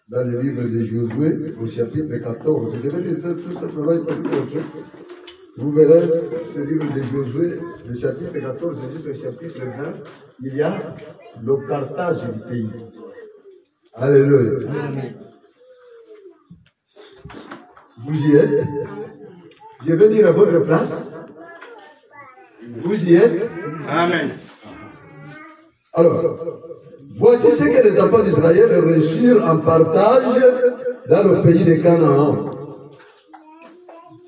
dans le livre de Josué, au chapitre 14. Je vais dire tout simplement une petite chose. Vous verrez ce livre de Josué, le chapitre 14 jusqu'au chapitre 20, il y a le partage du pays. Alléluia. Amen. Vous y êtes? Je vais dire à votre place. Vous y êtes? Amen. Alors, voici ce que les enfants d'Israël reçurent en partage dans le pays de Canaan.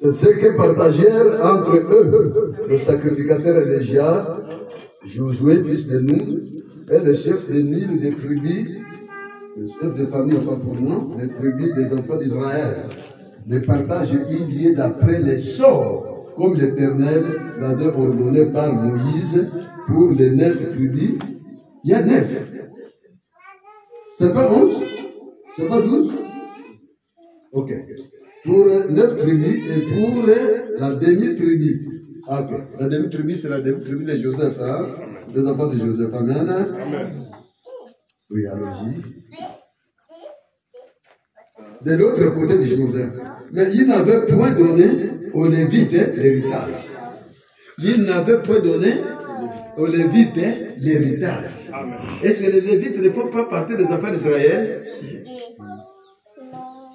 C'est ce que partagèrent entre eux le sacrificateur Élégias, Josué, fils de Nun, et le chef de mille des tribus, le chef de famille, enfin pour moi, les tribus des enfants d'Israël. Le partage est lié d'après les sorts, comme l'Éternel l'avait ordonné par Moïse pour les 9 tribus. Il y a 9. C'est pas 11? C'est pas 12? Ok. Pour 9 tribus et pour la demi-tribu. Ok. La demi-tribu, c'est la demi-tribu de Joseph, hein? Les enfants de Joseph. Amen. Amen. Oui, allons-y. De l'autre côté du Jourdain. Mais il n'avait point donné aux Lévites l'héritage. Il n'avait point donné aux Lévites l'héritage. Est-ce que les Lévites ne font pas partie des enfants d'Israël?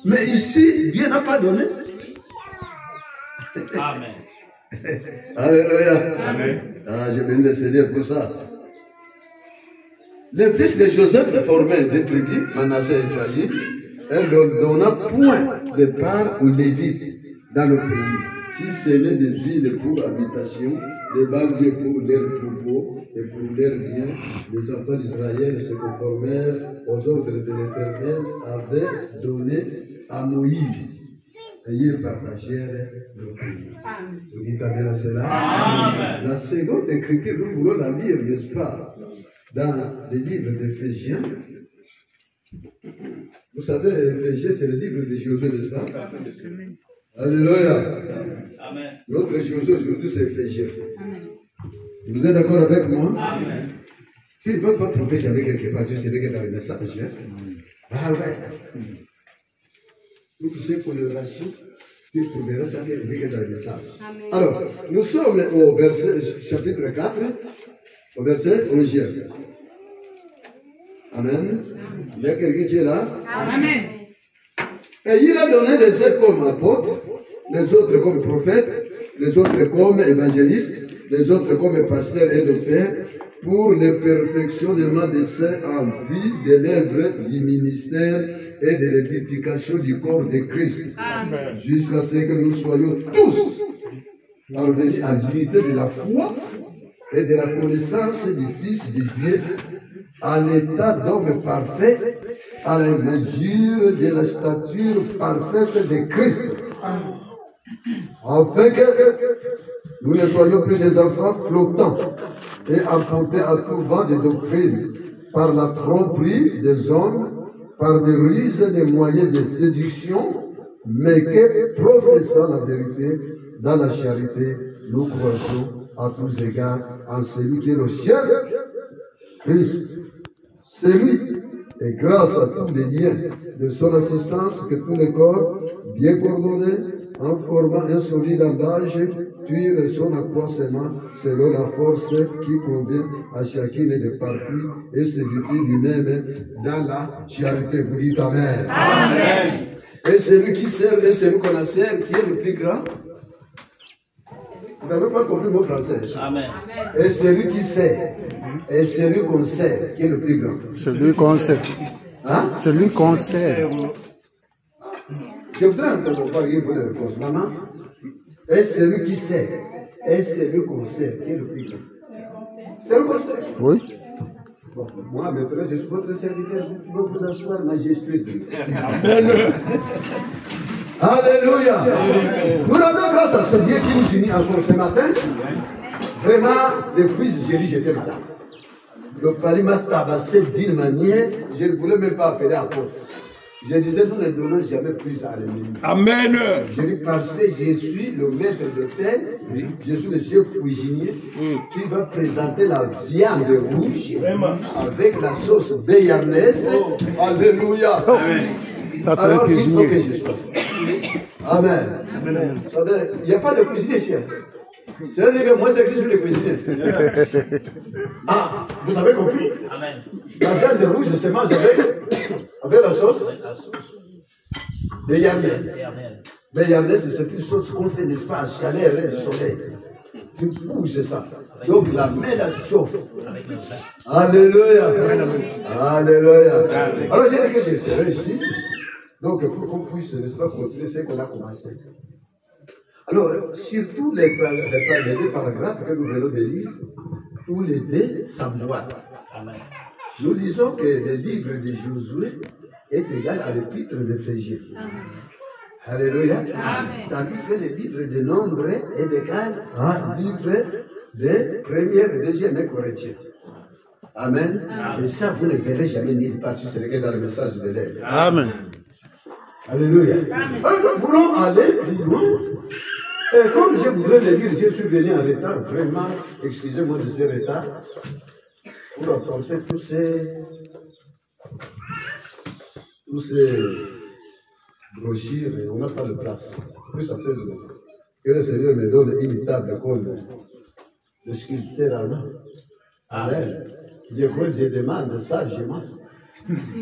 Mais ici, Dieu n'a pas donné. Amen. Alléluia. Amen. Ah, je bénis le Seigneur pour ça. Les fils de Joseph formaient des tribus, Manassé et Ephraïm, et ne donna point de part aux Lévites dans le pays. Si ce n'est des villes pour habitation, des banlieues pour leurs troupeaux et pour leurs biens, les enfants d'Israël se conformèrent aux ordres de l'Éternel avait donné à Moïse. Et ils partagèrent le pays. Vous dites amen à cela? Amen. La seconde écriture, nous voulons la lire, n'est-ce pas? Dans le livre d'Éphésiens. Vous savez, Éphésiens, c'est le livre de Josué, n'est-ce pas? Alléluia. Amen. Notre Josué aujourd'hui, c'est Éphésiens. Vous êtes d'accord avec moi? Amen. Tu ne veux pas trouver jamais quelque part, tu sais que dans le message. Ah ouais. Tout ce qu'on le rachète, tu trouveras ça dans le message. Alors, nous sommes au verset, chapitre 4, au verset 11. Amen. Il y a quelqu'un qui est là? Amen. Et il a donné les uns comme apôtres, les autres comme prophètes, les autres comme évangélistes, les autres comme pasteurs et docteurs, pour le perfectionnement des saints en vue de l'œuvre du ministère et de l'édification du corps de Christ. Amen. Jusqu'à ce que nous soyons tous parvenus à l'unité de la foi et de la connaissance du Fils de Dieu, à l'état d'homme parfait, à la mesure de la stature parfaite de Christ. Afin que nous ne soyons plus des enfants flottants et emportés à tout vent de doctrine par la tromperie des hommes, par des ruses et des moyens de séduction, mais que, professant la vérité dans la charité, nous croissons à tous égards en celui qui est le chef, Christ. C'est lui, et grâce à tous les liens de son assistance, que tous les corps, bien coordonnés, en formant un solide emballage, tirent son accroissement selon la force qui convient à chacune des parties et s'édifie lui-même dans la charité. Vous dites Amen. Amen. Et celui qui sert et celui qu'on a servi, qui est le plus grand? Vous n'avez pas compris mon français? Amen. Et celui qui sert et celui qu'on sert, qui est le plus grand? Celui qu'on sert. Hein? Celui qu'on sert. Je voudrais encore parler pour la réponse. Maman, et celui qui sert et celui qu'on sert, qui est le plus grand? C'est le qu'on sert. Oui. Bon, moi, maintenant, je suis votre serviteur. Vous pouvez vous asseoir, majesté. Amen. Alléluia. Nous rendons grâce à ce Dieu qui nous unit encore ce matin. Vraiment, depuis j'ai j'étais malade. Le pari m'a tabassé d'une manière, je ne voulais même pas appeler à porte. Je disais, nous ne donnons jamais plus à l'ennemi. Amen. Je dis, parce que je suis le maître de tel, je suis le chef cuisinier qui va présenter la viande rouge avec la sauce béarnaise. Alléluia. Ça, c'est un alors il faut cuisinier. que je sois. Amen. Il n'y a pas de cuisinier ici. C'est-à-dire que moi, c'est que je suis le cuisinier. Ah, vous avez compris? Amen. La viande rouge se mange avec la sauce de Yarnès. Mais Yarnès, c'est une sauce qu'on fait, n'est-ce pas, à chaleur du soleil. Tu bouges ça. Donc la main la chauffe. Alléluia. Alléluia. Alors j'ai dit que je serai ici. Donc pour qu'on puisse, n'est-ce pas, continuer ce qu'on a commencé. Alors, surtout les deux paragraphes que nous venons de lire, tous les deux s'emboîtent. Nous disons que le livre de Josué est égal à l'épître de Phrygie. Alléluia. Amen. Tandis que le livre de Nombre est égal à livre de 1er et 2e Corinthiens. Amen. Amen. Et ça, vous ne verrez jamais nulle part si ce n'est que dans le message de l'aide. Amen. Alléluia. Amen. Alors, nous voulons aller plus loin. Et comme je voudrais le dire, je suis venu en retard, vraiment, excusez-moi de ce retard, pour apporter tous ces brochures, et on n'a pas de place. Puis ça pèse beaucoup. Que le Seigneur me donne une table comme le sculpteur allemand. Amen. Je crois que je demande sagement.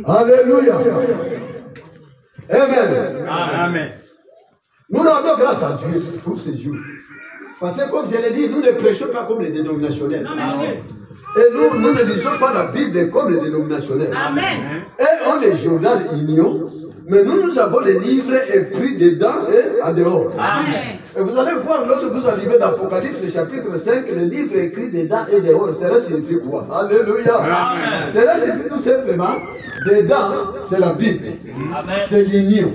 Alléluia. Amen. Amen. Nous rendons grâce à Dieu pour ces jours. Parce que comme je l'ai dit, nous ne prêchons pas comme les dénominationnels. Et nous ne lisons pas la Bible comme les dénominationnels. Amen. Et on les journal Union, mais nous avons les livres écrits dedans et en dehors. Amen. Et vous allez voir, lorsque vous arrivez dans l'Apocalypse chapitre 5, le livre écrit dedans et dehors, cela signifie quoi? Alléluia. Amen. Cela signifie tout simplement, dedans, c'est la Bible. C'est l'union.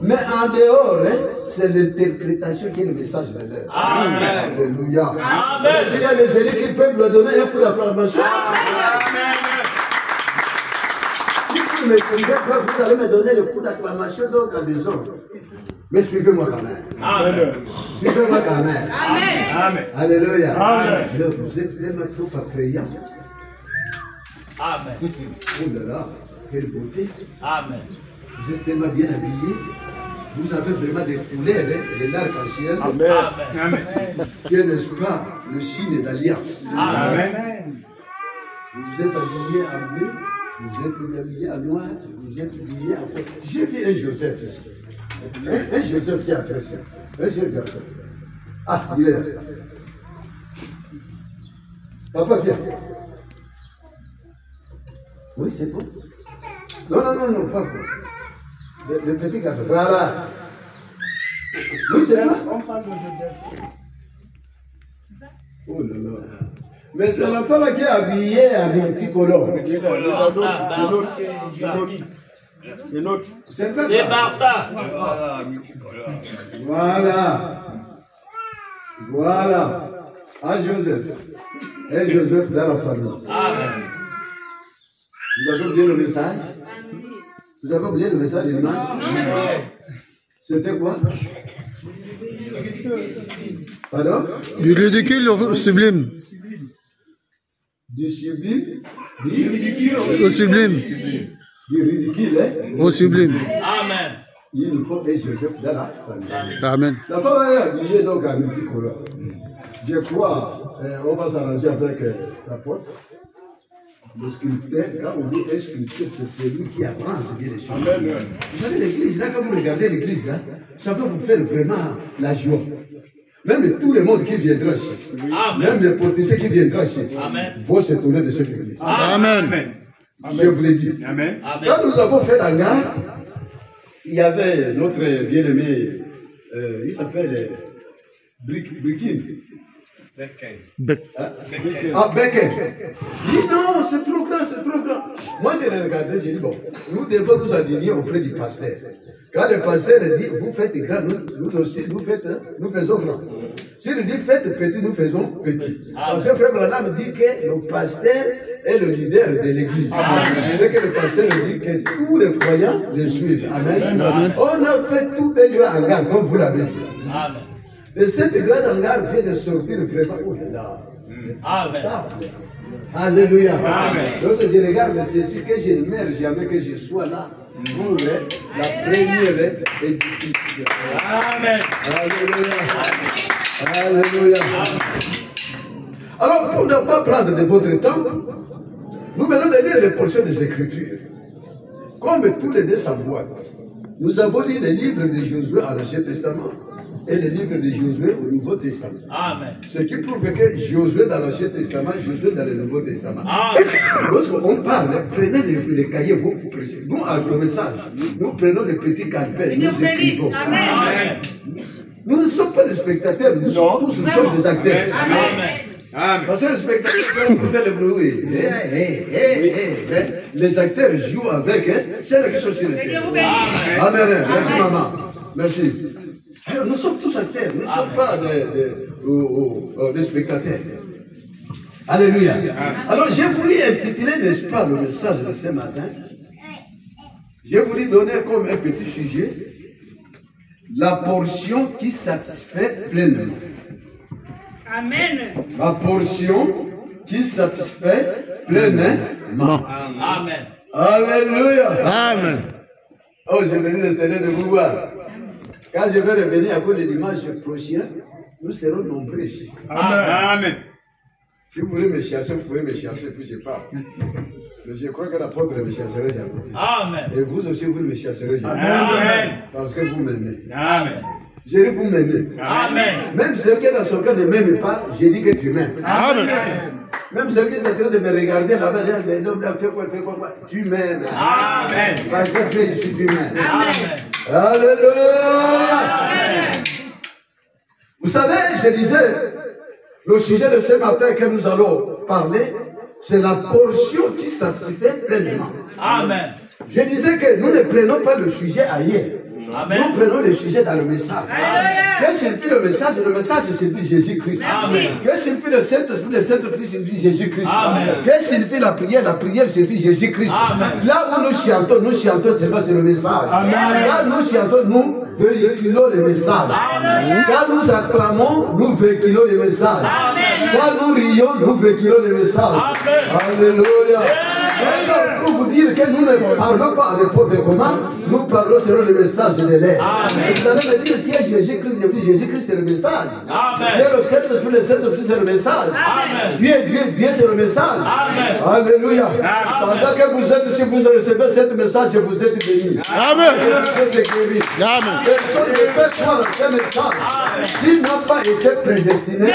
Mais en dehors, c'est l'interprétation qui est le message de l'œuvre. Amen. Alléluia. Amen. Il y a des génies qui peuvent me donner un coup d'acclamation. Si vous ne me trouvez pas, vous allez me donner le coup d'acclamation donc à des hommes. Mais suivez-moi quand même. Amen. Suivez-moi quand même. Amen. Amen. Alléluia. Amen. Mais vous êtes vraiment trop attrayants. Amen. Oh là là, quelle beauté. Amen. Vous êtes tellement bien habillés. Vous avez vraiment des couleurs, de l'arc-en-ciel. Amen. Qui est, n'est-ce pas, le signe d'alliance. Amen. Vous êtes habillés en bleu, vous êtes habillés en noir, vous êtes habillés en fait. J'ai vu un Joseph ici. Un Joseph qui est apprécié. Un jeune garçon. Ah, il est là. Papa, viens. Oui, c'est bon. Non, pas vous. Le petit garçon. Voilà. Oui, c'est toi. On parle de Joseph. Oh là là. Mais c'est l'enfant là qui est habillé en multicolore. C'est notre. C'est Barça. Voilà. Ah, Joseph. Et Joseph dans la famille. Amen. Vous avez oublié le message? Vous avez oublié le message de l'image? Non, monsieur. C'était quoi? Pardon? Du ridicule au sublime. Du sublime? Au sublime. Du ridicule, hein? Au sublime. Amen. Il nous faut un Joseph dans la famille. Amen. La femme est habillée donc en multicolore. Je crois, on va s'arranger avec la porte. Le sculpteur, quand on dit un sculpteur, c'est celui qui apprend à se dire les choses. Vous savez, l'église, là, quand vous regardez l'église, là, ça peut vous faire vraiment la joie. Même tout le monde qui viendra ici, même les politiciens qui viendront ici, vont s'étonner de cette église. Amen. Je vous l'ai dit. Amen. Quand nous avons fait la gare, il y avait notre bien-aimé, il s'appelle Brikin. Ah, Becker. Il dit non, c'est trop grand, c'est trop grand. Moi, je l'ai regardé, j'ai dit bon, nous devons nous aligner auprès du pasteur. Quand le pasteur dit vous faites grand, nous aussi, nous faisons grand. S'il dit faites petit, nous faisons petit. Parce que Frère Branham dit que le pasteur est le leader de l'église. C'est que le pasteur dit que tous les croyants le suivent. Amen. Amen. On a fait tout un grand hangar, comme vous l'avez dit. Amen. De cette grande hangar vient de sortir vraiment. Oh là là. Amen. Alléluia. Amen. Lorsque je regarde ceci, que je ne meurs jamais, que je sois là pour la première édifice. Amen. Alléluia. Alléluia. Alors, pour ne pas prendre de votre temps, nous venons de lire les portions des Écritures. Comme tous les deux savoir, nous avons lu les livres de Josué à l'Ancien Testament et les livres de Josué au Nouveau Testament. Amen. Ce qui prouve que Josué dans l'Ancien Testament, Josué dans le Nouveau Testament. Amen. Lorsqu'on parle, prenez les cahiers, vous prêchez. Nous, à le message, nous prenons les petits calepins, nous écrivons. Amen. Nous ne sommes pas des spectateurs, nous sommes tous des acteurs. Amen. Parce que les spectateurs peuvent faire le bruit. Les acteurs jouent avec celles qui sont sur le terrain. Amen. Merci maman. Merci. Alors, nous sommes tous acteurs, nous ne sommes pas des spectateurs. Alléluia. Alors j'ai voulu intituler, n'est-ce pas, le message de ce matin. J'ai voulu donner comme un petit sujet la portion qui satisfait pleinement. Amen. La portion qui satisfait pleinement. Amen. Alléluia. Amen. Oh, j'ai venu le Seigneur de vous voir. Quand je vais revenir à cause du dimanche prochain, nous serons nombreux ici. Amen. Si vous voulez me chasser, vous pouvez me chasser, puis je pars. Mais je crois que l'apôtre ne me chasserait jamais. Amen. Et vous aussi, vous ne me chasserez jamais. Amen. Parce que vous m'aimez. Amen. Je dis vous m'aimez. Amen. Même celui qui est dans son cœur ne m'aime pas, je dis que tu m'aimes. Amen. Même celui qui est en train de me regarder là-bas, mais non, fais quoi, tu m'aimes. Amen. Parce que je suis tu m'aimes. Amen. Alléluia. Vous savez, je disais, le sujet de ce matin que nous allons parler, c'est la portion qui satisfait pleinement. Amen. Je disais que nous ne prenons pas le sujet ailleurs. Amen. Nous prenons le sujet dans le message. Que signifie le message? Le message signifie Jésus-Christ. Amen. Que signifie le Saint-Esprit? Le Saint-Esprit signifie Jésus-Christ. Amen. Que signifie la prière? La prière signifie Jésus-Christ. Amen. Là où nous chantons seulement c'est le message. Amen. Là nous chantons, nous véhiculons le message. Amen. Quand nous acclamons, nous véhiculons le message. Amen. Quand nous rions, nous véhiculons le message. Amen. Alléluia. Alors, pour vous dire que nous ne parlons pas à n'importe comment, nous parlons selon le message de l'air. Vous allez me dire qui est Jésus-Christ? Je dis Jésus-Christ c'est le message. Amen. Dieu le Saint-Esprit c'est le message. Amen. Dieu c'est le message. Amen. Alléluia. Pendant que vous êtes, si vous recevez ce message, vous êtes bénis. Amen. Vous êtes guéris. Amen. Personne ne peut croire à ce message s'il n'a pas été prédestiné,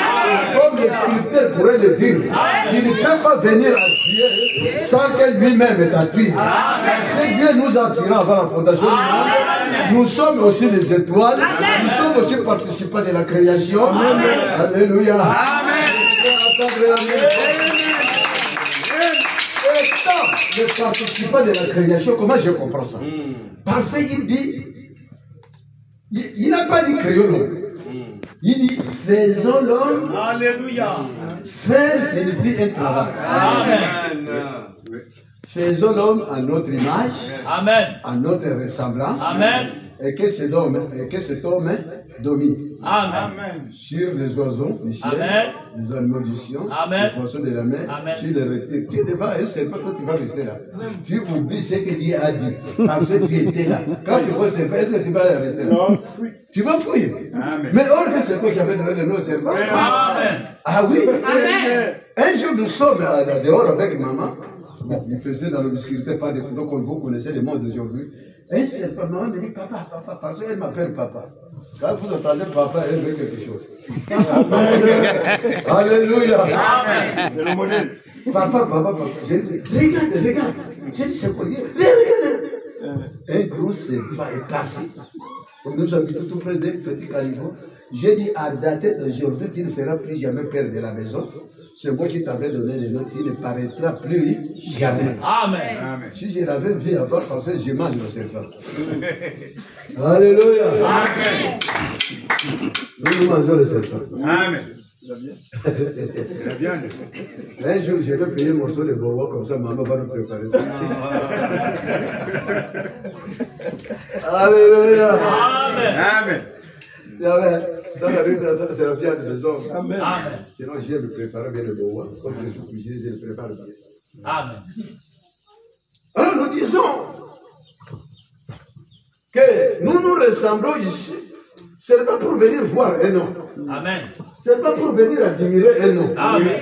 comme le scripteur pourrait le dire. Il ne peut pas venir à Dieu sans que lui-même t'attire. Parce que Dieu nous a attirés avant la fondation du monde. Nous sommes aussi les étoiles. Nous sommes aussi participants de la création. Alléluia. Étant les participants de la création, comment je comprends ça? Parce qu'il dit, il n'a pas dit créons l'homme. Il dit faisons l'homme. Alléluia. Faire signifie un travail. Amen. Faisons l'homme à notre image, Amen. à notre ressemblance, Amen. et que cet homme domine Amen. sur les oiseaux du ciel, Amen. les animaux du ciel, Amen. les poissons de la mer, Amen. sur les reptiles. Tu es devant un serpent, quand tu vas rester là. Tu oublies ce que Dieu a dit, parce que tu étais là. Quand tu vois un serpent, est-ce que tu vas rester là? Non. Tu vas fouiller. Amen. Mais or que c'est toi qui avais donné le nom au serpent. Amen. Ah oui? Amen. Un jour, nous sommes dehors avec maman. Bon, il faisait dans l'obscurité, pas de couteau comme vous connaissez le monde d'aujourd'hui. Et c'est pas maman me dit papa, parce qu'elle m'appelle papa. Quand vous entendez papa, elle veut quelque chose. Alléluia. Amen. C'est le modèle. Papa. J'ai dit, regarde. J'ai dit, c'est quoi? Regarde. Un gros serpent est cassé. Nous habitons tout près d'un petit caniveau. J'ai dit, à dater d'aujourd'hui, tu ne feras plus jamais perdre de la maison. C'est moi qui t'avais donné le nom, tu ne paraîtras plus jamais. Amen. Si je l'avais vu avant, parce que je mange le serpent. Alléluia. Amen. Nous mangeons le serpent. Amen. Un jour, je vais payer mon morceau de bobo, comme ça, maman va nous préparer ça. Alléluia. Amen. J'avais Ça arrive, ça c'est la fière des hommes. Amen. Sinon, j'ai me préparer bien le bois. Comme je suis cuisinier, je le prépare bien. Amen. Alors nous disons que nous nous ressemblons ici. Ce n'est pas pour venir voir un homme. Amen. Ce n'est pas pour venir admirer un homme. Amen.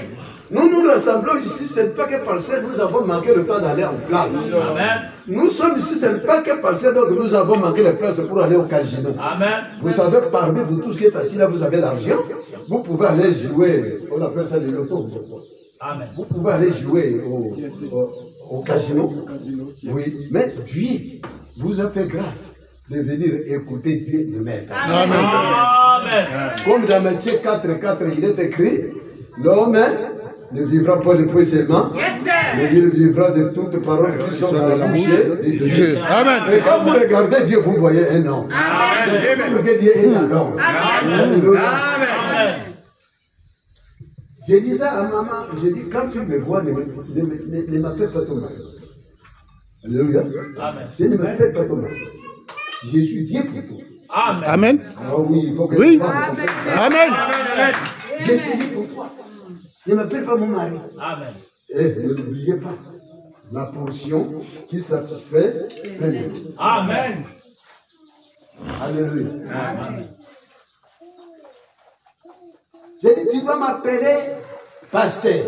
Nous nous rassemblons ici, ce n'est pas que parce que nous avons manqué le temps d'aller en plage. Amen. Nous sommes ici, ce n'est pas que parce que donc, nous avons manqué de place pour aller au casino. Amen. Vous savez, parmi vous tous qui êtes assis là, vous avez l'argent. Vous pouvez aller jouer, on appelle ça le loto. Amen. Vous pouvez aller jouer au casino. Oui, mais Dieu vous a fait grâce de venir écouter Dieu de maître. Amen. Amen. Comme dans Matthieu 4:4, il est écrit, l'homme ne vivra pas de pain seulement, mais il vivra de toutes paroles qui sont dans la bouche de Dieu. Amen. Et quand vous regardez Dieu, vous voyez un homme. Parce que Dieu est un homme. Amen. Je dis ça à maman, je dis, quand tu me vois, ne m'appelle pas ton mari. Alléluia. Amen. Je ne m'appelle pas ton mari. Je suis Dieu pour toi. Amen. Amen. Ah oui, il faut que Oui. tu parles. Amen. Je suis Dieu pour toi. Ne m'appelle pas mon mari. Amen. Et ne n'oubliez pas la portion qui satisfait pleinement. Amen. Alléluia. Amen. J'ai dit, tu dois m'appeler pasteur.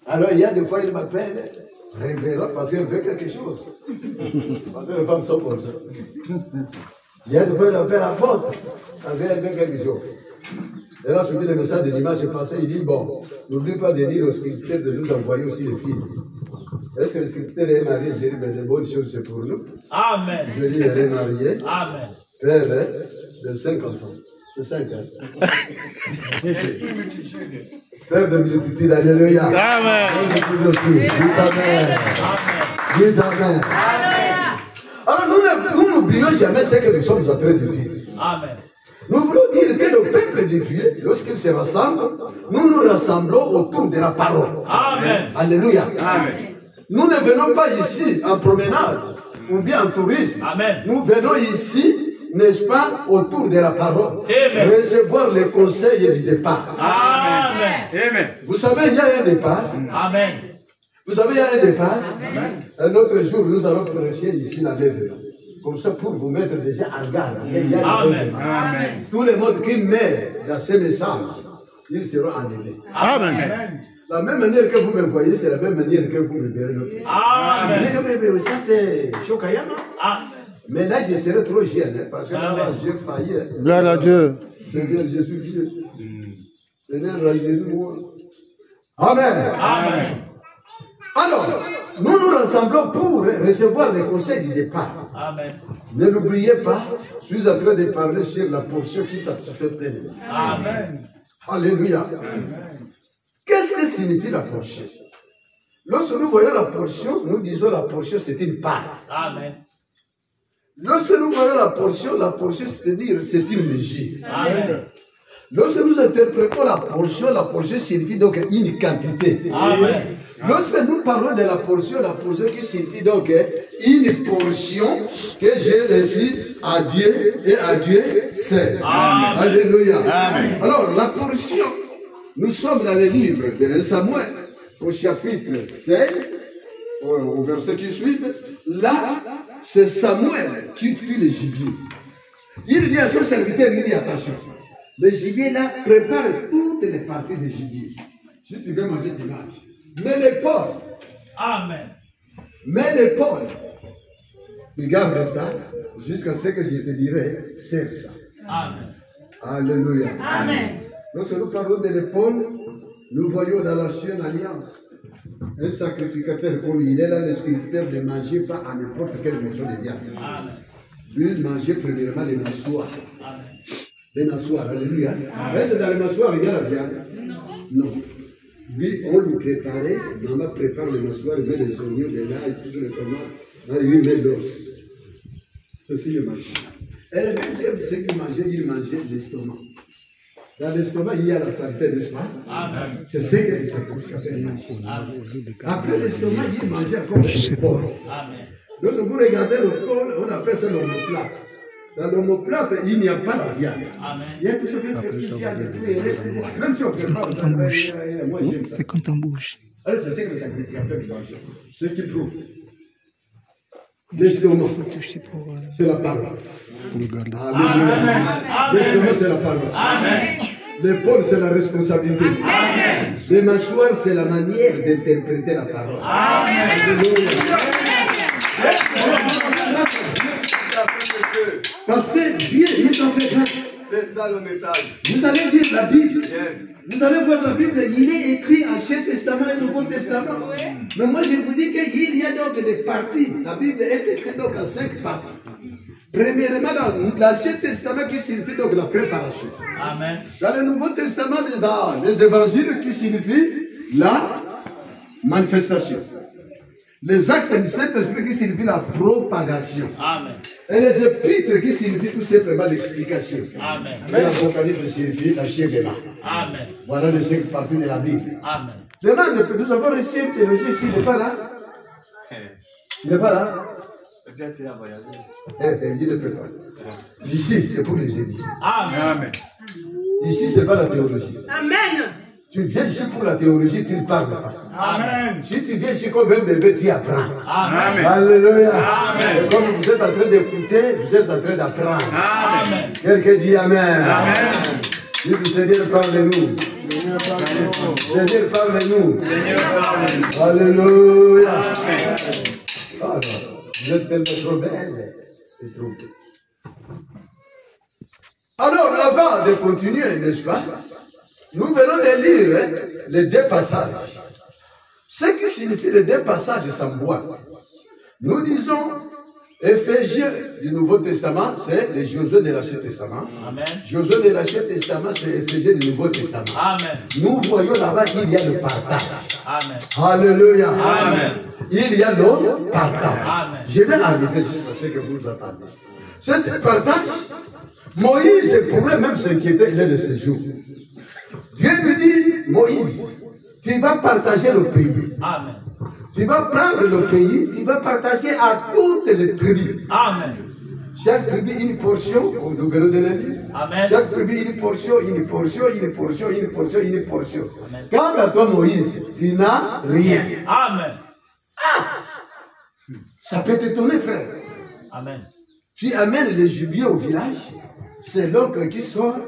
Alors, il y a des fois, il m'appelle révérend parce qu'il veut quelque chose. Parce que les femmes sont comme ça. Il y a des fois, il m'appelle apôtre parce qu'elle veut quelque chose. Et là, suivi le message de dimanche passé, il dit, bon, n'oublie pas de dire au scripteur de nous envoyer aussi les filles. Est-ce que le scripteur est marié? J'ai dit, mais de bonnes choses, c'est pour nous. Amen. Je dis, elle est mariée. Amen. Père de 5 enfants. C'est 5 ans. Père de multitude, alléluia. Amen. Dieu t'amen. Alors nous n'oublions jamais ce que nous sommes en train de dire. Amen. Nous voulons dire que le peuple de Dieu, lorsqu'il se rassemble, nous nous rassemblons autour de la parole. Amen. Alléluia. Amen. Nous ne venons pas ici en promenade ou bien en tourisme. Amen. Nous venons ici, n'est-ce pas, autour de la parole. Amen. Recevoir les conseils du départ. Amen. Amen. Vous savez, il y a un départ. Amen. Vous savez, il y a un départ. Amen. Un autre jour, nous allons prêcher ici la lèvre. Comme ça, pour vous mettre déjà en garde. Il y a un Amen. départ. Amen. Tous les mots qui meurent dans ces messages, ils seront enlevés. Amen. La même manière que vous me voyez, c'est la même manière que vous me verrez l'autre. Amen. Mais ça, c'est Shokayama. Amen. Mais là, je serai trop jeune, hein, parce que là, Amen. j'ai failli. Gloire à Dieu. Seigneur, je suis vieux. Seigneur, rajeunis-moi. Amen. Amen. Alors, nous nous rassemblons pour recevoir les conseils du départ. Amen. Ne l'oubliez pas, je suis en train de parler sur la portion qui satisfait pleinement. Amen. Alléluia. Qu'est-ce que signifie la portion? Lorsque nous voyons la portion, nous disons la portion c'est une part. Amen. Lorsque nous voyons la portion, c'est-à-dire c'est une mesure. Amen. Lorsque nous interprétons la portion signifie donc une quantité. Amen. Lorsque nous parlons de la portion qui signifie donc une portion que j'ai laissée à Dieu et à Dieu seul. Amen. Alléluia. Amen. Alors, la portion, nous sommes dans le livre de 1 Samuel, au chapitre 16, au verset qui suit. Là, c'est Samuel qui tue les gibiers. Il dit à son serviteur, il dit attention. Le gibier là prépare toutes les parties du gibier. Si tu veux manger dimanche. Mais l'épaule. Amen. Mais l'épaule. Regarde ça jusqu'à ce que je te dirai, serre ça. Amen. Alléluia. Amen. Lorsque nous parlons de l'épaule, nous voyons dans l'ancienne alliance un sacrificateur comme il est là, le scripteur ne mangeait pas à n'importe quelle morceau de viande. Amen. Il mangeait premièrement les mâchoires. Amen. Les mâchoires, alléluia. Est-ce que dans les mâchoires, il y a la viande? Non. Lui, on lui préparait, maman prépare les mâchoires, il met les oignons, les l'ail, tout les tomates, là, il met l'os. Ceci, il mangeait. Et le deuxième, c'est qu'il mangeait, il mangeait l'estomac. Dans l'estomac, il y a la saleté, n'est-ce pas? Amen. C'est ce que les sacrificateurs mangeaient. Amen. Après l'estomac, il mangeait encore le porc. Amen. Lorsque vous regardez le porc, on appelle ça le plat. Dans l'omoplate, il n'y a pas de viande. Amen. Il y a tout ce que même si on prépare, moi j'aime ça. C'est quand on bouge. Alors c'est ce que le sacrificateur mange. Ce qui prouve. L'estomac, c'est la parole. L'estomac, c'est la parole. L'épaule, c'est la responsabilité. Les mâchoires, c'est la manière d'interpréter la parole. Parce que Dieu, il est en fait. C'est ça le message. Vous allez lire la Bible. Yes. Vous allez voir la Bible, il est écrit Ancien Testament et Nouveau Testament. Mais moi, je vous dis qu'il y a donc des parties. La Bible est écrite donc en 5 parties. Premièrement, dans l'Ancien Testament qui signifie donc la préparation. Amen. Dans le Nouveau Testament, les évangiles qui signifient la manifestation. Les actes du Saint-Esprit qui signifient la propagation. Amen. Et les épîtres qui signifient tout simplement l'explication. Amen. Et l'Apocalypse signifie l'achèvement. Amen. Voilà les 5 parties de la Bible. Amen. Demande que nous avons reçu un théologien ici, il n'est pas là. Il n'est pas là. Peut-être qu'il a voyagé. Il ne peut pas. Ici, c'est pour les églises. Amen. Ici, ce n'est pas la théologie. Amen. Tu viens ici pour la théologie, tu ne parles pas. Amen. Si tu viens ici comme un bébé, tu apprends. Amen. Alléluia. Amen. Et comme vous êtes en train d'écouter, vous êtes en train d'apprendre. Amen. Quelqu'un dit Amen. Amen. Dites Seigneur, parle-nous. Seigneur, parle-nous. Seigneur, parle-nous. Alléluia. Amen. Alors, vous êtes tellement trop belle. C'est trop. Alors, avant de continuer, n'est-ce pas? Nous venons de lire les 2 passages. Ce qui signifie les 2 passages sans boîte. Nous disons, Éphésiens du Nouveau Testament, c'est les Josué de l'Ancien Testament. Amen. Josué de l'Ancien Testament, c'est Éphésiens du Nouveau Testament. Amen. Nous voyons là-bas qu'il y a le partage. Amen. Alléluia. Amen. Il y a le partage. Amen. Je vais arriver jusqu'à ce que vous attendez. C'est partage. Moïse pourrait même s'inquiéter, il est de ce jour. Dieu lui dit, Moïse, tu vas partager le pays. Amen. Tu vas prendre le pays, tu vas partager à toutes les tribus. Amen. Chaque tribu une portion, comme nous venons de le dire. Amen. Chaque tribu une portion, une portion, une portion, une portion, une portion. Amen. Quant à toi, Moïse, tu n'as rien. Amen. Ça peut t'étonner, frère. Amen. Tu amènes les gibiers au village, c'est l'oncle qui sort.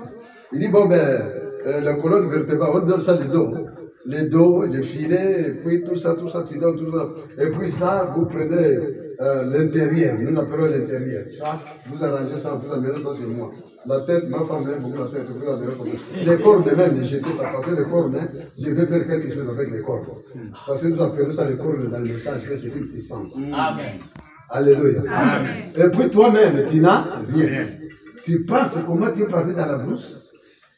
Il dit, bon ben, la colonne vertébrale, on donne ça le dos. Les dos, les filets, et puis tout ça, tu donnes tout ça. Et puis ça, vous prenez l'intérieur, nous l'appelons l'intérieur. Ça, vous arrangez ça, vous amenez ça chez moi. La tête, ma femme aime beaucoup la tête, vous l'amenez comme ça. Les cordes même, ne jetez pas, parce que les cordes, je vais faire quelque chose avec les cordes. Parce que nous appelons ça les cordes dans le message, c'est une puissance. Amen. Alléluia. Amen. Et puis toi-même, tu n'as rien. Tu penses comment tu es parti dans la brousse,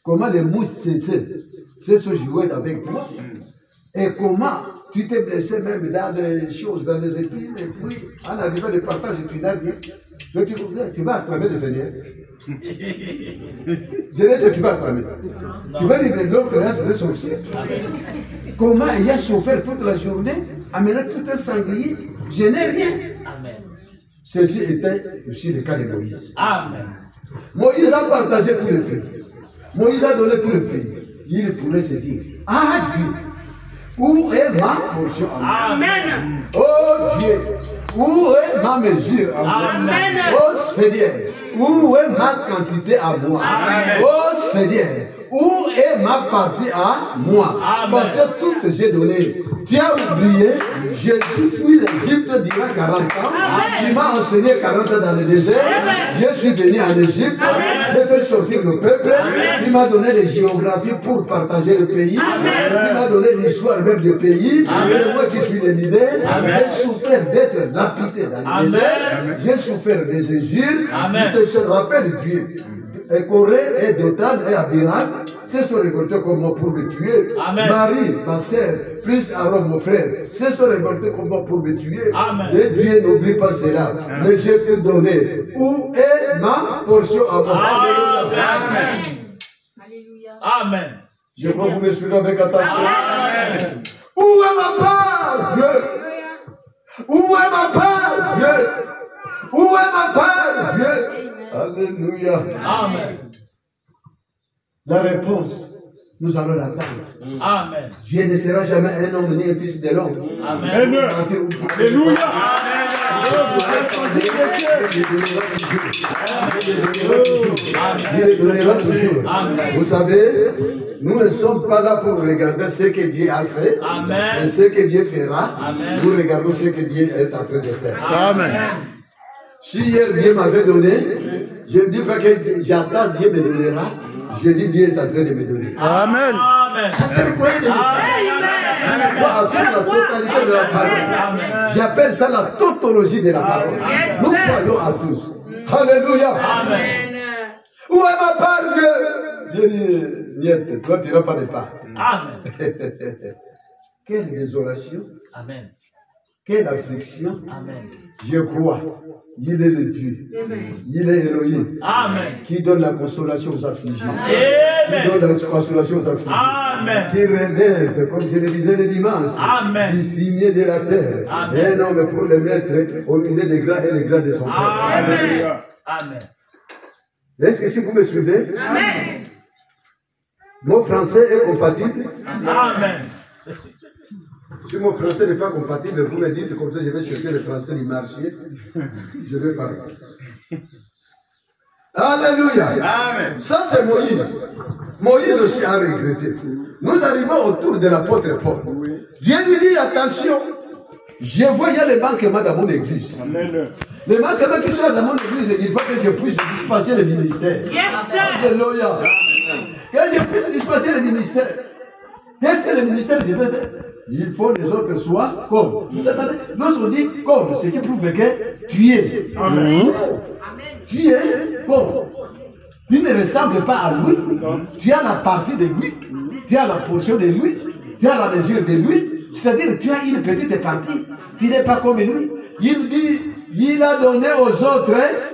comment les mousses se jouaient avec toi, et comment tu t'es blessé même dans des choses, dans des épines, et puis en arrivant de partage, tu n'as rien. Donc tu vas acclamer le Seigneur. Je sais ce que tu vas acclamer. Tu vas dire que l'autre reste le sorcier. Comment il a souffert toute la journée, amené tout un sanglier, je n'ai rien. Amen. Ceci était aussi le cas de Moïse. Amen. Moïse a partagé tout le pays. Moïse a donné tout le pays. Il pourrait se dire, ah Dieu, où est ma portion en moi? Amen. Oh Dieu, où est ma mesure en moi? Amen. Oh Seigneur, où est ma quantité à moi? Amen. Oh Seigneur, où est ma partie à moi? Amen. Parce que tout j'ai donné. Tu as oublié, Jésus fuit l'Égypte durant 40 ans. Amen. Tu m'as enseigné 40 ans dans le désert. Amen. Je suis venu en Égypte. Amen. J'ai fait sortir le peuple. Amen. Tu m'as donné les géographies pour partager le pays. Amen. Tu m'as donné l'histoire même du pays. Amen. C'est moi qui suis le leader. Amen. J'ai souffert d'être lapidé dans le Amen. désert. J'ai souffert des injures. Amen. Tu te rappelles Dieu. Et Corée et Dothan et Abiram se sont révoltés comme moi pour me tuer. Amen. Marie, ma sœur, plus Aaron, mon frère, se sont révoltés comme moi pour me tuer. Amen. Et Dieu n'oublie pas cela. Mais je te donné. Où est ma portion à moi? Amen. Amen. Je crois que vous me suivez avec attention. Amen. Où est ma part, Dieu? Où est ma part, Dieu? Où est ma part, Dieu? Alléluia. Amen. La réponse, nous allons l'attendre. Amen. Dieu ne sera jamais un homme ni un fils de l'homme. Amen. Alléluia. Dieu le donnera toujours. Amen. Vous savez, nous ne sommes pas là pour regarder ce que Dieu a fait, Amen. et ce que Dieu fera. Amen. Nous regardons ce que Dieu est en train de faire. Amen. Si hier Dieu m'avait donné, je ne dis pas que j'attends Dieu me donnera. Je dis Dieu est en train de me donner. Amen. Amen. Ça, c'est le croyant de l'histoire. Amen. Moi, à la totalité de la parole. J'appelle ça la tautologie de la parole. Nous croyons à tous. Alléluia. Amen. Où est ma part, Dieu? Dieu dit, Niet, toi tu n'as pas de part. Amen. Quelle désolation, Amen. quelle affliction. Amen. Je crois, il est le Dieu. Il est Elohim. Amen. Qui donne la consolation aux affligés. Qui Amen. donne la consolation aux affligés. Amen. Qui relève, comme je le disais le dimanche, Amen. du fumier de la terre. Amen. Un homme pour le mettre au milieu des gras et les gras de son père. Amen. Amen. Est-ce que si vous me suivez, Amen. mon français est compatible? Amen. Si mon français n'est pas compatible, vous me dites comme ça, je vais chercher le français du marché. Je vais parler. Alléluia. Amen. Ça, c'est Moïse. Moïse aussi a regretté. Nous arrivons autour de l'apôtre Paul. Dieu lui dit, attention, je vois, il y a les manquements dans mon église. Amen. Les manquements qui sont dans mon église, il faut que je puisse dispenser le ministère. Yes, sir. Alléluia. Que je puisse dispenser le ministère. Qu'est-ce que le ministère je vais faire? Il faut que les autres soient comme. Vous entendez? Lorsqu'on dit comme, c'est qui prouve que tu es. Amen. Tu es comme. Tu ne ressembles pas à lui. Tu as la partie de lui. Tu as la portion de lui. Tu as la mesure de lui. C'est-à-dire tu as une petite partie. Tu n'es pas comme lui. Il dit, il a donné aux autres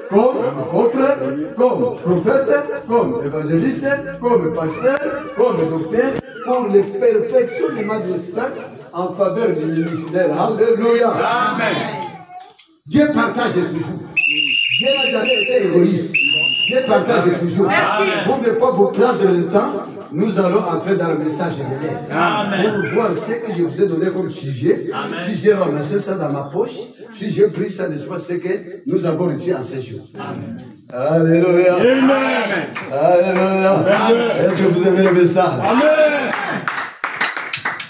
comme apôtres, comme prophètes, comme évangélistes, comme pasteurs, comme docteurs, pour le perfectionnement des saints en faveur du ministère. Alléluia. Amen. Dieu partage toujours. Dieu n'a jamais été égoïste. Dieu partage toujours. Pour ne pas vous prendre le temps, nous allons entrer dans le message de l'air. Amen. Pour voir ce que je vous ai donné comme sujet. Amen. Si j'ai ramassé ça dans ma poche, si j'ai pris ça de soi, c'est que nous avons réussi en ces jours. Amen. Alléluia. Amen. Alléluia. Est-ce que vous avez levé ça? Amen.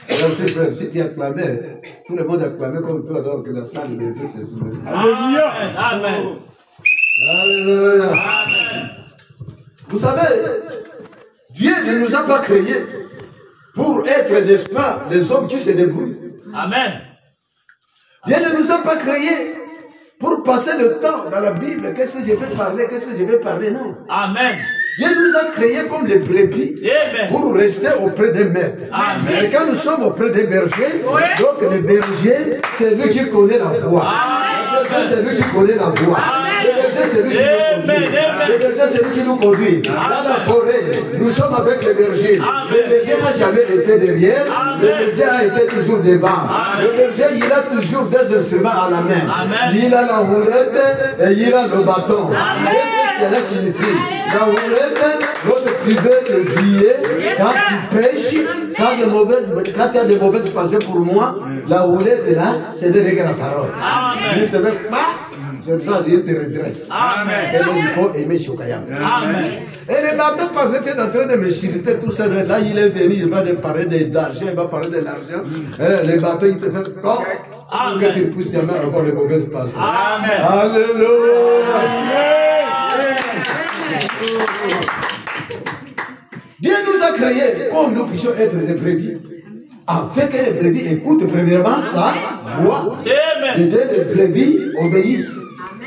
Merci frère, si tu acclamais, tout le monde acclamait comme toi, alors que la salle de Dieu s'est soulevée. Alléluia. Amen. Alléluia. Amen. Vous savez, Dieu ne nous a pas créés pour être, n'est-ce pas, des hommes qui se débrouillent. Amen. Dieu ne nous a pas créés pour passer le temps dans la Bible. Qu'est-ce que je vais parler? Qu'est-ce que je vais parler? Non. Amen. Dieu nous a créés comme les brebis Amen. pour rester auprès des maîtres. Amen. Et quand nous sommes auprès des bergers, donc le berger, c'est lui qui connaît la voie. Le berger, c'est lui qui connaît la voie. Le berger, c'est lui qui nous conduit. Le berger, c'est lui qui nous conduit. Dans la forêt, nous sommes avec le berger. Le berger n'a jamais été derrière. Le berger a été toujours devant. Le berger, il a toujours des instruments à la main. Amen. Il a la houlette et il a le bâton. Qu'est-ce que cela signifie? La houlette, lorsque tu veux te vier, quand tu pêches, quand tu as de mauvaises pensées pour moi, la houlette là, c'est de régler la parole. Amen. Il te met pas, comme ça, il te redresse. Amen. Et donc il faut aimer Shokayam. Amen. Et le bateau, parce que tu es en train de me chiriter tout ça, là il est venu, il va te parler d'argent, il va parler de l'argent. Et le bateau, il te fait quoi? Que tu ne puisses jamais avoir de mauvaises pensées. Amen. Alléluia. Dieu nous a créés comme nous puissions être des brebis. Afin que les brebis écoutent premièrement sa voix. Et Amen. les brebis obéissent.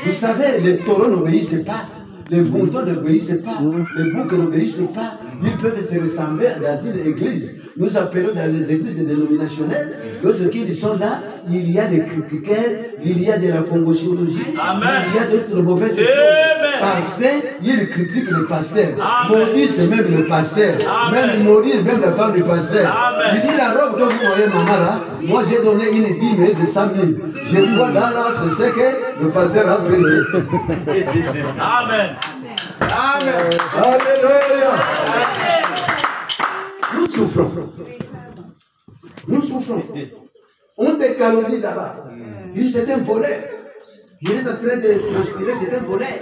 Vous savez, les taureaux n'obéissent pas. Les moutons n'obéissent pas. Les boucs n'obéissent pas. Ils peuvent se ressembler dans une église. Nous appelons dans les églises dénominationnelles, lorsqu'ils sont là, il y a des critiqueurs, il y a de la congociologie, Amen. il y a d'autres mauvaises choses. Amen. Parce qu'il critique le pasteur. Amen. Maudit, c'est même le pasteur. Amen. Même mourir, même la femme du pasteur. Amen. Il dit la robe que vous voyez, maman, là, moi j'ai donné une dîme de 100 000. Je vois là, c'est ce que le pasteur a pris. Amen. Amen. Alléluia. Nous souffrons. Nous souffrons. On te calomnie là-bas. Il dit c'est un voleur. Il est en train de transpirer, c'est un voleur.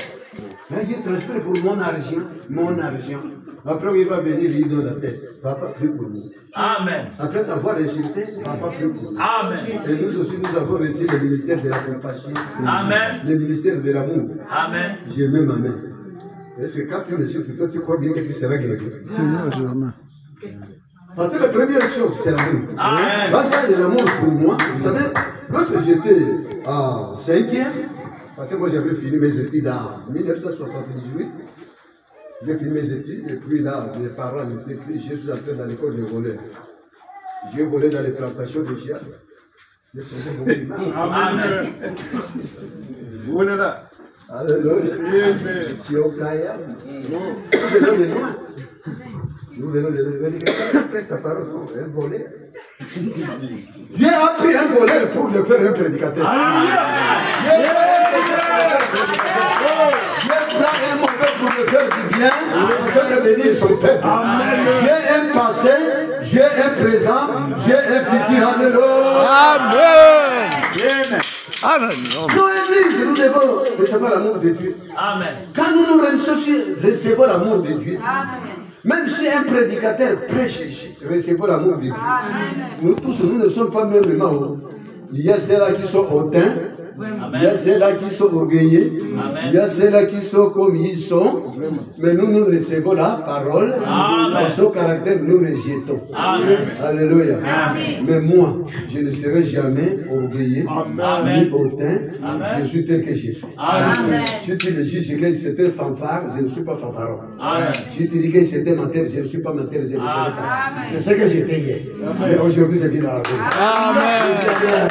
Là, il transpire pour mon argent. Mon argent. Après, il va venir, il donne la tête. Papa, plus pour nous. Amen. Après t'avoir insulté, papa, plus pour nous. Amen. Et nous aussi, nous avons reçu le ministère de la compassion. Amen. Le ministère de l'amour. Amen. J'ai mis ma main. Est-ce que quand tu reçois plutôt, tu crois bien que tu seras guéri? Non, jamais. Parce que la première chose, c'est l'amour. Amen. Quand il y a de l'amour pour moi, vous savez, lorsque j'étais en 5e, parce que moi j'avais fini mes études en 1978, j'ai fini mes études, et puis là, mes parents n'étaient plus, je suis entré dans l'école de voleur. J'ai volé dans les plantations de chia. J'ai fait mon image. Amen. Vous venez là. Alléluia. Amen. Si au Kaya, nous venons de loin. Nous venons de loin. Qu'est-ce que ta parole? Un voleur. Dieu a pris un voleur pour le faire un prédicateur. Dieu prend un mauvais pour le faire du bien, pour faire bénir son peuple. J'ai un passé, j'ai un présent, j'ai un futur. Alléluia. Amen. Amen. Amen. Nous, Église, nous devons recevoir l'amour de Dieu. Amen. Quand nous recevons l'amour de Dieu, même si un prédicateur prêche, recevons l'amour de Dieu. Nous tous, nous ne sommes pas même les hauts. Il y a ceux-là qui sont hautains, il y a ceux-là qui sont orgueilleux, il y a ceux-là qui sont comme ils sont, mais nous recevons la parole, Amen. son caractère, nous rejetons. Amen. Alléluia. Merci. Mais moi, je ne serai jamais orgueilleux, Amen. ni hautain, Amen. je suis tel que je suis. Amen. Si tu me dis que c'était fanfare, je ne suis pas fanfaron. Amen. Si tu dis que c'était menteur, je ne suis pas menteur, je ne serai pas. Amen. C'est ce que j'étais hier. Mais aujourd'hui, c'est bien dans la vie. Amen.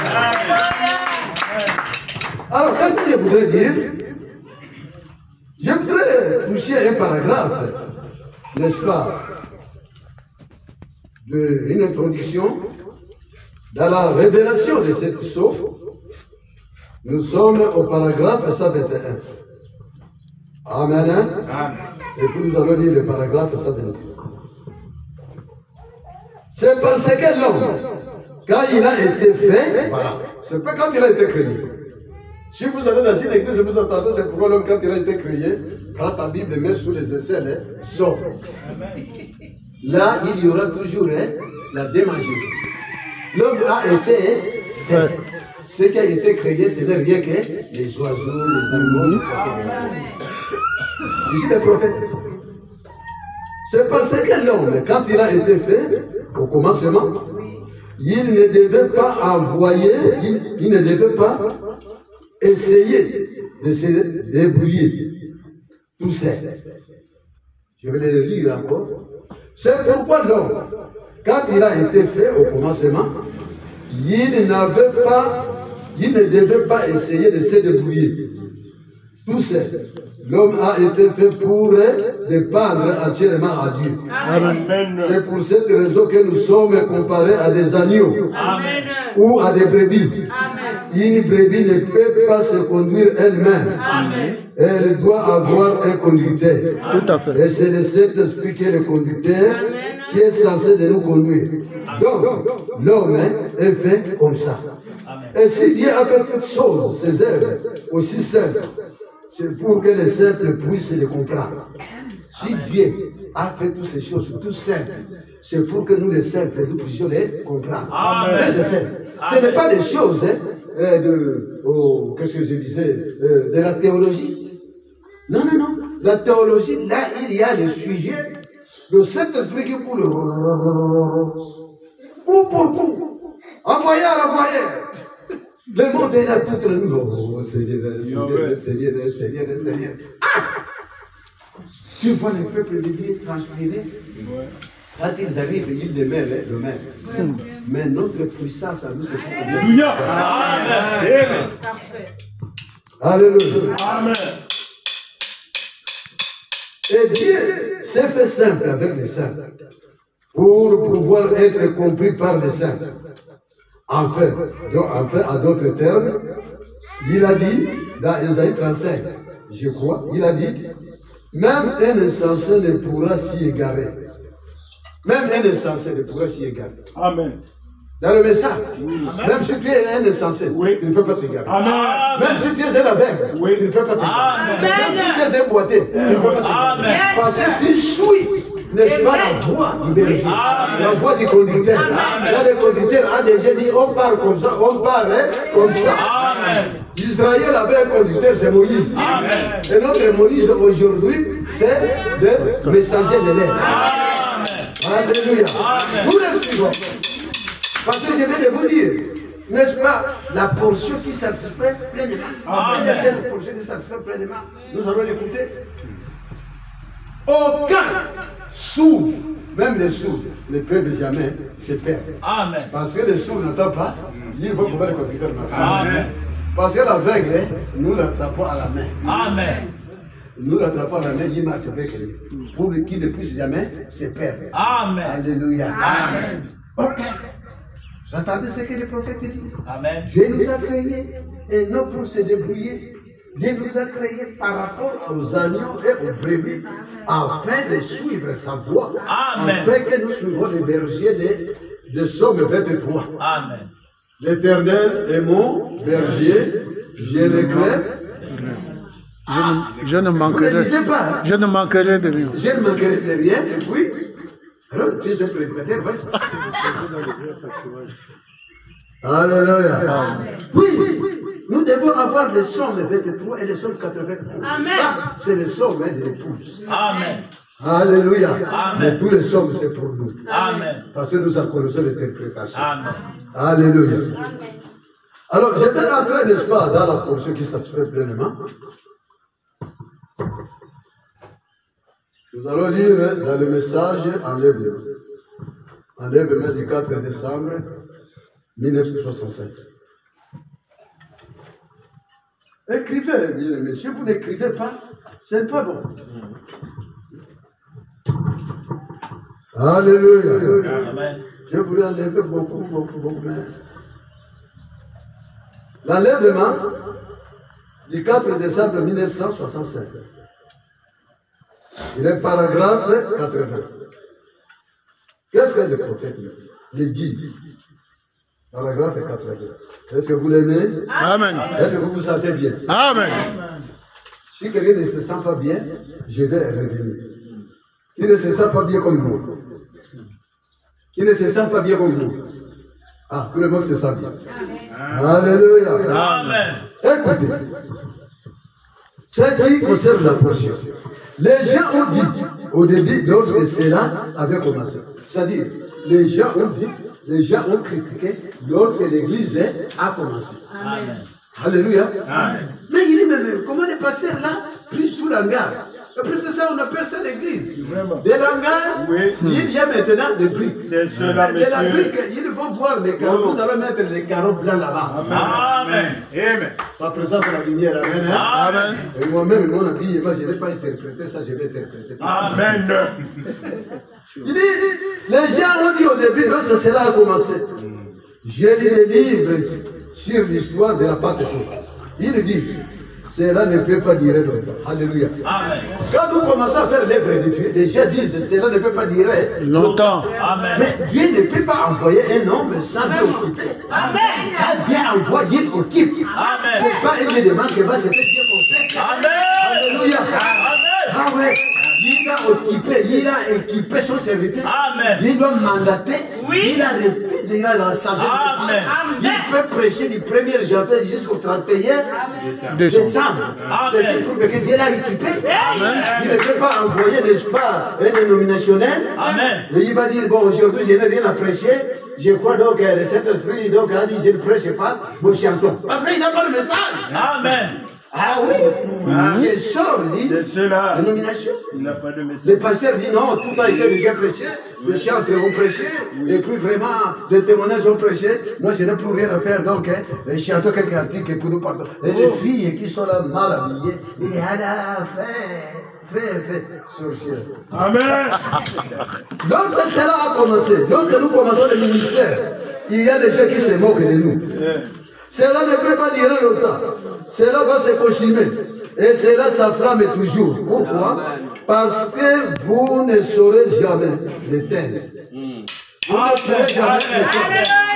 Alors, qu'est-ce que je voudrais dire? Je voudrais toucher un paragraphe, n'est-ce pas, une introduction dans la révélation de cette source. Nous sommes au paragraphe 121. Amen. Amen. Et puis nous allons lire le paragraphe 122. C'est parce que l'homme, quand il a été fait, voilà, c'est pas quand il a été créé. Si vous allez dans une église, vous entendez, c'est pourquoi l'homme, quand il a été créé, prends ta Bible et mets sous les aisselles, sort. Là, il y aura toujours la démagie. L'homme a été fait. Ce qui a été créé, ce n'est rien que les oiseaux, les animaux. Ici, les prophètes. C'est parce que l'homme, quand il a été fait, au commencement, il ne devait pas envoyer, il ne devait pas essayer de se débrouiller tout seul. Je vais le lire encore. C'est pourquoi l'homme, quand il a été fait au commencement, il ne devait pas essayer de se débrouiller tout seul. L'homme a été fait pour dépendre entièrement à Dieu. Amen. C'est pour cette raison que nous sommes comparés à des agneaux Amen. ou à des brebis. Une brebis ne peut pas se conduire elle-même. Amen. Elle doit avoir un conducteur. Tout à fait. Et c'est le Saint-Esprit qui est le conducteur qui est censé de nous conduire. Donc, l'homme est fait comme ça. Et si Dieu a fait toutes choses, ses œuvres, aussi simples, c'est pour que les simples puissent les comprendre. Si Dieu a fait toutes ces choses, tout simples, c'est pour que nous les simples, nous puissions les comprendre. Amen. Très simple. Ce n'est pas des choses qu'est-ce que je disais, de la théologie. Non, non, non. La théologie, là, il y a le sujet de cet esprit qui coule. Coup pour coup. Envoyeur, envoyeur. Le monde est là toute la nuit. Oh, Seigneur, Seigneur, Seigneur, Seigneur, Seigneur. Ah! Tu vois les peuples de Dieu transpirer. Quand ils arrivent, ils demeurent demain. Mais notre puissance à nous, c'est pour Dieu. Alléluia. Amen. Alléluia. Amen. Et Dieu s'est fait simple avec les saints pour pouvoir être compris par les saints. Enfin, à d'autres termes, il a dit dans Ésaïe 35, je crois, il a dit, même un insensé ne pourra s'y égarer. Même un insensé ne pourra s'y égarer. Amen. Dans le message, même si tu es un insensé, tu ne peux pas t'égarer. Même si tu es un aveugle, tu ne peux pas t'égarer. Même si tu es un boiteux, tu ne peux pas t'égarer. Parce que tu suis, n'est-ce pas, la voix du berger, la voix du conducteur. Là, le conducteur a déjà dit, on part comme ça, on part comme ça. Israël avait un conducteur, c'est Moïse. Et notre Moïse aujourd'hui, c'est le messager de l'air. Alléluia. Nous le suivons. Parce que je viens de vous dire, n'est-ce pas, la portion qui satisfait pleinement. Il y a cette portion qui satisfait pleinement. Nous allons l'écouter. Aucun sourd, même les sourds, ne peuvent jamais se perdre. Amen. Parce que les sourds n'entendent pas, ils vont pouvoir le conducteur. Amen. Parce que l'aveugle, nous l'attrapons à la main. Amen. Nous l'attrapons à la main, il marche avec lui. Pour qu'il ne puisse jamais se perdre. Amen. Alléluia. Amen. Ok. Vous entendez ce que le prophète dit? Amen. Dieu nous a créés et non pour se débrouiller. Dieu nous a créés par rapport aux agneaux et aux brebis afin de suivre sa voie. Amen. Afin que nous suivons les bergers de Somme 23. Amen. L'Éternel est mon berger, je l'éclaire. Je ne manquerai de rien. Je ne manquerai de rien. Et puis, alors, tu es un prédicateur, vas-y. Alléluia. Oui, nous devons avoir les Psaumes 23 et les Psaumes 83. Amen. Ça, c'est les Psaumes de l'épouse. Amen. Alléluia. Amen. Mais tous les Psaumes, c'est pour nous. Amen. Parce que nous en connaissons l'interprétation. Amen. Alléluia. Amen. Alors, j'étais en train, n'est-ce pas, dans la portion qui satisfait pleinement. Nous allons lire dans le message enlèvement du 4 décembre 1965. Écrivez, bien aimés. Si vous n'écrivez pas, ce n'est pas bon. Alléluia. Amen. Je voulais enlever beaucoup, mais... L'enlèvement du 4 décembre 1965. Il est paragraphe 80. Qu'est-ce que le prophète dit? Paragraphe 80. Est-ce que vous l'aimez? Amen. Est-ce que vous vous sentez bien? Amen. Si quelqu'un ne se sent pas bien, je vais revenir. Qui ne se sent pas bien comme moi? Qui ne se sent pas bien comme nous? Ah, tout le monde se sent bien. Alléluia. Amen. Écoutez, ce qui concerne la portion. Les gens ont dit au début, lorsque cela avait commencé. C'est-à-dire, les gens ont dit, les gens ont critiqué lorsque l'église a commencé. Amen. Alléluia. Amen. Mais il dit, mais comment les pasteurs là, pris sous la garde? Après c'est ça, on appelle ça l'église. Des langages, oui. Il y a maintenant des briques. C'est cela, monsieur. De la brique, il faut voir les carreaux. Nous allons mettre les carreaux blancs là-bas. Amen. Amen. Ça présente la lumière. Amen. Amen. Et moi-même, mon habillement, je ne vais pas interpréter ça, je vais interpréter. Amen. Il dit, les gens ont dit au début, lorsque cela a commencé, j'ai lu des livres sur l'histoire de la Pentecôte. Il dit, cela ne peut pas durer longtemps. Alléluia. Amen. Quand nous commençons à faire l'œuvre de Dieu, les gens disent cela ne peut pas durer longtemps. Amen. Mais Dieu ne peut pas envoyer un homme sans l'occuper. Amen. Quand Dieu envoie, il occupe. Amen. Ce n'est pas un élément qui va se faire bien qu'on fait. Amen. Alléluia. Amen. Ah ouais. Il a occupé, il a équipé son serviteur. Amen. Il doit mandater. Oui. Il a repris, il a la sagesse. Amen. Il peut prêcher du 1er janvier jusqu'au 31 décembre. Ce qui prouve que Dieu l'a équipé. Amen. Il ne peut pas envoyer, n'est-ce pas, un dénominationnel. Amen. Et il va dire, bon, aujourd'hui, je n'ai rien à prêcher. Je crois donc que le Saint-Esprit a dit, je ne prêche pas, nous chantons. Parce qu'il n'a pas le message. Amen. Ah oui, j'ai sorti C'est cela. la nomination. Il n'a pas de message. Le pasteur dit non, tout a été déjà prêché, les chantres ont prêché, et puis vraiment, les témoignages ont prêché. Moi, je n'ai plus rien à faire, donc, hein, les chanteurs quelques articles et puis nous partons. Et les filles qui sont là mal habillées, ils disent, ah, fais, sorcière. Amen. Lorsque cela a commencé, lorsque nous commençons le ministère, il y a des gens qui se moquent de nous. Cela ne peut pas durer longtemps. Cela va se consumer. Et cela s'enflamme toujours. Pourquoi? Parce que vous ne saurez jamais l'éteindre. Vous ne saurez jamais l'éteindre.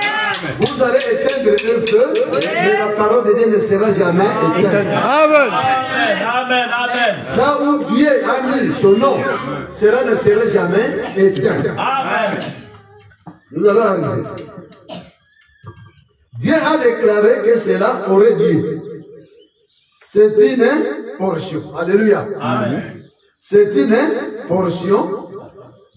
Vous allez éteindre un feu, mais la parole de Dieu ne sera jamais éteinte. Amen. Amen. Amen. Là où Dieu a mis son nom, cela ne sera jamais éteint. Amen. Nous allons arriver. Dieu a déclaré que cela aurait lieu. C'est une portion. Alléluia. Amen. C'est une portion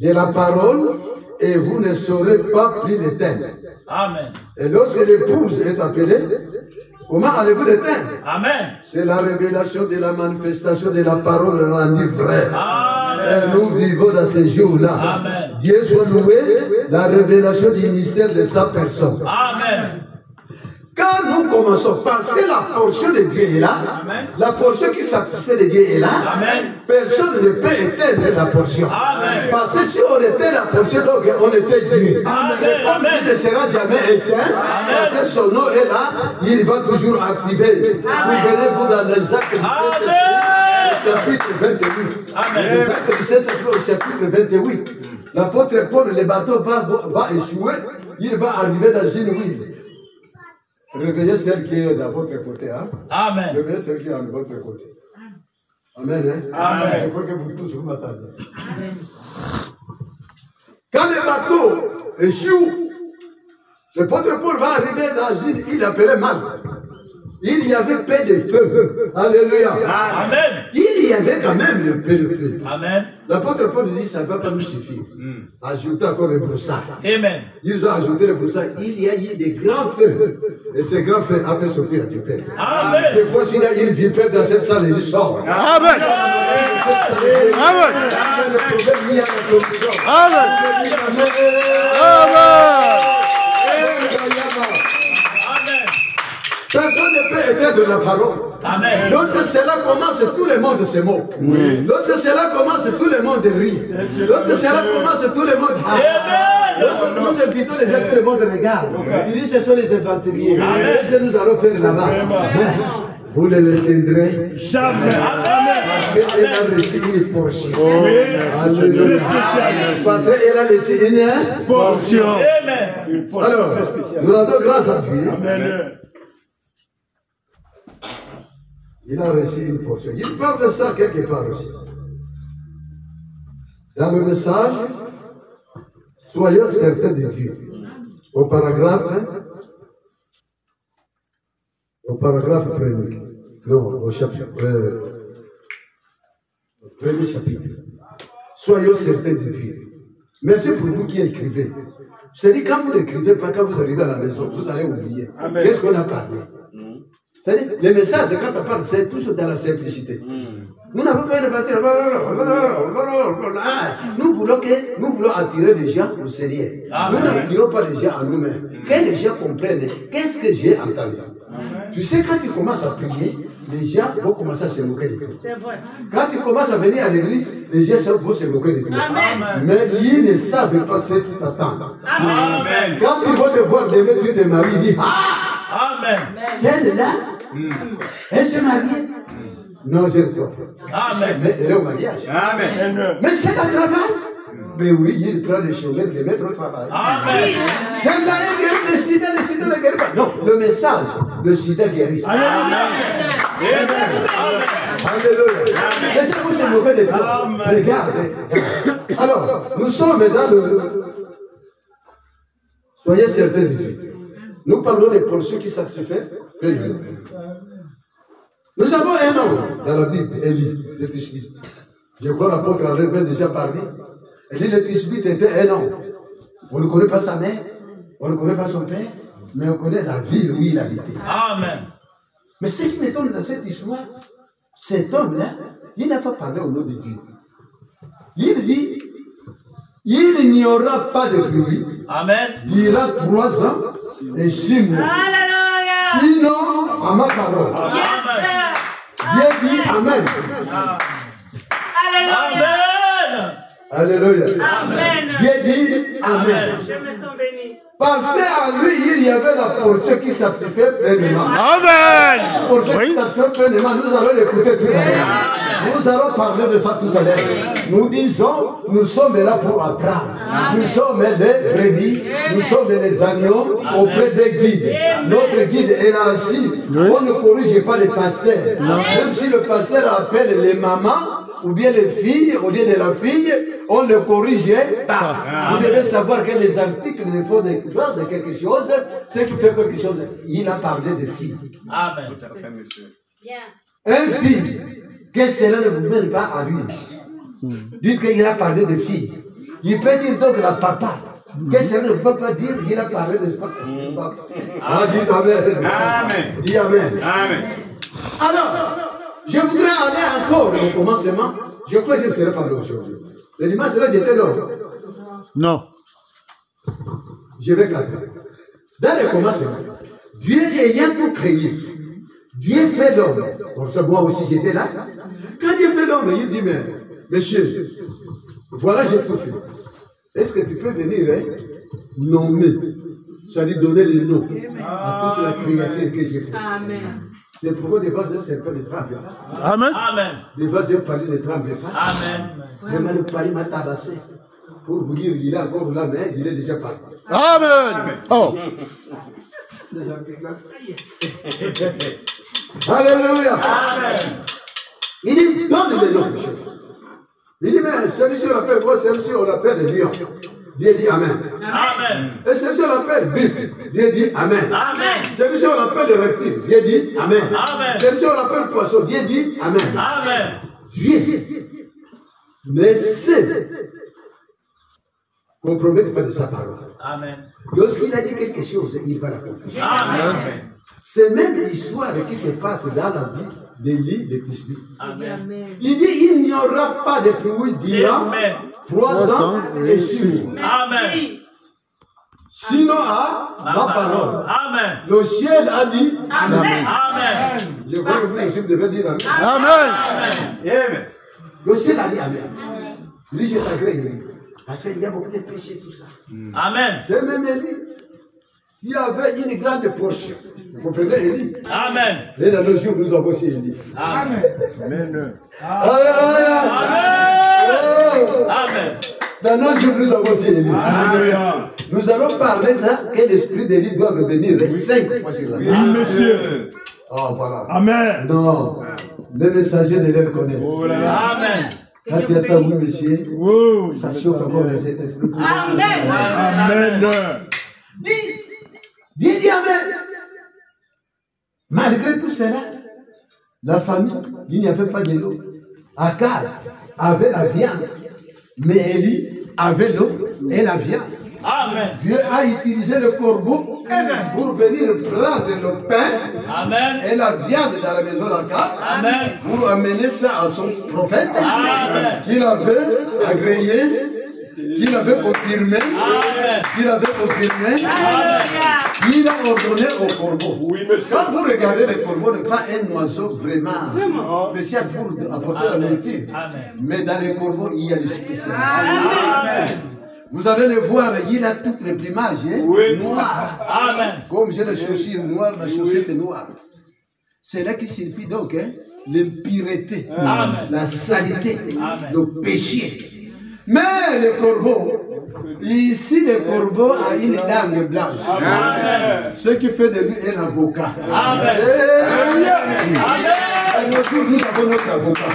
de la parole et vous ne saurez pas plus l'éteindre. Amen. Et lorsque l'épouse est appelée, comment allez-vous l'éteindre? Amen. C'est la révélation de la manifestation de la parole rendue vraie. Amen. Et nous vivons dans ces jours-là. Amen. Dieu soit loué, la révélation du mystère de sa personne. Amen. Quand nous commençons, parce que la portion de Dieu est là, Amen. la portion qui satisfait de Dieu est là, Amen. personne ne peut éteindre la portion. Amen. Parce que si on éteint la portion, donc on était Dieu. Amen. Et comme Amen. il ne sera jamais éteint, parce que son nom est là, il va toujours activer. Souvenez-vous dans les actes du chapitre 28. Amen. Les actes du Saint-Esprit au chapitre 28. L'apôtre Paul, le bateau va échouer, il va arriver dans une ville. Réveillez celle qui est de votre côté. Hein? Amen. Réveillez celle qui est de votre côté. Amen. Hein? Amen. Il faut que vous tous vous m'attendez. Quand le bateau échoue, l'apôtre Paul va arriver dans une île appelée Malte. Il y avait paix de feu. Alléluia. Amen. Il y avait quand même le paix de feu. Amen. L'apôtre Paul dit ça ne va pas nous suffire. Ajoutez encore le broussailles. Amen. Ils ont ajouté le broussailles. Il y a eu des grands feux. Et ces grands feux ont fait sortir la vipère. Amen. Je crois s'il y a une vipère dans cette salle, ils sortent. Amen. Amen. Le problème lié à la corruption. Amen. Amen. Personne ne peut éteindre la parole. Amen. Lorsque cela commence, tout le monde se moque. Lorsque cela commence, tout le monde rit. Lorsque cela commence, tout le monde lorsque nous invitons les gens, tout le monde regarde. Il dit ce sont les évangéliers. Qu'est-ce que nous allons faire là-bas? Vous ne l'éteindrez Jamais. parce qu'elle a reçu une portion. Alléluia. Parce qu'elle a laissé une Portion. Amen. Alors, nous rendons grâce à Dieu. Amen. Il a reçu une portion. Il parle de ça quelque part aussi. Dans le message, soyons certains de Dieu. Au paragraphe 1er. Non, au chapitre. Premier chapitre. Soyons certains de Dieu. Merci pour vous qui écrivez. C'est-à-dire, quand vous n'écrivez pas, quand vous arrivez à la maison, vous allez oublier. Qu'est-ce qu'on a parlé? C'est-à-dire, les messages, quand on parle, c'est toujours dans la simplicité. Nous n'avons pas une facile. Nous voulons attirer les gens au Seigneur. Nous n'attirons pas les gens à nous-mêmes. Que les gens comprennent qu'est-ce que j'ai entendu. Tu sais, quand tu commences à prier, les gens vont commencer à se moquer de toi. C'est vrai. Quand tu commences à venir à l'église, les gens vont se moquer de toi. Amen. Mais ils ne savent pas ce qui t'attend. Amen. Quand ils vont te voir demain, tu te maries, ils disent ah, Amen. celle-là, elle s'est mariée. Non, je ne crois pas. Amen. Mais elle est au mariage. Amen. Mais c'est le travail. Mais oui, il prend les chemins, les mettre au travail. Amen. Celle-là est guérie, le sida ne guérit pas. Non, le message, le sida guérit. Amen. Alléluia. Laissez-vous se moquer de toi. Regarde. Alors, nous sommes dans le. Soyez certains de Dieu. Nous parlons des portions qui satisfont. Nous avons un homme dans la Bible, Élie, le Tishbite. Je crois que l'apôtre en avait déjà parlé. Élie le Tishbite était un homme. On ne connaît pas sa mère, on ne connaît pas son père, mais on connaît la ville où il habitait. Amen. Mais ce qui m'étonne dans cette histoire, cet homme-là, il n'a pas parlé au nom de Dieu. Il dit, il n'y aura pas de pluie. Amen. Il y aura 3 ans et 6 mois. Alléluia. Sinon, à ma parole. Yes, sir. Dieu dit Amen. Alléluia. Amen. Alléluia. Amen. Dieu dit Amen. Je me sens béni. Parce qu'en lui, il y avait la portion qui s'activait pleinement. Amen. La portion qui s'activait pleinement, nous allons l'écouter tout à l'heure. Nous allons parler de ça tout à l'heure. Nous disons, nous sommes là pour apprendre. Nous sommes les brebis, nous sommes les agneaux auprès des guides. Notre guide est là assis. On ne corrige pas les pasteurs. Même si le pasteur appelle les mamans, ou bien les filles, au lieu de la fille, on ne corrige pas. Vous devez savoir que les articles ne font de quelque chose, ce qui fait quelque chose. Il a parlé de filles. Amen. Bien. Un fille, que cela ne vous mène pas à lui. Dites qu'il a parlé de filles. Il peut dire donc la papa. Que cela ne veut pas dire qu'il a parlé de papa. Ah, dites Amen. Amen. Dis Amen. Amen. Alors, je voudrais aller encore au commencement. Je crois que je ne serai pas là aujourd'hui. Le dimanche, là, j'étais là. Non. Je vais garder. Dans le commencement, Dieu ayant tout créé, Dieu fait l'homme. Pour ça, moi aussi, j'étais là. Quand Dieu fait l'homme, il dit, mais, monsieur, voilà, j'ai tout fait. Est-ce que tu peux venir nommer, c'est-à-dire donner les noms à toute la créature que j'ai faite? Amen. C'est pourquoi des fois, un serpent ne tremble pas. Amen. Amen. Des fois, un pari ne tremble pas. Amen. Vraiment, le pari m'a tabassé. Pour vous dire, il est encore là, mais il est déjà parti. Amen. Oh. Alléluia. Amen. Il dit, donne les noms. Il dit, mais celui-ci on l'appelle quoi? Celui-ci on l'appelle le lion. Dieu dit Amen. Amen. Et celui-ci on l'appelle bif. Dieu dit Amen. Amen. Celui-ci on l'appelle le reptile. Dieu dit Amen. Amen. Celui-ci on l'appelle poisson. Dieu dit Amen. Amen. Dieu ne se compromette pas de sa parole. Amen. Lorsqu'il a dit quelque chose, il va l'accomplir. Amen. C'est même l'histoire qui se passe dans la vie d'Élie de Tisbi. Amen. Il dit il n'y aura pas de pluie durant Amen. 3 ans et 6 mois. Merci. Sinon à ma parole. Amen. Le ciel a dit Amen. Amen. Je crois que vous aussi devez dire Amen. Amen. Amen. Le ciel a dit Amen. Il dit je t'agrée. Parce qu'il y a beaucoup de péchés, tout ça. Amen. C'est même Élie qui avait une grande portion. Vous comprenez Élie? Amen. Et dans nos jours, nous avons aussi Élie. Amen. Amen. Alléluia. Amen. Dans nos jours, nous avons aussi Élie. Alléluia. Nous allons parler ça, que l'esprit d'Élie doit venir 5 fois sur la terre. Oui, monsieur. Oh, voilà. Amen. Non, les messagers de l'air connaissent. Oh là là. Amen. Quand tu attends, oui, monsieur, Oh, ça chauffe encore de cet esprit. Amen. Amen. Dis Amen. Malgré tout cela, la famille, il n'y avait pas de l'eau. Akar avait la viande, mais Élie avait l'eau et la viande. Amen. Dieu a utilisé le corbeau pour venir prendre le pain Amen. et la viande dans la maison d'Akar Amen. pour amener ça à son prophète Amen. qu'il avait agréé, qu'il avait confirmé, Amen. qu'il avait confirmé. Alléluia. Il a ordonné au corbeau. Oui, monsieur. Quand vous regardez le corbeau, n'est pas un oiseau vraiment spécial pour apporter la nourriture. Amen. Mais dans les corbeaux, il y a le spécial. Amen. Vous allez le voir, il a toutes les plumages Oui. noirs. Amen. Comme j'ai les chaussures noires, la chaussette est noire. C'est là qui signifie donc l'impureté, Amen. la saleté, Amen. le péché. Mais le corbeau, ici le corbeau a une langue blanche. Amen. Ce qui fait de lui un avocat. Amen. À nos jours, nous avons notre avocat.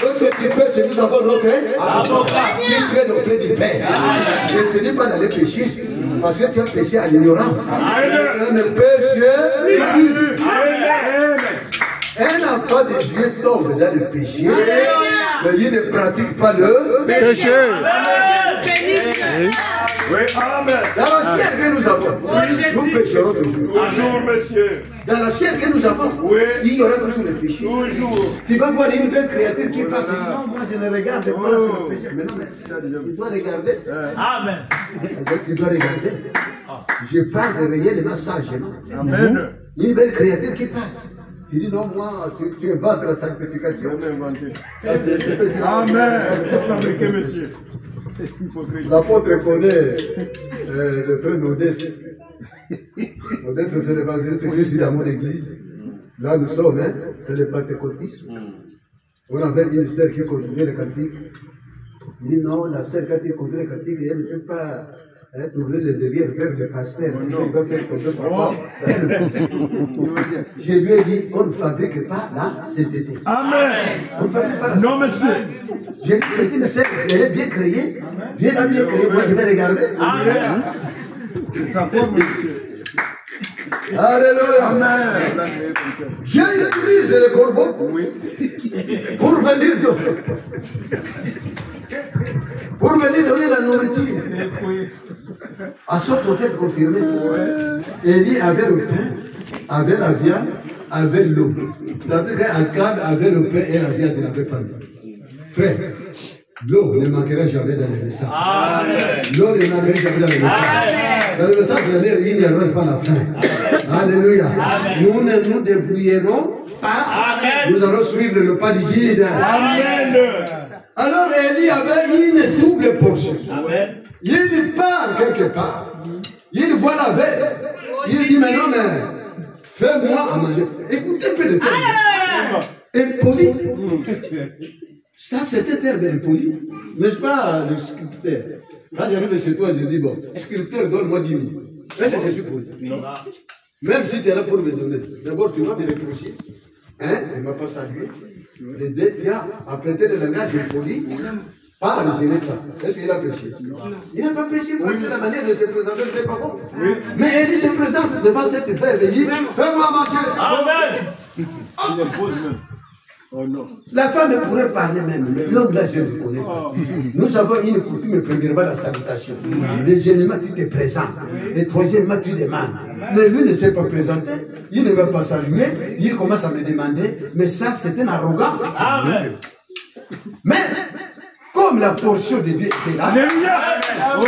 Donc, ce qui fait, c'est que nous avons notre avocat qui traite auprès du Père. Je ne te dis pas d'aller pécher, parce que tu as péché à l'ignorance. Tu as ne péché plus. Un enfant de Dieu tombe dans le péché, mais il ne pratique pas le péché. Péché. Amen. Oui. Oui, amen. Dans la chair que nous avons, nous pécherons toujours. Toujours, monsieur. Dans la chair que nous avons, Oui. il y aura toujours le péché. Toujours. Tu vas voir une belle créature qui passe et dit non, moi je ne regarde pas sur le péché. Mais non, mais tu dois regarder. Amen. Tu dois regarder. Je parle de réellement sagement. Amen. Une belle créature qui passe. Tu dis non, moi, tu inventes la sanctification. Ça, c'est- Amen. Fabriqué, monsieur. L'apôtre connaît le frère Modeste. Modeste, c'est l'évangéliste que j'ai vu dans mon église. Là, nous sommes, hein, dans le pentecôtisme. On avait une sœur qui continuait le cantique. Il dit non, la sœur, quand elle continue le cantique, elle ne peut pas tourner le derrière vers le pasteur. Sinon, il va faire tomber papa. Je lui ai dit, on ne fabrique pas la sainteté. Amen. On ne fabrique pas la Non, sainteté. monsieur. J'ai dit, c'est une sœur, elle est bien créée. Bien créée. Moi, je vais regarder. Amen. C'est sa forme, monsieur. Alléluia. Amen. J'utilise le corbeau pour venir donner la nourriture à ce prophète confirmé. Élie avait le pain, avait la viande, avait l'eau. C'est-à-dire qu'Akab avait le pain et la viande, il n'avait pas l'eau. Frère, l'eau ne manquera jamais dans les messages. L'eau ne manquera jamais dans les messages. Dans le message de l'air, il n'y aura pas la faim. Alléluia. Nous ne nous débrouillerons pas. Nous allons suivre le pas du guide. Amen. Alors Élie avait une double portion. Amen. Il part quelque part. Il voit la veille. Il dit maintenant, mais fais-moi à manger. Écoutez un peu de terme. Impoli. Ça, c'était terme impoli. N'est-ce pas le sculpteur? Quand j'arrive chez toi, je dis, bon, sculpteur, donne-moi 10 000. Est-ce que c'est supposé? Non. Même si tu es là pour me donner, d'abord tu vas te reprocher. Hein? Il ne m'a pas salué. Les deux, tu as apprêté le langage impoli. Pas ne gênez pas. Est-ce qu'il a péché? Il n'a pas péché, c'est la manière de se présenter, c'est pas bon. Mais Élie se présente devant cette femme et dit, fais-moi manger. Amen. Il impose même. Oh non. La femme pourrait parler même, mais l'homme là, je ne le connais pas. Nous avons une coutume, premièrement, la salutation. Deuxièmement, tu te présentes. Et troisièmement, tu demandes. Mais lui ne s'est pas présenté, il ne veut pas saluer, il commence à me demander, mais ça, c'est un arrogant. Amen. Mais, comme la portion de Dieu était là, Alléluia. Oh,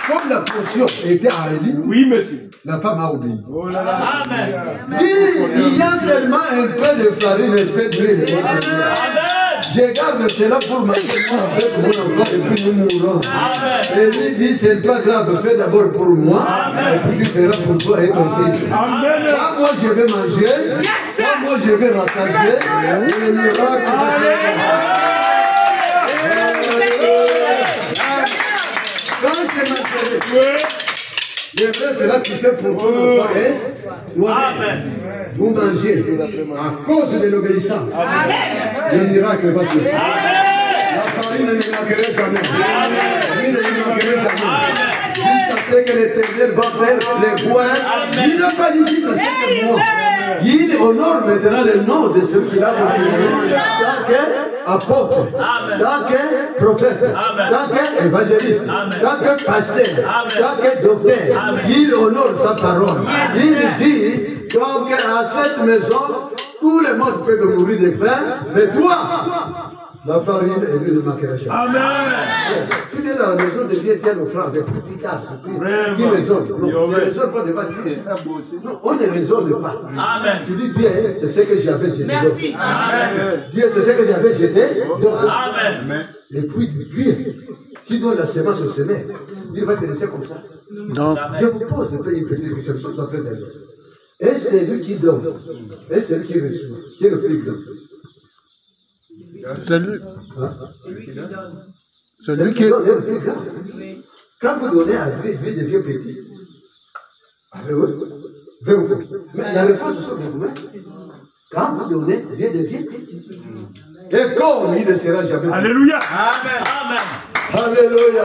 comme la portion était à Élie, oui, monsieur. la femme a oublié. Oh là là. Amen. Il y a seulement un peu de farine, un peu d'huile de Seigneur. Amen. Je garde cela pour manger avec mon enfant et puis nous mourrons. Et lui dit, c'est pas grave, fais d'abord pour moi, et puis tu feras pour toi et ton fils. Amen. Quand moi je vais manger, quand moi je vais rattacher, et le miracle va Quand je mangerai, le vrai c'est là que tu fais pour ton enfant et toi. Vous mangez à cause de l'obéissance. Le miracle va se faire. La farine ne manquerait jamais. L'huile ne manquerait jamais. Jusqu'à ce que l'Éternel va faire les voies. Il n'a pas dit jusqu'à 5 mois. Il honore maintenant le nom de celui qui l'a confirmé. Tant qu'apôtre, tant que prophète, tant qu'évangéliste, tant que pasteur, tant que docteur. Il honore sa parole. Il dit, donc à cette maison, tout le monde peut mourir de faim, mais toi, la farine et l'huile ne manquera jamais. Amen. Tu viens dans la maison de Dieu, tu as l'offrande, des petits cas, qui raisonne. Non, tu ne raisonnes pas devant Dieu. Non, on ne raisonne pas. Amen. Tu dis, Dieu, c'est ce que j'avais jeté. Merci. Amen. Dieu, c'est ce que j'avais jeté. Amen. Et puis, Dieu, qui donne la semence au semeur, il va te laisser comme ça. Non. Je vous pose une petite question, nous sommes en train de dire. Et c'est lui qui donne, et c'est lui qui reçoit, qui est le plus grand. C'est lui. Hein? C'est lui qui. donne est le plus grand. Quand vous donnez à Dieu, Dieu devient petit. Ah, mais oui, vrai ou faux? Mais la réponse est sur vous-même. Quand vous donnez, Dieu devient petit. Et comme il ne sera jamais petit. Alléluia. Amen. Alléluia.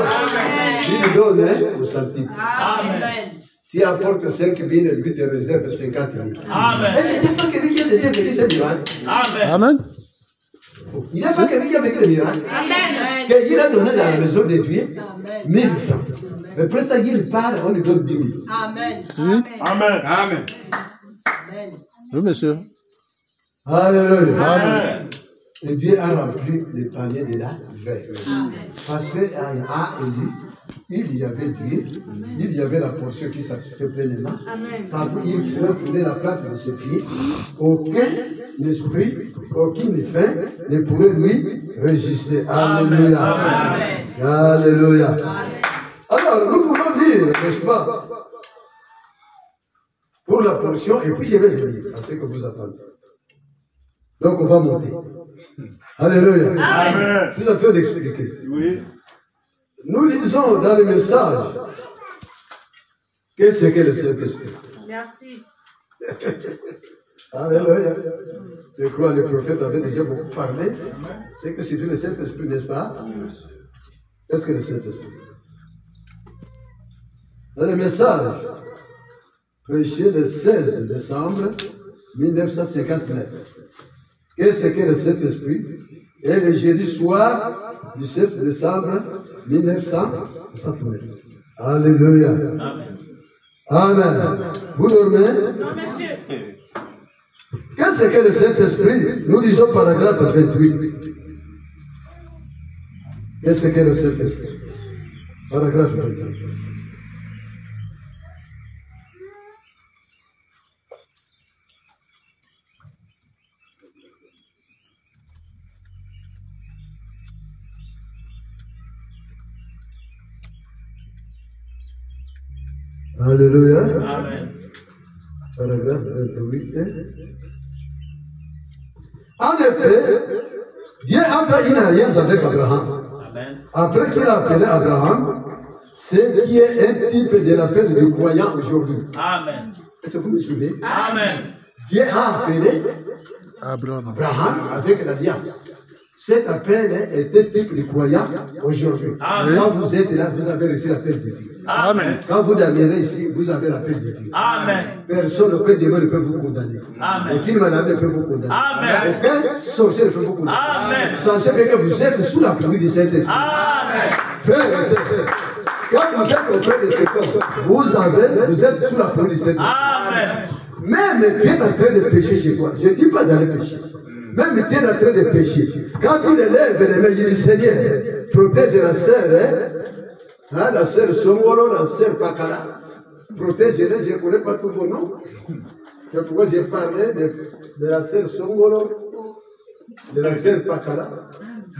Il donne au centime. Amen. Tu apportes 5 000 et lui te réserve 50 000. Amen. Et ce n'est pas quelqu'un qui a déjà vécu ce miracle. Amen. Amen. Il n'a pas quelqu'un qui a vécu le miracle. Amen. Qu'il a donné dans la maison de Dieu 1000 francs. Après ça, il part, on lui donne 10 000. Amen. Amen. Amen. Oui, monsieur. Alléluia. Amen. Et Dieu a rempli le panier de la veille. Parce qu'à Élie, il y avait Dieu, il y avait la portion qui satisfait pleinement. Partout, il pouvait fouler la plate de ses pieds. Aucun esprit, aucune fin ne pourrait lui résister. Alléluia. Amen. Alléluia. Alors, nous voulons lire, n'est-ce pas, pour la portion, et puis je vais venir à ce que vous attendez. Donc, on va monter. Alléluia. Amen. Je suis en train d'expliquer. Oui. Nous lisons dans le message qu'est-ce que le Saint-Esprit. Merci. Alléluia. C'est quoi le prophète avait déjà beaucoup parlé. C'est que c'est le Saint-Esprit, n'est-ce pas? Qu'est-ce que le Saint-Esprit? Dans le message prêché le 16 décembre 1959. Qu'est-ce que le Saint-Esprit? Et le jeudi soir du 7 décembre 1959. Alléluia. Amen. Vous dormez? Non, monsieur. Qu'est-ce que le Saint-Esprit? Nous lisons paragraphe 28. Qu'est-ce que le Saint-Esprit? Paragraphe 28. Alléluia. Amen. Paragraphe 28. En effet, Dieu a fait une alliance avec Abraham. Amen. Après qu'il a appelé Abraham, c'est qui est un type de l'appel du croyant aujourd'hui. Amen. Est-ce que vous me suivez? Amen. Dieu a appelé Abraham. Abraham avec l'alliance. Cet appel était type du croyant aujourd'hui. Amen. Quand vous êtes là, vous avez reçu l'appel de Dieu. Amen. Quand vous demeurez ici, vous avez l'appel de Dieu. Amen. Personne aucun démon ne peut vous condamner. Amen. Aucune madame ne peut vous condamner. Amen. Aucun sorcier ne peut vous condamner. Amen. Sachez que vous êtes sous la pluie du Saint-Esprit. Amen. Frères et sœurs, quand vous êtes auprès de cet homme, vous êtes sous la pluie du Saint-Esprit. Amen. Même tu es en train de pécher chez toi. Je ne dis pas d'aller pécher. Même tu es en train de pécher. Quand il élève les mains, il dit Seigneur, protège la sœur, hein, la sœur Songolo, la sœur Pakala. Protège-les, je ne connais pas tous vos noms. C'est pourquoi j'ai parlé de la sœur Songolo, de la sœur Pakala,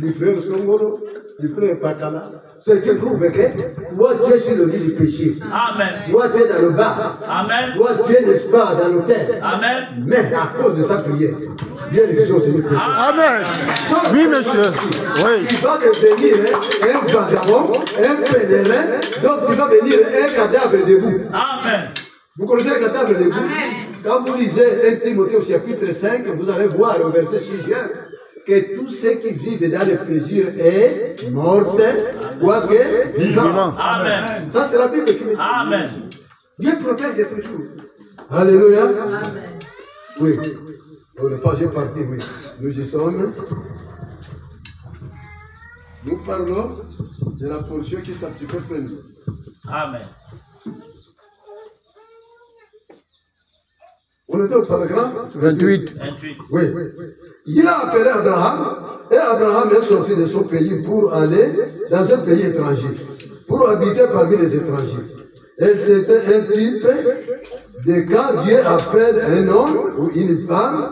du frère Songolo, du frère Pakala. Ce qui prouve que toi, tu es sur le lit du péché. Amen. Toi, tu es dans le bar. Amen. Toi, tu es, n'est-ce pas, dans l'hôtel. Amen. Mais à cause de sa prière, Dieu l'exauce le péché. Amen. Oui, monsieur. Oui. Tu vas devenir un vagabond, un pèlerin, donc tu vas devenir un cadavre debout. Amen. Vous connaissez le cadavre debout? Quand vous lisez 1 Timothée au chapitre 5, vous allez voir au verset 6 que tous ceux qui vivent dans le plaisir est mortel, quoique vivant. Amen. Ça, c'est la Bible qui le dit. Amen. Dieu protège toujours. Alléluia. Oui. Le page est parti, oui. Nous y sommes. Nous parlons de la portion qui sanctifie pleinement. Amen. On était au paragraphe 28. 28. Oui. Il a appelé Abraham, et Abraham est sorti de son pays pour aller dans un pays étranger, pour habiter parmi les étrangers. Et c'était un type de quand Dieu appelle un homme ou une femme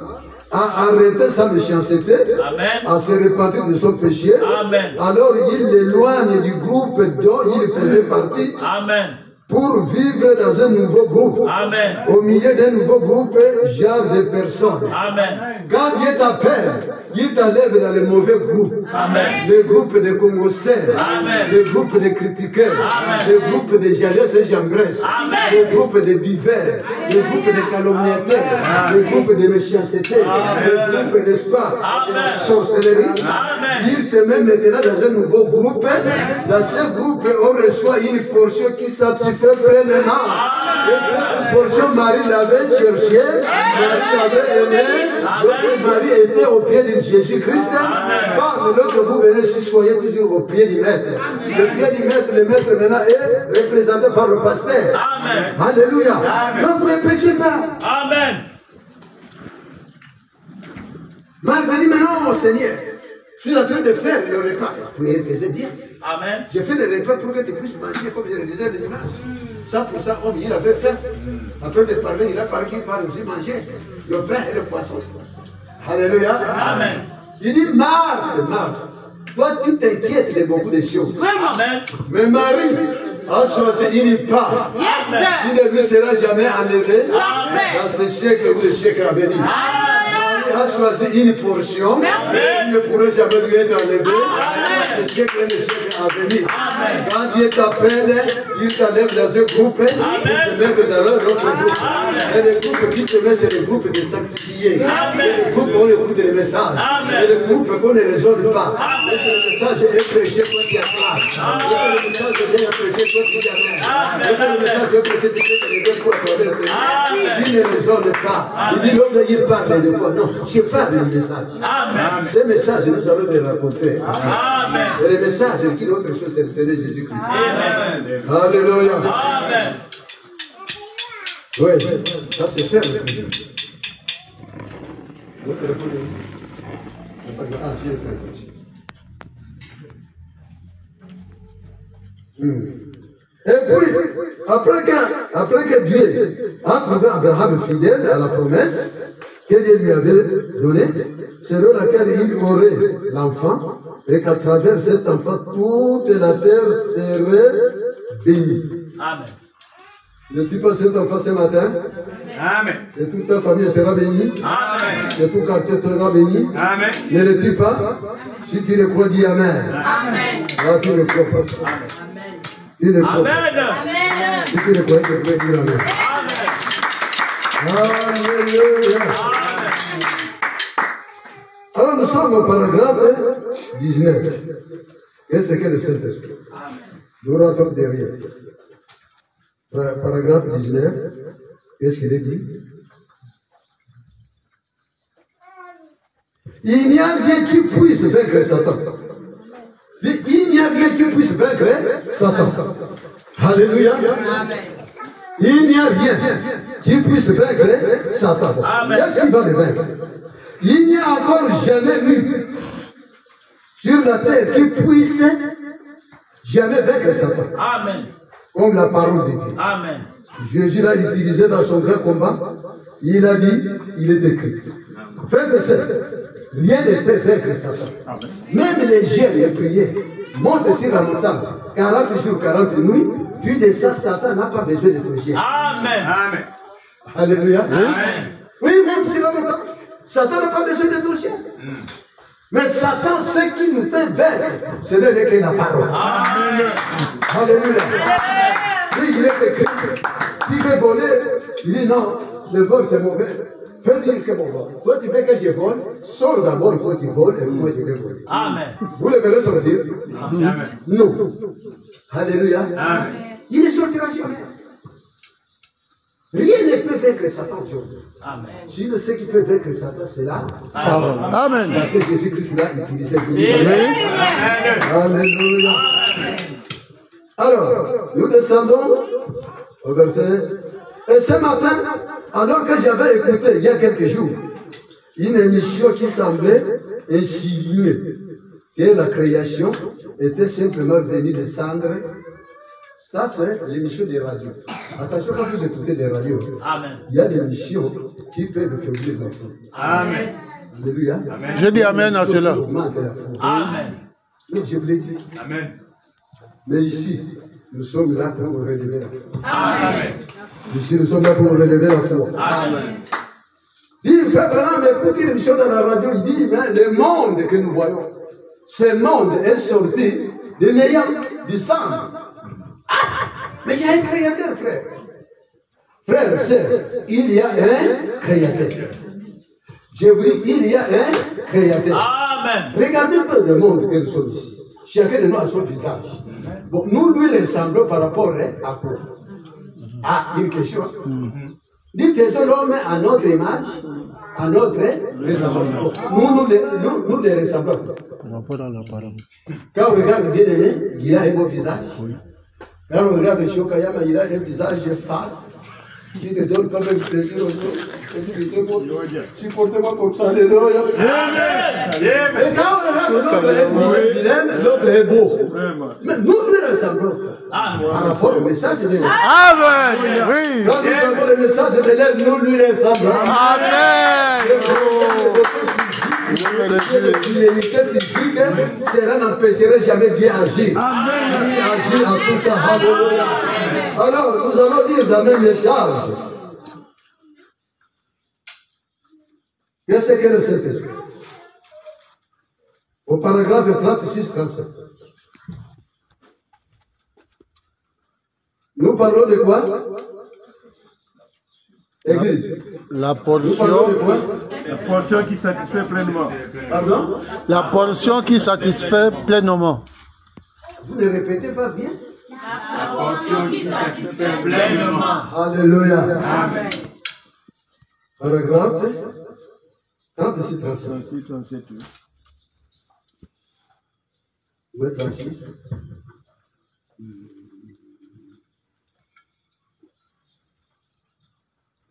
à arrêter sa méchanceté, Amen. à se repentir de son péché. Amen. Alors il l'éloigne du groupe dont il faisait partie Amen. pour vivre dans un nouveau groupe. Amen. Au milieu d'un nouveau groupe, genre de personnes. Amen. Quand Dieu t'appelle, il t'enlève dans le mauvais groupe. Amen. Le groupe de Congosais, Amen. le groupe de critiqueurs, Amen. le groupe de Jalès et Jambrès, Amen. le groupe de bivers, le groupe de calomniateurs, le groupe de méchanceté, le groupe, n'est-ce pas, Amen. sorcellerie. Amen. Il te met maintenant dans un nouveau groupe. Dans ce groupe, on reçoit une portion qui sanctifie fait pleinement. Et cette portion, Marie l'avait cherché, Marie l'avait aimé, votre mari était au pied de Jésus-Christ. Femme, lorsque vous venez ici, soyez toujours au pied du maître. Le pied du maître, le maître maintenant est représenté par le pasteur. Amen. Alléluia. Non, vous ne péchez pas. Amen. Marie dit, mais non, Seigneur, je suis en train de faire le repas. Oui, elle faisait bien. Amen. J'ai fait le repas pour que tu puisses manger, comme je le disais le dimanche. Ça, pour ça, homme, il avait fait. Après de parler, il a parlé qu'il parle aussi manger le pain et le poisson. Alléluia. Amen. Il dit, Marthe, Marthe, toi, tu t'inquiètes de beaucoup de choses. Vraiment. Amen. Mais Marie a choisi une part. Yes, sir. Il ne lui sera jamais enlevé Amen. dans ce siècle où le siècle a venu. A choisi une portion, il ne pourrait jamais lui être enlevé. Le siècle et le siècle à venir. Quand Dieu t'appelle, il t'enlève dans un groupe, il te met dans l'autre groupe. Et le groupe qui te met, c'est le groupe des sanctifiés. C'est le groupe où on écoute les messages. C'est le groupe qu'on ne raisonne pas. Le message est prêché quand il y a place. Le message est prêché quand il y a l'air. Le message est prêché quand il y a pour acclamer le Seigneur. Il ne raisonne pas. Il dit l'homme, il parle de quoi? Non. Je parle du message. Amen. Ces messages, nous allons les raconter. Amen. Et les messages, qui d'autre chose, c'est le Seigneur Jésus-Christ. Amen. Alléluia. Amen. Oui, ça c'est faire le prière. Le téléphone est... Ah, j'ai le téléphone. Et puis, après que Dieu a trouvé Abraham fidèle à la promesse que Dieu lui avait donnée, selon laquelle il aurait l'enfant, et qu'à travers cet enfant, toute la terre serait bénie. Amen. Ne dis pas cet enfant ce matin, Amen. et toute ta famille sera bénie, Amen. et tout quartier sera béni. Amen. Ne le dis pas, si tu le crois, dis Amen. Amen. Ah, tu le crois pas. Amen. Tu le crois. Amen. Si tu le crois, tu peux dire Amen. Alléluia. Alors nous sommes au paragraphe 19. Qu'est-ce que le Saint-Esprit? Nous rentrons derrière. Paragraphe 19. Qu'est-ce qu'il est dit? Il n'y a rien qui puisse vaincre Satan. Il n'y a rien qui puisse vaincre Satan. Alléluia. Amen. Il n'y a rien qui puisse vaincre Satan. Amen. Qu'est-ce qui va le vaincre? Il n'y a encore jamais eu sur la terre qui puisse jamais vaincre Satan. Amen. Comme la parole de Dieu. Amen. Jésus l'a utilisé dans son grand combat. Il a dit, il est écrit. Frères et sœurs, rien ne peut vaincre Satan. Même les jeûnes, les prières, montent sur la montagne, 40 jours, 40 nuits, tu descends, Satan n'a pas besoin de toucher. Amen. Amen. Alléluia. Amen. Oui, monte sur la montagne. Satan n'a pas besoin de toucher. Mais Satan, ce qui nous fait vaincre, c'est de l'écrire la parole. Amen. Alléluia. Oui, il est écrit. Qui veut voler, il dit non, le vol c'est mauvais. Fais dire que mon vol. Toi, tu veux que je vole, sors d'abord quand tu voles et moi je vais voler. Amen. Vous le verrez sortir? Amen. Non. Alléluia. Amen. Il ne sortira jamais. Rien ne peut vaincre Satan aujourd'hui. Amen. Si le ce qui peut vaincre Satan, c'est là. Amen. Amen. Parce que Jésus-Christ l'a utilisé. Amen. Alléluia. Alors, nous descendons au verset. Et ce matin, alors que j'avais écouté il y a quelques jours une émission qui semblait insinuer que la création était simplement venue descendre. Ça, c'est l'émission des radios. Attention, quand vous écoutez des radios, Amen. il y a des missions qui peuvent faiblir la foi. Amen. Alléluia. Je dis Amen à cela. Augmenter la foi. Amen. Oui, je vous l'ai dit. Amen. Mais ici, nous sommes là pour relever la foi. Amen. Ici, nous sommes là pour relever la foi. Amen. Il frère Branham, écoutez l'émission dans la radio, il dit, mais le monde que nous voyons, ce monde est sorti des néants, du sang. Mais il y a un créateur, frère. Frère, sœur, il y a un créateur. Je vous dis, il y a un créateur. Amen. Regardez un peu le monde que nous sommes ici. Chacun de nous a son visage. Bon, nous lui ressemblons par rapport à quoi? Ah, une question. Dit faisons l'homme à notre image, à notre ressemblance. Nous les ressemblons. Quand on regarde bien aimé, il a un beau visage. Quand on regarde Shokayama, il a un visage fade. Qui ne donne pas même plaisir aux autres. Supportez-moi comme ça, alléluia. Et quand on regarde l'autre est vilaine, l'autre est beau. Mais nous nous ressemblons. Par rapport au message de l'air. Amen. Oui. Quand nous avons le message de l'air, nous lui ressemblons. Amen. L'unité physique, cela n'empêcherait jamais Dieu agir. Il agit en tout cas. Alléluia. Alors, nous allons dire dans le même message. Qu'est-ce que le Saint-Esprit? Au paragraphe 36-37. Nous parlons de quoi? Église. La Nous parlons portion, de quoi? La portion qui satisfait pleinement. Pardon? la portion qui satisfait pleinement. Vous ne répétez pas bien? La portion qui satisfait pleinement. Alléluia. Amen. Paragraphe 36-37. 36, 37. Oui. Où est 36?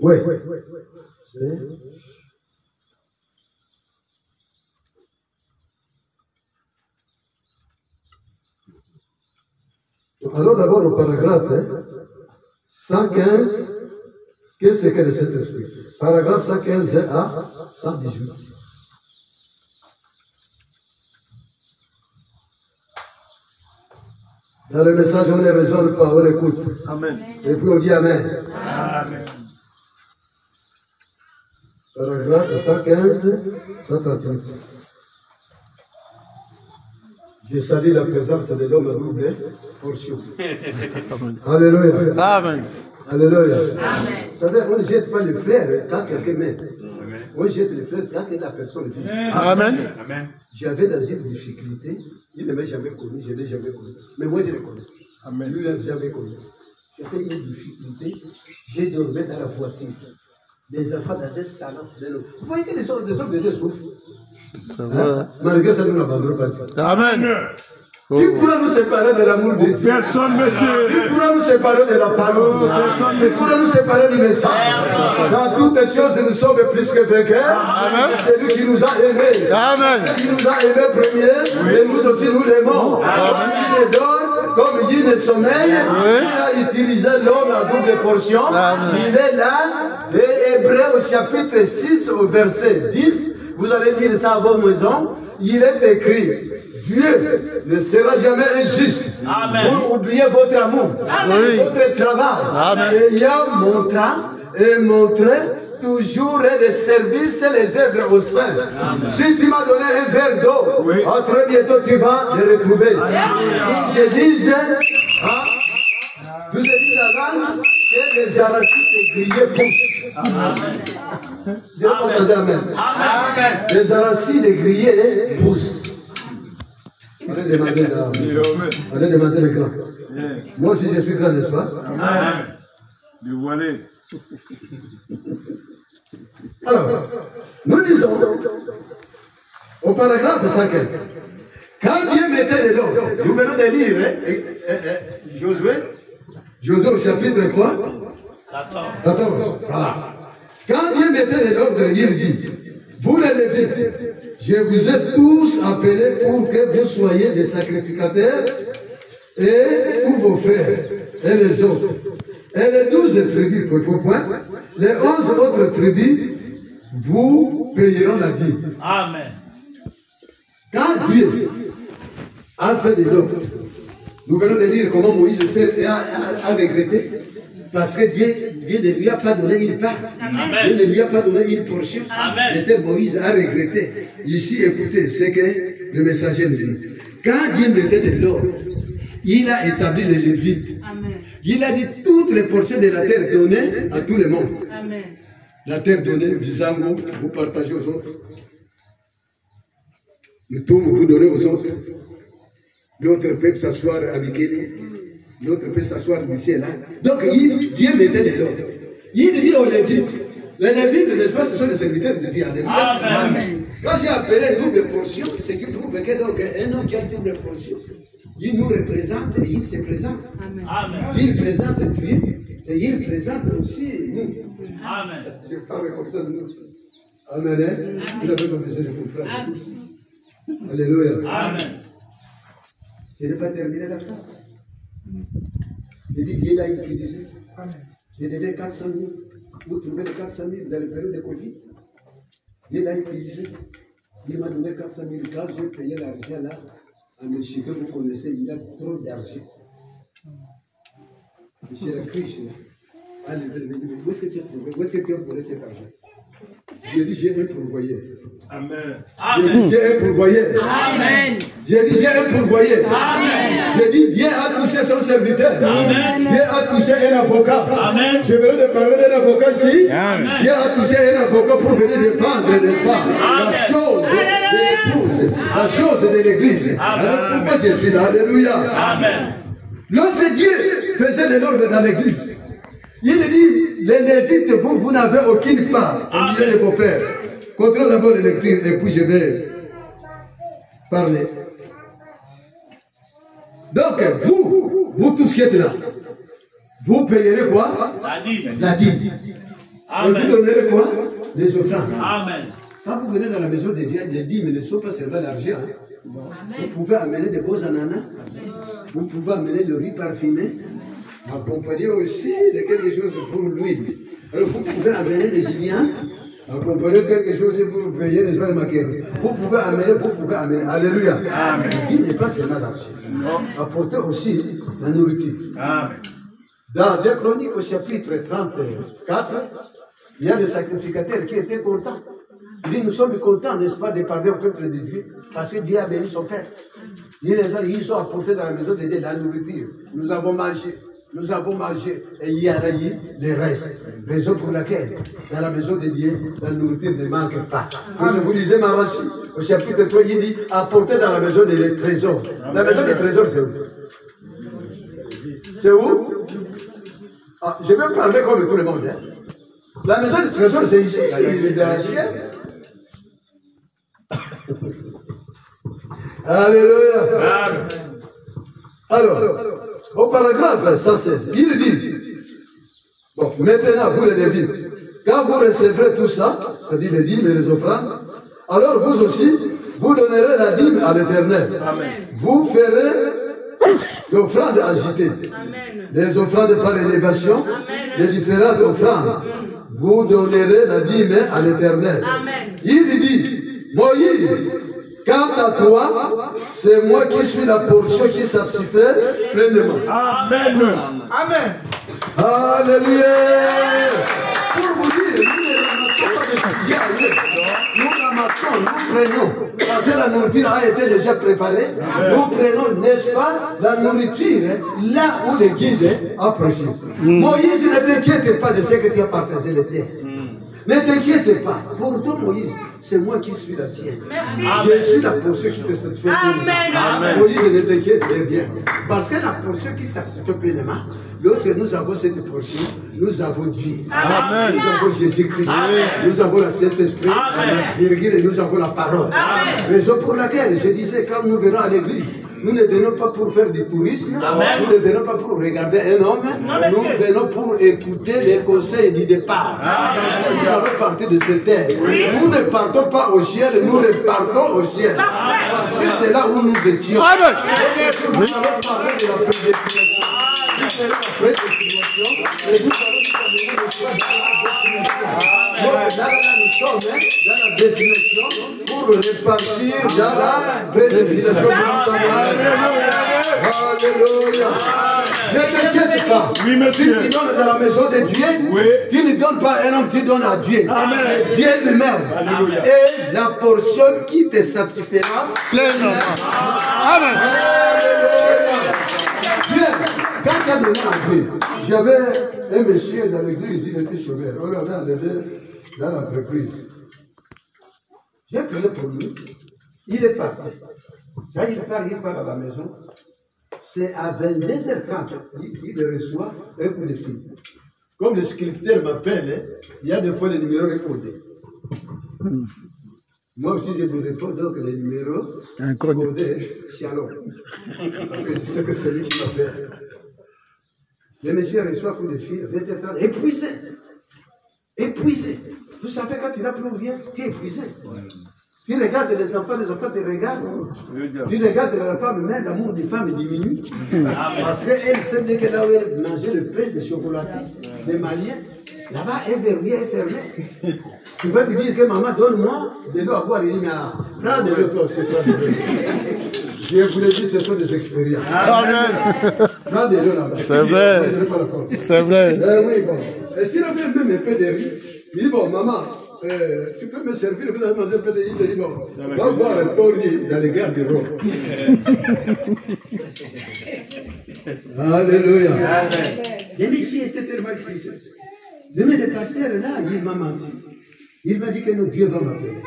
Oui. Alors d'abord au paragraphe 115, qu'est-ce que le Saint-Esprit? Paragraphe 115 à 118. Dans le message, on ne raisonne pas, on écoute. Amen. Et puis on dit Amen. Amen. Paragraphe 115, 138. Je salue la présence de l'homme à double portion. Alléluia. Amen. Alléluia. Vous savez, on ne jette pas les frères quand quelqu'un m'aide. On jette les frères quand la personne vit. Amen. J'avais dans une difficulté, il ne m'a jamais connu, je ne l'ai jamais connu. Mais moi, je le connais. Amen. Lui, il ne l'a jamais connu. J'avais une difficulté, j'ai dormi dans la voiture. Les enfants dans un salon. Vous voyez que les hommes de Dieu souffrent. C'est vrai. Malgré ça, nous n'abandonnons pas. Amen. Qui pourra nous séparer de l'amour de Dieu? Personne, monsieur. Qui pourra nous séparer de la parole? Qui pourra nous séparer du message? Dans toutes les choses, nous sommes plus que vainqueurs. Amen. C'est lui qui nous a aimés. Amen. C'est lui qui nous a aimés premier. Et nous aussi, nous l'aimons. Il dort comme il ne sommeille. Il a utilisé l'homme à double portion. Amen. Il est là. Et Hébreux au chapitre 6, au verset 10. Vous allez lire ça à vos maisons. Il est écrit. Dieu ne sera jamais injuste pour oublier votre amour, votre travail, ayant montré toujours des services et les œuvres au sein. Si tu m'as donné un verre d'eau, très bientôt tu vas le retrouver. Je disais, vous avez dit avant que les arachides grillés poussent. Dieu m'entendez, amen. Les arachides grillés poussent. Allez demander le grand. Moi aussi je suis grand, n'est-ce pas? Amen. Dévoilé. Alors, nous disons au paragraphe 50, quand Dieu mettait de l'eau, nous venons de lire Josué au chapitre quoi? 14. Voilà. Quand Dieu mettait de l'ordre, il dit, vous les Lévites, je vous ai tous appelés pour que vous soyez des sacrificateurs et tous vos frères et les autres. Et les 12 tribus, les 11 autres tribus vous payeront la dîme. Amen. Quand Dieu a fait de l'ordre, nous venons de dire comment Moïse a regretté. Parce que Dieu ne lui a pas donné une part. Dieu ne lui a pas donné une portion. Peut-être Moïse a regretté. Ici, écoutez ce que le messager nous dit. Quand Dieu mettait de l'ordre, il a établi les Lévites. Il a dit toutes les portions de la terre données à tout le monde. La terre donnée, Bizango, vous partagez aux autres. Le tour, vous donnez aux autres. L'autre peut s'asseoir à Bikini. L'autre peut s'asseoir d'ici et là. Donc, Dieu mettait de l'ordre. Il dit aux Lévites, les Lévites, n'est-ce pas, ce sont les serviteurs de Dieu. Amen. Quand j'ai appelé double portion, c'est qui prouve que donc un homme qui a double portion, il nous représente et il se présente. Amen. Il présente Dieu et il présente aussi nous. Amen. Je parle comme ça de nous. Amen. Vous n'avez pas besoin de comprendre tous. Alléluia. Amen. Je n'ai pas terminé la phrase. Je dis Dieu l'a utilisé. Je devais 400 000. Vous trouvez les 400 000 dans la période de Covid. Dieu l'a utilisé. Il m'a donné 400 000. Quand j'ai payé l'argent là, à monsieur que vous connaissez, il a trop d'argent. Monsieur le Christ, allez, où est-ce que tu as trouvé? Où est-ce que tu as volé cet argent? J'ai dit, j'ai un pourvoyeur. Amen. J'ai dit, j'ai un pourvoyeur. Amen. J'ai dit, j'ai un pourvoyeur. Amen. J'ai dit, Dieu a touché son serviteur. Amen. Dieu a touché un avocat. Amen. Je viens de parler d'un avocat ici. Amen. Dieu a touché un avocat pour venir défendre, n'est-ce pas, la chose de l'épouse, la chose de l'église. Alors pourquoi je suis là? Alléluia. Amen. Lorsque Dieu faisait de l'ordre dans l'église, il dit, les Lévites, vous n'avez aucune part au milieu de vos frères. Contrôlez d'abord les lectures et puis je vais parler. Donc, vous tous qui êtes là, vous payerez quoi? La dîme. Et vous donnerez quoi? Les offrandes. Amen. Quand vous venez dans la maison de Dieu, les dîmes ne sont pas seulement l'argent. Vous pouvez amener des beaux ananas. Vous pouvez amener le riz parfumé. Accompagné aussi de quelque chose pour l'huile. Alors vous pouvez amener des Giliens, accompagner quelque chose pour payer les soins de maquillage. Vous pouvez amener. Alléluia. Amen. Il n'est pas seulement l'argent. Apportez aussi la nourriture. Amen. Dans 2 Chroniques au chapitre 34, il y a des sacrificateurs qui étaient contents. Il dit, nous sommes contents, n'est-ce pas, de parler au peuple de Dieu, parce que Dieu a béni son père. Ils ont apporté dans la maison de Dieu la nourriture. Nous avons mangé. Et il y a les restes. Raison pour laquelle, dans la maison de Dieu, la nourriture ne manque pas. Quand vous lisez Marachi, au chapitre 3, il dit apportez dans la maison des trésors. La maison des trésors, c'est où? C'est où? Ah, je vais parler comme tout le monde. Hein. La maison des trésors, c'est ici, c'est de la chienne. Alléluia. Alors, au paragraphe 116, il dit, bon, maintenant, vous les Lévites, quand vous recevrez tout ça, c'est-à-dire les dîmes et les offrandes, alors vous aussi, vous donnerez la dîme à l'Éternel. Vous ferez l'offrande agitée, les offrandes par élévation, les différentes offrandes. Vous donnerez la dîme à l'Éternel. Il dit, Moïse, quant à toi, c'est moi qui suis la portion qui satisfait pleinement. Amen. Amen. Alléluia. Pour vous dire, nous ne ramassons pas de sujets ailleurs. Nous ramassons, nous prenons. Parce que la nourriture a été déjà préparée. Nous prenons, n'est-ce pas, la nourriture là où l'église a approché. Moïse, ne t'inquiète pas de ce que tu as partagé les terres. Ne t'inquiète pas. Pour toi, Moïse, c'est moi qui suis la tienne. Merci. Je suis la portion qui te satisfait pleinement. Moïse, ne t'inquiète rien. Parce que la portion qui satisfait pleinement, lorsque nous avons cette portion, nous avons Dieu. Amen. Nous avons Jésus-Christ. Nous avons le Saint-Esprit. Et nous avons la parole. Raison pour laquelle je disais, quand nous verrons à l'église, nous ne venons pas pour faire du tourisme. Amen. Nous ne venons pas pour regarder un homme. Nous venons pour écouter les conseils du départ. Nous allons partir de cette terre. Nous ne partons pas au ciel, nous repartons au ciel. Parce que c'est là où nous étions. Amen. Nous allons parler de la prédestination. Et nous allons nous sommes dans la destination pour repartir dans la prédestination. Alléluia. Ne t'inquiète pas. Oui, si tu donnes dans la maison de Dieu, tu ne donnes pas à un homme, tu donnes à Dieu. Amen. Dieu lui-même. Et la portion qui te satisfera pleinement. Amen. Alléluia. Bien. Quand tu as donné à Dieu, j'avais un monsieur dans l'église, il était chômeur. On l'avait enlevé dans l'entreprise. J'ai prié pour lui. Il est parti. Quand il part à la maison, c'est à 22h30, il reçoit un coup de fil. Comme le scripteur m'appelle, il y a des fois les numéros recodés. Moi aussi, je vous réponds donc les numéros codés, shalom. Parce que je sais que c'est lui qui m'appelle. Le monsieur reçoit un coup de fil, 20h30, épuisé. Épuisé. Vous savez, quand tu n'as plus rien, tu es épuisé. Tu regardes les enfants te regardent. Tu regardes la femme, même l'amour des femmes diminue. Parce qu'elle sait bien que là où elle mangeait le pain, le chocolaté, les Maliens, là-bas, elle verrouillée, elle fermée. Tu vas lui dire que maman, donne-moi de l'eau à boire. Il dit, mais prends de l'eau, toi, c'est toi. Je vous l'ai dit, ce sont des expériences. Prends de l'eau là-bas. C'est vrai. C'est vrai. Oui, bon. Et s'il avait même un peu de riz, il dit, bon, maman, tu peux me servir, vous avez mangé un peu de riz, il dit, bon, va voir un taurier dans les gares de Rome. Alléluia. Le monsieur était tellement excité. Demain, le pasteur là, il m'a menti. Il m'a dit que notre Dieu va m'appeler.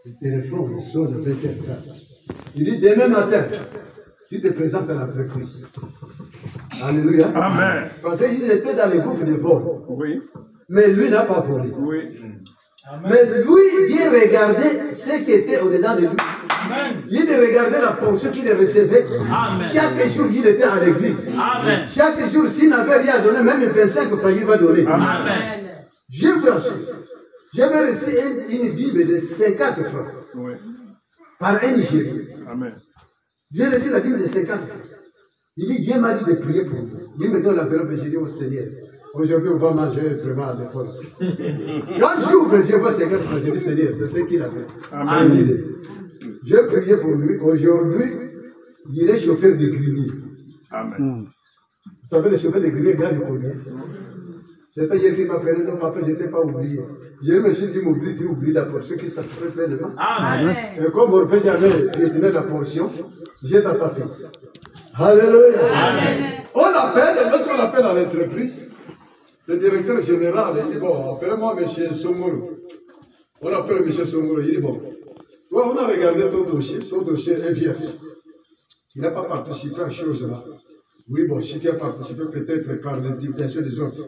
Le téléphone sonne à 20h30. Il dit, demain matin, tu te présentes à l'entreprise. Alléluia. Amen. Parce qu'il était dans les groupes de vol. Oui. Mais lui n'a pas volé. Oui. Mais lui, il regardait ce qui était au-dedans de lui. Il regardait la portion qu'il recevait. Chaque jour, il était à l'église. Chaque jour, s'il n'avait rien à donner, même 25 francs, il va donner. Amen. Je vous assure, j'avais reçu une Bible de 50 francs par un Nigérien. Amen. J'ai reçu la Bible de 50 francs. Il dit, Dieu m'a dit de prier pour vous. Il me donne l'enveloppe et j'ai dit au Seigneur, aujourd'hui on va manger vraiment à l'effort. Quand j'ouvre, je vois 50 francs, j'ai dit, Seigneur, c'est ce qu'il a fait. Amen. J'ai prié pour lui. Aujourd'hui, il est chauffeur de grenier. Amen. Vous savez, le chauffeur de grenier gagne combien? C'est pas hier qu'il m'a appelé, non, papa, je ne t'ai pas oublié. Je me suis dit, tu oublies la portion qui s'appelle pleinement. Amen. Et comme mon père j'avais détenu la portion, j'ai à ta fils. Alléluia. Amen. On l'appelle, lorsqu'on l'appelle à l'entreprise, le directeur général, il dit, bon, appelez-moi M. Somoro. On appelle M. Somoro, il dit, bon, toi, on a regardé ton dossier est vierge. Il n'a pas participé à chose là. Oui, bon, si tu as participé peut-être par l'intimidation des autres.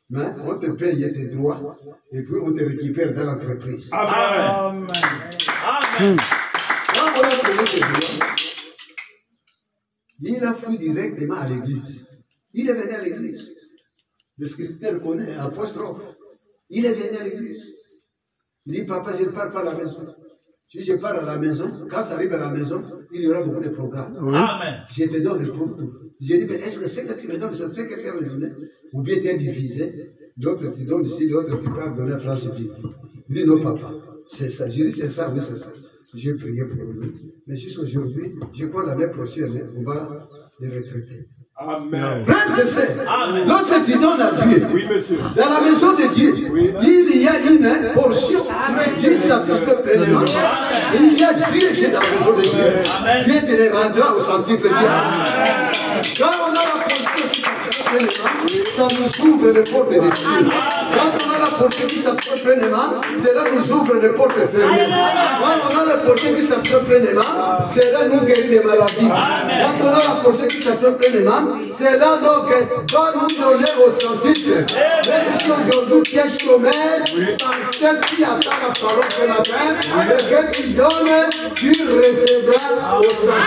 Mais on te paye tes droits et puis on te récupère dans l'entreprise. Amen. Amen. Quand on a payé tes droits, il a fui directement à l'église. Il est venu à l'église. Le scripteur connaît, apostrophe. Il est venu à l'église. Il dit, papa, je ne pars pas à la maison. Si je pars à la maison, quand ça arrive à la maison, il y aura beaucoup de programmes. Oui. Amen. Je te donne le pour tout. J'ai dit, mais est-ce que c'est que tu me donnes, c'est ce que tu as besoin? Ou bien tu es divisé, d'autres tu donnes ici, d'autres tu peux donner à France Vie. Il dit, non, papa, c'est ça. J'ai dit, c'est ça, oui, c'est ça. J'ai prié pour lui. Mais jusqu'aujourd'hui, je crois l'année prochaine, on va les retraiter. Amen. Frère, c'est ça. Lorsque tu donnes à Dieu, Oui, monsieur. dans la maison de Dieu, il y a une portion qui satisfait pleinement. Il y a Dieu qui est dans la maison de Dieu. Dieu te les rendra au centuple Dieu. Quand on a la portion qui satisfait pleinement, ça nous ouvre les portes de Dieu. Quand on a la portion qui satisfait pleinement, cela nous ouvre les portes fermées. Quand on a la portion qui satisfait pleinement, cela nous guérit des maladies. Quand on a la portion qui satisfait pleinement, c'est là donc va nous donner au centuple. Même si aujourd'hui tu es chômeur, par celle qui attend la parole ce matin, et que tu donnes, tu recevras au centuple.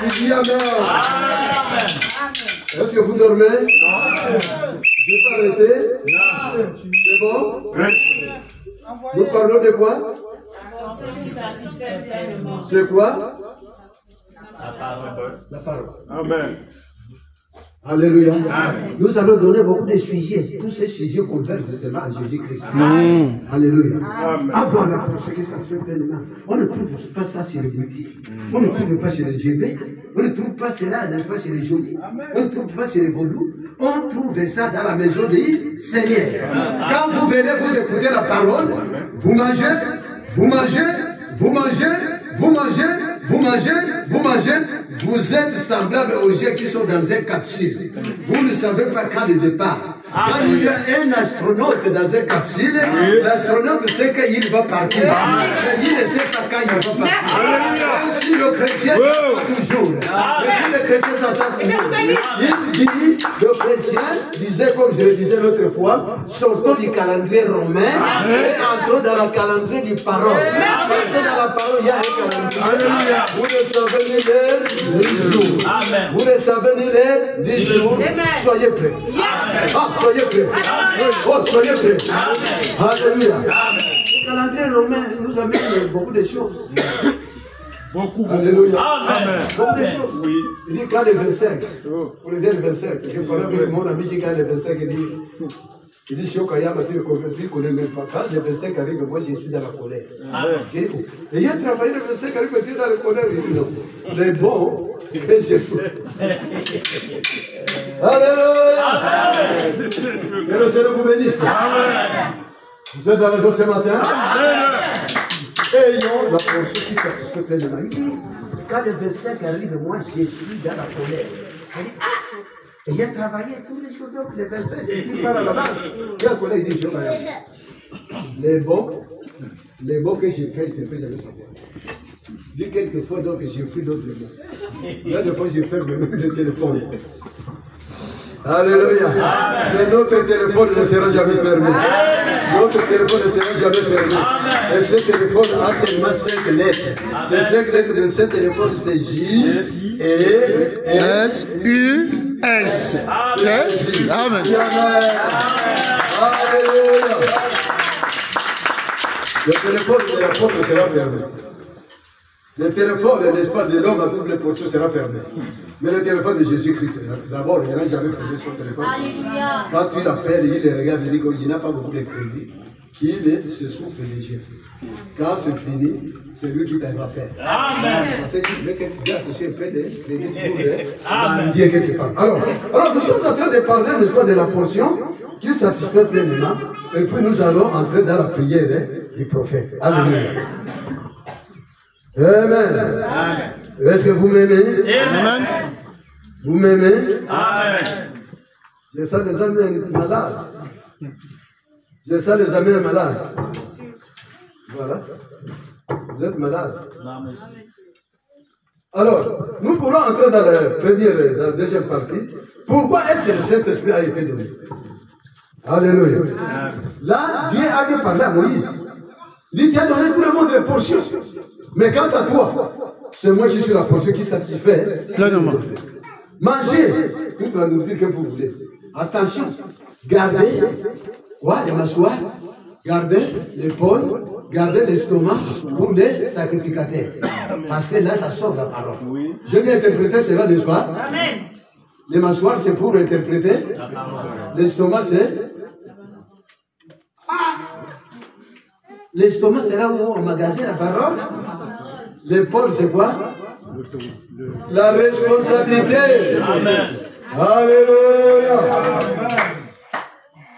Tu dis Amen. Est-ce que vous dormez? Non. Je peux arrêter? Non. C'est bon? Oui. Nous parlons de quoi? C'est quoi? La parole. Amen. Alléluia. Amen. Nous allons donner beaucoup de sujets. Tous ces sujets conversent seulement à Jésus-Christ. Alléluia. Amen. Avoir la portion qui s'affirme pleinement. On ne trouve pas ça chez les boutiques. On ne trouve pas chez les GB. On ne trouve pas cela, n'est-ce pas, chez les jolis. On ne trouve pas chez les vaudous. On trouve ça dans la maison du Seigneur. Quand vous venez vous écouter la parole, vous mangez, vous mangez, vous mangez, vous mangez, vous mangez, vous mangez, vous êtes semblables aux gens qui sont dans une capsule. Vous ne savez pas quand le départ. Quand il y a un astronaute dans une capsule, l'astronaute sait qu'il va partir. Mais il ne sait pas quand il va partir. Si le chrétien s'entend toujours. Le chrétien s'entend toujours. Il dit, le chrétien disait, comme je le disais l'autre fois, sortons du calendrier romain et entrons dans le calendrier du parole. Parce que dans la parole, il y a un calendrier. Vous ne savez ni l'heure, ni le jour. Vous ne savez ni l'heure, ni le jour. Soyez prêts. Ah, soyez prêts. Oh, soyez prêts. Alléluia. Le calendrier romain nous amène beaucoup de choses. Beaucoup. Alléluia. Amen. Beaucoup de choses. Oui. Il dit quand le 25, pour les le 25, je parlais avec mon ami qui quand le 25, il dit, si au Kayama, tu ne connais même pas. Quand le 25 arrive, moi je suis dans la colère. Et il a travaillé le 25 arrive, tu es dans la colère. Il dit non. Les bons, et c'est fou. Alléluia. Que le Seigneur vous bénisse. Vous êtes dans la joie ce matin? Ayons la pensée qui satisfait pleinement. Il dit, quand le 25 arrive, moi je suis dans la colère. Il dit, ah! Et il a travaillé tous les jours, donc les 25, il dit, par là-bas. Quel collègue dit, les bons que je paye, je peux jamais savoir. Il dit, quelquefois, donc, j'ai pris d'autres mots. Là, des fois, j'ai fermé même le téléphone. Alléluia. Mais notre téléphone ne sera jamais fermé. Notre téléphone ne sera jamais fermé. Et ce téléphone a seulement 5 lettres. Les 5 lettres de ce téléphone, c'est J, E, S, U, S. Amen. Alléluia. Le téléphone de l'apôtre sera fermé. Le téléphone, n'est-ce pas, de l'homme à double portion sera fermé. Mais le téléphone de Jésus-Christ, d'abord, il n'a jamais fermé son téléphone. Alléluia. Quand tu l'appelles, il le regarde, il dit qu'il n'a pas beaucoup de crédit, qu'il se souffle léger. Quand c'est fini, c'est lui qui t'en rappelle. Amen. Parce qu'il veut que tu gardes un peu de crédit pour dire quelque part. Alors, nous sommes en train de parler, n'est-ce pas, de la portion qui satisfait pleinement. Et puis nous allons entrer dans la prière du prophète. Alléluia. Amen. Amen. Est-ce que vous m'aimez? Amen. Vous m'aimez? Amen. Je sens les amis malades. Je sens les amis malades. Voilà. Vous êtes malades. Alors, nous pourrons entrer dans la deuxième partie. Pourquoi est-ce que le Saint-Esprit a été donné? Alléluia. Là, Dieu a bien parlé à Moïse. Il dit, tu as donné tout le monde les portions. Mais quant à toi, c'est moi qui suis la portion qui satisfait pleinement. Mangez toute la nourriture que vous voulez. Attention, gardez les mâchoires, gardez l'épaule, gardez l'estomac pour les sacrificateurs. Parce que là, ça sort la parole. Je vais interpréter cela, n'est-ce pas? Amen. Les mâchoires, c'est pour interpréter. L'estomac, c'est... L'estomac, c'est là où on magasine la parole. L'épaule, c'est quoi? La responsabilité. Amen. Alléluia.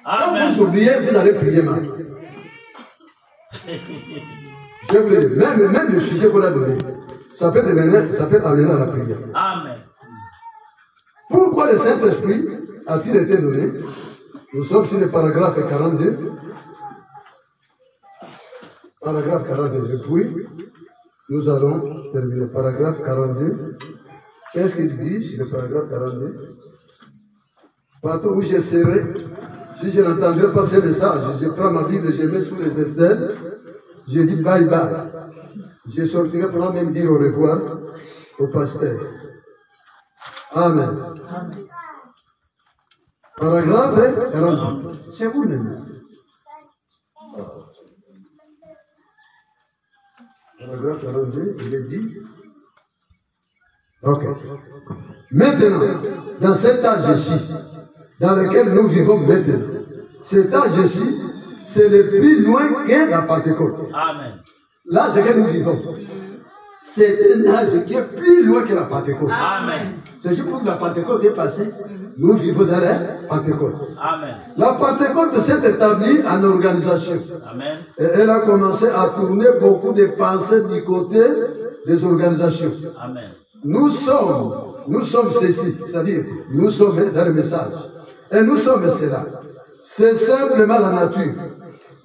Quand vous oubliez, vous allez prier mal. Je veux dire, même le sujet qu'on a donné, ça peut amener à la prière. Amen. Pourquoi le Saint-Esprit a-t-il été donné? Nous sommes sur le paragraphe 42. Paragraphe 42. Et puis, nous allons terminer. Paragraphe 42. Qu'est-ce qu'il dit sur le paragraphe 42? Partout où je serai, si je n'entendrai pas ce message, je prends ma Bible, je mets sous les aisselles, je dis bye bye. Je sortirai pour même dire au revoir au pasteur. Amen. Paragraphe 42. C'est vous-même. Paragraphe 42, il est dit. Ok. Maintenant, dans cet âge-ci, dans lequel nous vivons maintenant, cet âge-ci, c'est le plus loin que la Pentecôte. Amen. Là, c'est que nous vivons. C'est un âge qui est plus loin que la Pentecôte. Amen. C'est juste pour que la Pentecôte est passée. Nous vivons dans la Pentecôte. Amen. La Pentecôte s'est établie en organisation. Amen. Et elle a commencé à tourner beaucoup de pensées du côté des organisations. Amen. Nous sommes ceci, c'est-à-dire, nous sommes dans le message. Et nous sommes cela. C'est simplement la nature.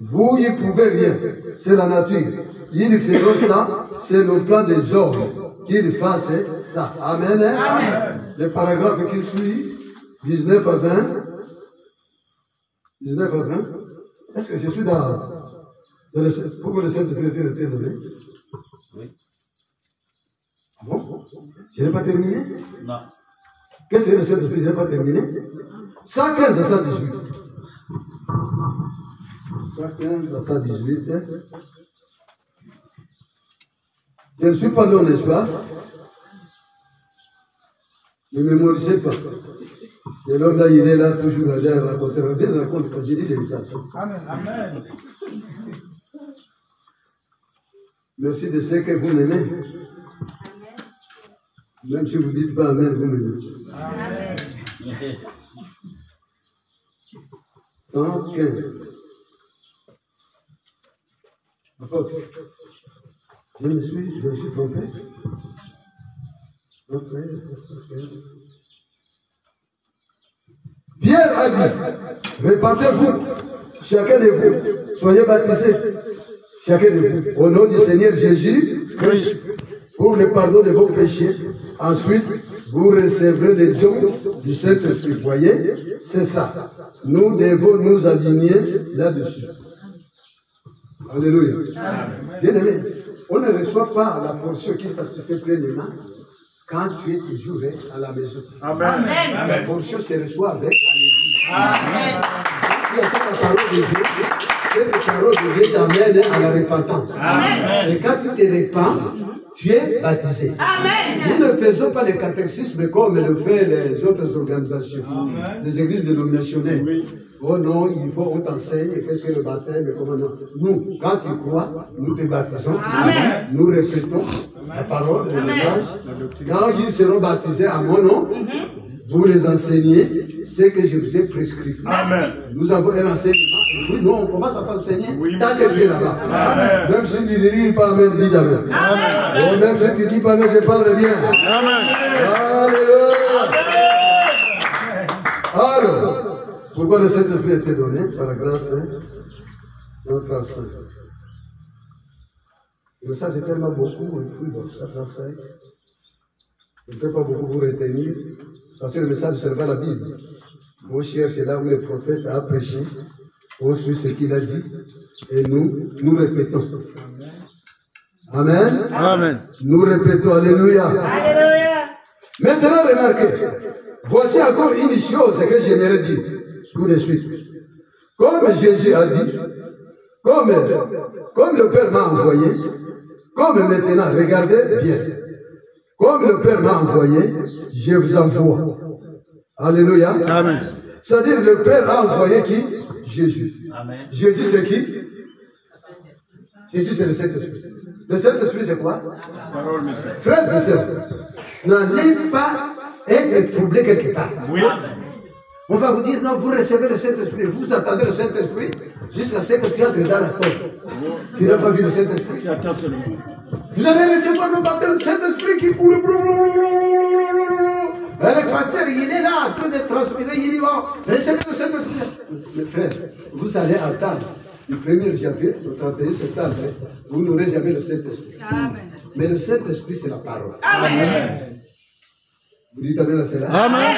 Vous n'y pouvez rien. C'est la nature. Ils feront ça, c'est le plan des hommes qu'il fasse ça. Amen. Amen. Le paragraphe qui suit, 19 à 20. 19 à 20. Est-ce que je suis dans le... Pourquoi le Saint-Esprit était donné? Oui. Ah bon? Je n'ai pas terminé? Non. Qu'est-ce que le Saint-Esprit? Je n'ai pas terminé? 115 à 118. 115 à 118. Je ne suis pas long, n'est-ce pas? Ne mémorisez pas. Et l'homme là, il est là toujours à raconter. Je ne raconte pas, j'ai dit des messages. Amen. Amen. Merci de ce que vous m'aimez. Même si vous ne dites pas Amen, vous m'aimez. Amen. 115. Apôtre, je me suis trompé. 113. Pierre a dit, répandez-vous, chacun de vous, soyez baptisés, chacun de vous, au nom du Seigneur Jésus-Christ, pour le pardon de vos péchés. Ensuite, vous recevrez les dons du Saint-Esprit. Voyez, c'est ça. Nous devons nous aligner là-dessus. Alléluia. Bien aimé, on ne reçoit pas la portion qui satisfait pleinement quand tu es toujours à la maison. Amen. La portion se reçoit avec Amen. la parole de Dieu. Cette parole de Dieu t'amène à la repentance. Amen. Et quand tu te repens, tu es baptisé. Amen. Nous ne faisons pas le catéchisme comme le font les autres organisations, les églises dénominationnelles. Oui. Oh non, il faut qu'on t'enseigne qu'est-ce que le baptême et comment non. Nous, quand tu crois, nous te baptisons. Amen. Nous répétons la parole, le message. Quand ils seront baptisés à mon nom, vous les enseignez ce que je vous ai prescrit. Amen. Nous avons un enseignement. Oui, nous, on commence à t'enseigner Oui, tant que tu es là-bas. Amen. Même si tu ne dis pas Amen, dis Amen. Oh, même si tu ne dis pas Amen, je parle bien. Amen. Alléluia. Alors, pourquoi le Saint-Esprit a été donné? Paragraphe 135. Mais ça, c'est tellement beaucoup. Et puis, bon, 135. Je ne peux pas beaucoup vous retenir. Parce que le message servait à la Bible. On cherche là où le prophète a prêché. On suit ce qu'il a dit. Et nous répétons. Amen. Amen. Nous répétons. Alléluia. Alléluia. Maintenant, remarquez. Voici encore une chose que j'aimerais dire tout de suite. Comme Jésus a dit, comme le Père m'a envoyé, comme maintenant, regardez bien. Comme le Père m'a envoyé, je vous envoie. Alléluia. Amen. C'est-à-dire le Père a envoyé qui? Jésus. Amen. Jésus c'est qui? Jésus c'est le Saint-Esprit. Le Saint-Esprit c'est quoi? Parole, monsieur. Frères et sœurs, n'allez pas être troublé quelque part. Oui. On va vous dire, non, vous recevez le Saint-Esprit, vous attendez le Saint-Esprit jusqu'à ce que tu entres dans la porte. Tu n'as pas vu le Saint-Esprit? Tu attends seulement. Vous allez recevoir le baptême du Saint-Esprit qui pourrait... Le pasteur, il est là en train de transpirer, il dit, oh, recevez le Saint-Esprit. Mes frères, vous allez attendre du 1er janvier au 31 septembre, vous n'aurez jamais le Saint-Esprit. Amen. Mais le Saint-Esprit, c'est la parole. Amen. Vous dites Amen à cela? Amen.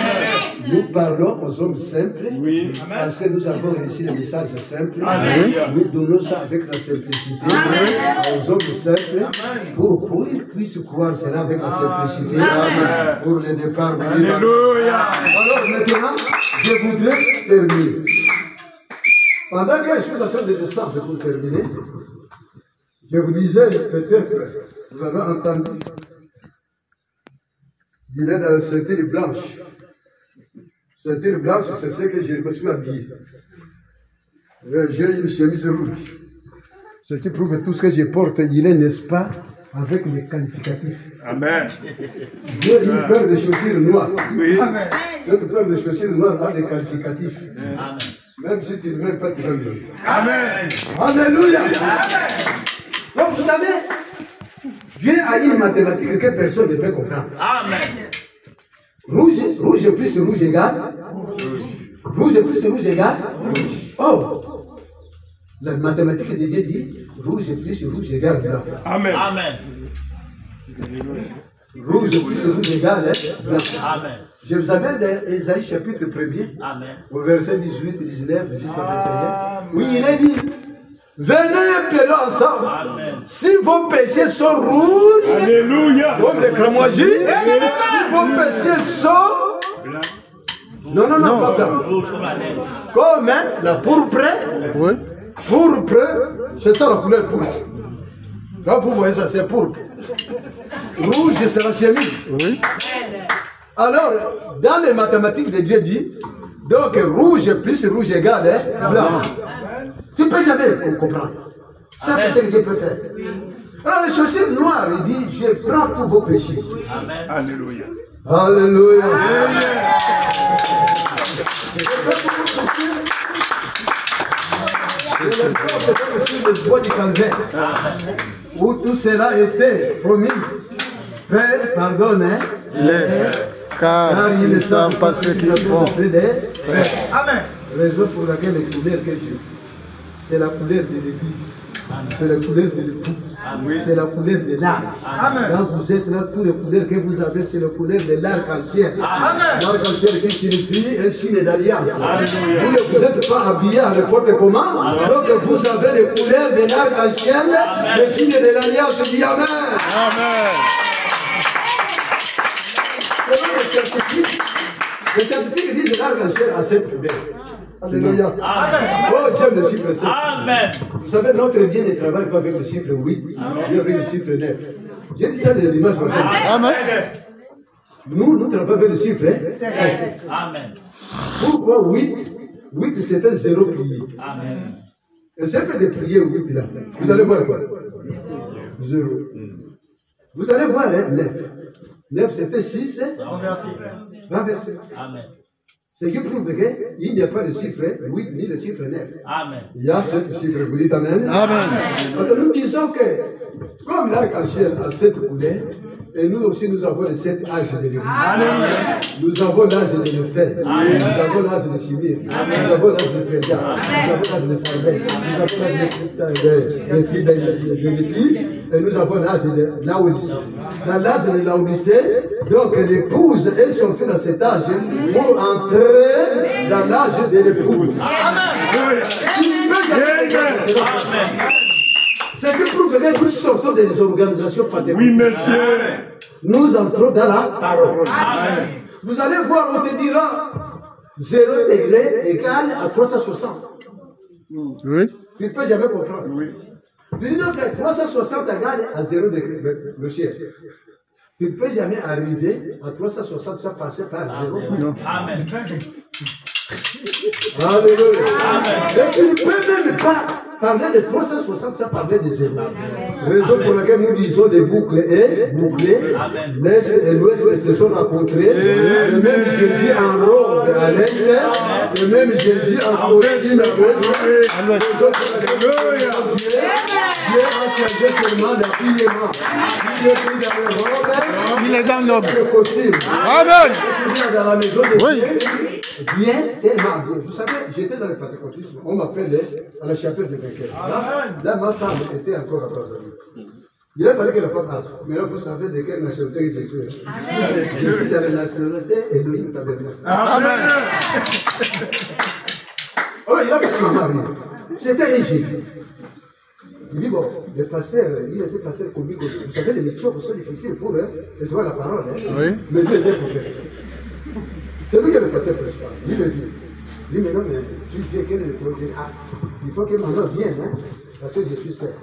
Nous parlons aux hommes simples, Oui. parce que nous avons réussi le message simple. Amen. Nous donnons ça avec la simplicité aux hommes simples pour qu'ils puissent croire cela avec la simplicité. Amen. Pour le départ. Alléluia. Alors maintenant, je voudrais terminer. Pendant que je suis en train de descendre pour terminer, je vous disais peut-être, vous avez entendu, il est dans la ceinture blanche. Ceinture blanche, c'est ce que je me suis habillé. J'ai une chemise rouge. Ce qui prouve que tout ce que je porte, il est, n'est-ce pas, avec les qualificatifs. Amen. J'ai une paire de chaussures noires. Oui. Cette paire de chaussures noires a des qualificatifs. Amen. Même si tu ne m'aimes pas, tu vas me donner. Amen. Alléluia. Donc vous savez, Dieu a une mathématique que personne ne peut comprendre. Amen. Rouge plus rouge égale. Rouge plus rouge égale. Oh, la mathématique de Dieu dit rouge plus rouge égale blanc. Amen. Amen. Rouge plus rouge égale blanc. Amen. Je vous amène dans Ésaïe chapitre 1er, Amen. au verset 18 et 19 jusqu'à 21. Oui, il est dit, venez plaider ensemble. Amen. Si vos péchés sont rouges, Alléluia. comme le cramoisi, si vos péchés sont... Non, pas ça. Rouge comme la neige. Comme la pourpre. Oui. Pourpre, c'est ça la couleur pourpre. Là, vous voyez ça, c'est pourpre. Rouge, c'est la chemise. Oui. Alors, dans les mathématiques de Dieu dit, donc rouge plus rouge égale blanc. Tu ne peux jamais comprendre. Ça, c'est ce que Dieu peut faire. Alors, les chaussures noires, il dit, je prends tous vos péchés. Amen. Alléluia. Alléluia. Le bois du calvaire, où tout cela était promis. Père, pardonne-les, Car ils ne savent pas ce qu'ils font. Amen. Raison pour laquelle les couleurs que j'ai, c'est la couleur de l'église, c'est la couleur de l'épouse, c'est la couleur de l'arc. Quand vous êtes là, toutes les couleurs que vous avez, c'est la couleur de l'arc-en-ciel. L'arc-en-ciel qui signifie un signe d'alliance. Vous n'êtes pas habillés à n'importe comment, donc vous avez les couleurs de l'arc-en-ciel, le signe de l'alliance. Dis Amen. Amen. Les scientifiques disent l'arc-en-ciel à cette couleur. Alléluia. Oh, j'aime le chiffre 7. Amen. Vous savez, notre Dieu ne travaille pas avec le chiffre 8, mais avec le chiffre 9. J'ai dit ça des images prochaines. Amen. Nous travaillons avec le chiffre 7. Amen. Pourquoi 8? 8, c'est un zéro plié. Amen. Et c'est un peu de prier 8 là. Vous allez voir quoi? 0. Vous allez voir 9. 9, c'était 6. Renversé. Amen. Ce qui prouve qu'il n'y a pas de chiffre 8 ni le chiffre 9. Amen. Il y a 7 chiffres. Vous dites Amen. Amen. Alors nous disons que, comme l'arc-en-ciel a 7 couleurs, et nous aussi nous avons les 7 âges de l'église. Nous avons l'âge de l'Éphèse, nous avons l'âge de Chimir, nous avons l'âge de Pédia, nous avons l'âge de Sardaigne, nous avons l'âge des filles de l'Église, et nous avons l'âge de Laodicée. Dans l'âge de Laodicée, donc l'épouse est sortie dans cet âge pour entrer dans l'âge de l'épouse. C'est que prouve que nous sortons des organisations paternelles. Oui, monsieur. Nous entrons dans la parole. Amen. Vous allez voir, on te dira 0 degré égale à 360. Oui. Tu ne peux jamais comprendre. Oui. Tu dis donc que 360 égale à 0 degré, le ciel. Tu ne peux jamais arriver à 360 sans passer par 0. Non. Amen. Alléluia. Et tu ne peux même pas parler de 360 sans parler de 0. Raison pour laquelle nous disons des boucles et bouclées. L'Est et l'Ouest se sont rencontrés. Le même Jésus en robe à l'Est, le même Jésus en costume à l'Ouest. Dieu a changé seulement l'habillement. Dieu est pris dans le robe. Il est dans l'homme. Le costume. Amen. Dans la maison de Oui. Dieu. Bien, tellement bien. Vous savez, j'étais dans le pentecôtisme, on m'appelait à la chapelle de Vainqueur. Là, ma femme était encore à Brazzaville. Il a fallu que la femme entre. Mais là, vous savez de quelle nationalité je suis. Je suis dans la nationalité et nous sommes dans Amen. alors, il a fait que ma mari. C'était un Jésus. Il dit, bon, le pasteur, il était pasteur comique. Vous savez, les métiers sont difficiles pour recevoir la parole. Oui. Mais Dieu était prophète. C'est lui qui est le pasteur principal. Il le dit. Il dit, mais non, mais tu viens, quel est le projet? Ah, il faut que maman vienne, hein, parce que je suis seul.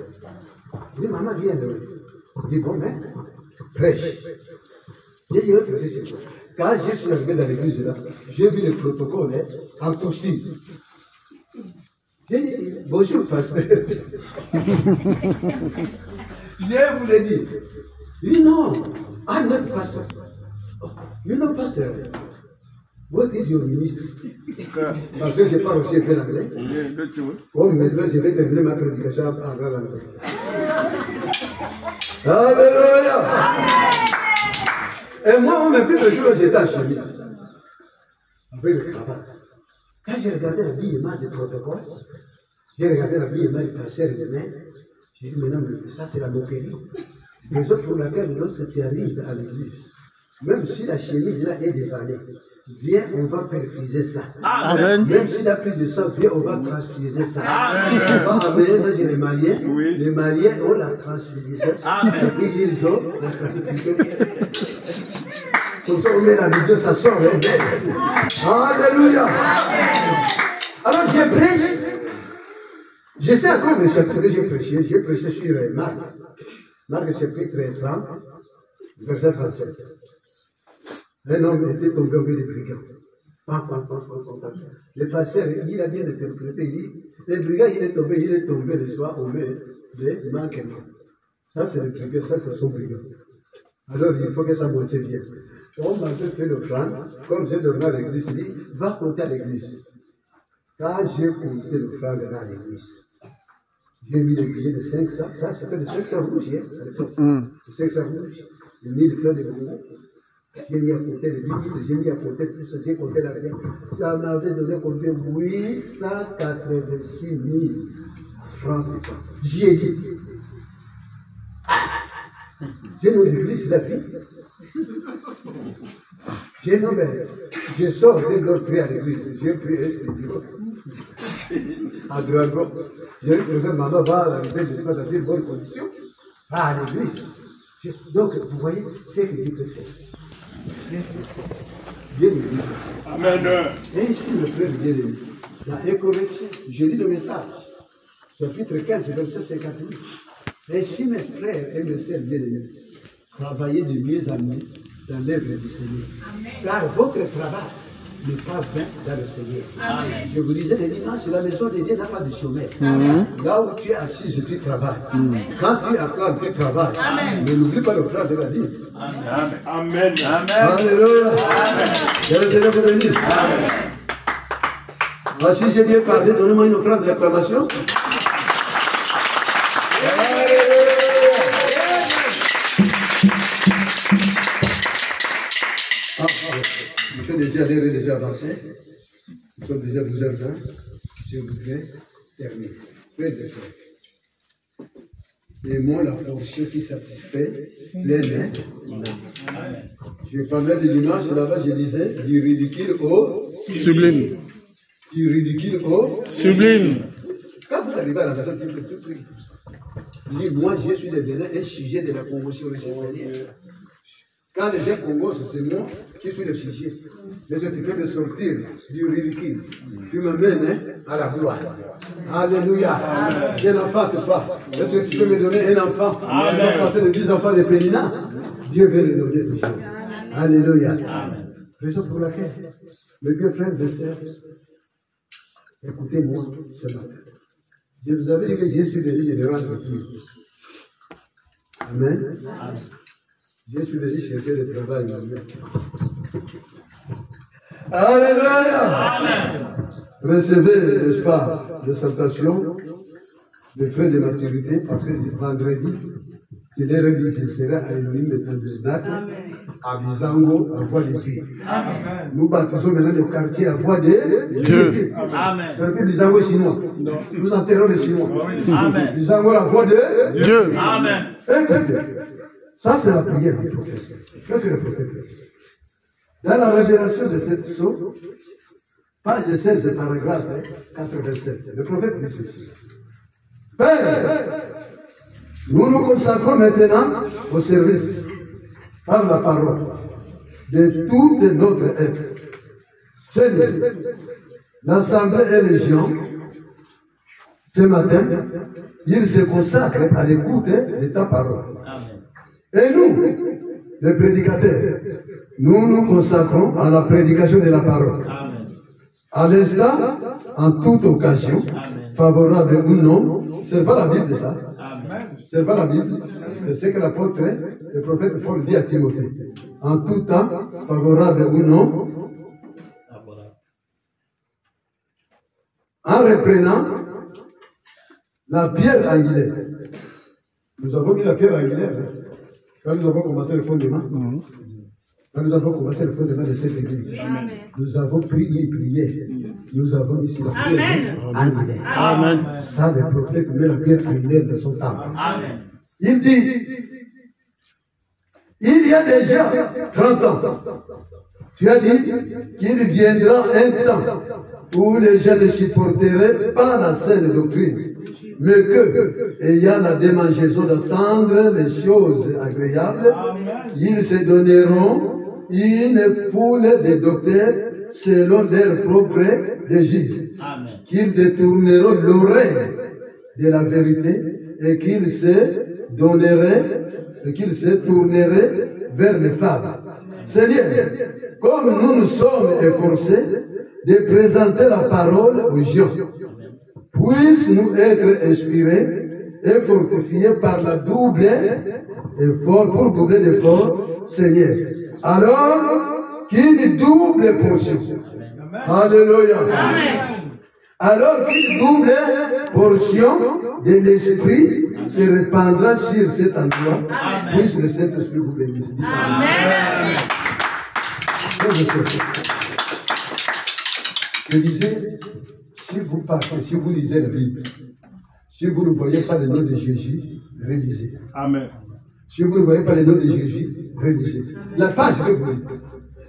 Il dit, maman vient. Il dit, bon, mais prêche. J'ai dit, prêcher c'est quoi? Quand je suis arrivé dans l'église, là, j'ai vu le protocole en costume. J'ai dit, bonjour, pasteur. Je vous l'ai dit. Il dit, non, I'm not pastor. You know, pastor. What is your ministry? Parce que je parle aussi un peu l'anglais. Bon, maintenant, je vais terminer ma prédication en parlant l'anglais. Alléluia! Et moi, on m'a vu le jour où j'étais en chemise. Avec le cravate. Quand j'ai regardé l'habillement du protocole, j'ai regardé l'habillement du pasteur de main, j'ai dit, mais non, mais ça, c'est la moquerie. Raison pour laquelle lorsque tu arrives à l'église, même si la chemise là est déballée, viens, on va perfuser ça. Amen. Même s'il a plus de sang, viens, on va transfuser ça. On va amener ça chez les Maliens. Oui. Les Maliens ont la transfusée. Et puis ils ont la transfusion. Comme ça, on met la vidéo, ça sort. Alléluia. Alors, je prêche. Je sais encore mes chapitres que j'ai prêché. J'ai prêché sur Marc. Marc chapitre 30, verset 37. Un homme était tombé au milieu des brigands. Le pasteur, il a bien interprété. Il dit, les brigands, il est tombé le soir au milieu des manquements. Ça, c'est le brigand, ça, c'est son brigand. Alors, il faut que ça monte bien. On m'a fait l'offrande, comme j'ai donné à l'église, il dit, va compter à l'église. Quand j'ai compté l'offrande à l'église, j'ai mis les billets de 500, ça c'était de 500 rouges, à l'époque. De 500 rouges. J'ai mis le frère de Bongo. J'ai mis à côté les 10 000, j'ai mis à côté tout ça, j'ai compté l'argent. Ça m'avait donné combien? 886 000 francs. J'ai dit. J'ai nommé l'église, la fille. J'ai nommé, je sors de l'autre prix à l'église, j'ai pris un studio à Dragon. J'ai dit que maman va arriver de dans une bonne condition, va à l'église. Donc, vous voyez, c'est ce que Dieu peut faire. Dieu me dit. Amen. Et ici, le frère bien aimé, dans un correction, je lis le message, chapitre 15, verset 58. Et si mes frères et mes sœurs bien aimés, travaillez de mieux en mieux dans l'œuvre du Seigneur. Car votre travail n'est pas vain dans le Seigneur. Amen. Je vous disais, les dimanches, la maison de Dieu n'a pas de chômeur. Là où tu es assis, tu travailles. Quand tu es à plan, tu travailles. Mais n'oublie pas le frère de la vie. Amen. Amen. Alléluia. Que le Seigneur vous bénisse. Voici, j'ai bien parlé, donnez-moi une offrande de réclamation. Je fais déjà l'heure est déjà avancée. Nous sommes déjà 12h20. Je voudrais terminer. Frères et sœurs, aimons la portion qui satisfait pleinement. Je parlais du dimanche, là-bas je disais du ridicule au Sublime. Du ridicule au Sublime. Quand vous arrivez à la maison, tu peux tout prier pour ça. Il dit, moi je suis devenu un sujet de la convention récessionnelle. Quand les gens Congo, c'est moi qui suis le sujet. Mais je te fais de sortir du ridicule. Tu m'amènes à la gloire. Alléluia. Je n'enfante pas. Est-ce que tu peux me donner un enfant? Je vais passer de 10 enfants de Pénina. Dieu veut le donner toujours. Alléluia. Raison pour laquelle, mes bien frères et sœurs, écoutez-moi ce matin. Je vous avais dit que je suis venu, je ne rentre plus. Amen. Je suis venu chercher le travail. Alléluia. Recevez, n'est-ce pas, des salutations, des frais de maturité, parce que vendredi, c'est l'heure où je serai à l'Élohim de Tabernacle, à Bizango, à Voie des Dieux. Nous bâtissons maintenant le quartier à Voie des Dieux. Ça veut dire Bizango chinois. Nous enterrons les Chinois. Bizango, la Voie des Dieu. Amen. Ça, c'est la prière du prophète. Qu'est-ce que le prophète fait? Dans la révélation de cette psaume, page 16, paragraphe 87, le prophète dit ceci. Père, nous nous consacrons maintenant au service, par la parole, de tout notre être. Seigneur, l'Assemblée et les gens, ce matin, ils se consacrent à l'écoute de ta parole. Et nous, les prédicateurs, nous nous consacrons à la prédication de la parole. À l'instant, en toute occasion, favorable ou non, ce n'est pas la Bible ça. Ce n'est pas la Bible. C'est ce que l'apôtre, le prophète Paul dit à Timothée. En tout temps, favorable ou non, en reprenant la pierre angulaire. Nous avons mis la pierre angulaire. Quand nous avons commencé le fondement, quand nous avons commencé le fondement de cette église, nous avons pris une prière. Nous avons mis sur la pierre angulaire. Amen. Ça, le prophète met la pierre angulaire de son temple. Il dit, Il y a déjà 30 ans. Tu as dit qu'il viendra un temps où les gens ne supporteraient pas la saine doctrine, mais que, ayant la démangeaison d'attendre les choses agréables, ils se donneront une foule de docteurs selon leur propre désir, qu'ils détourneront l'oreille de la vérité et qu'ils se tourneraient vers les femmes. Seigneur, comme nous nous sommes efforcés de présenter la parole aux gens, puisse nous être inspirés et fortifiés par la double effort, pour doubler l'effort, Seigneur. Alors, qu'une double portion. Alléluia. Alors qu'une double portion de l'Esprit se répandra sur cet endroit, puisse le Saint-Esprit vous bénisse. Amen. Je disais, si vous partez, si vous lisez la Bible, si vous ne voyez pas le nom de Jésus, relisez. Amen. Si vous ne voyez pas le nom de Jésus, relisez. La page que vous lisez.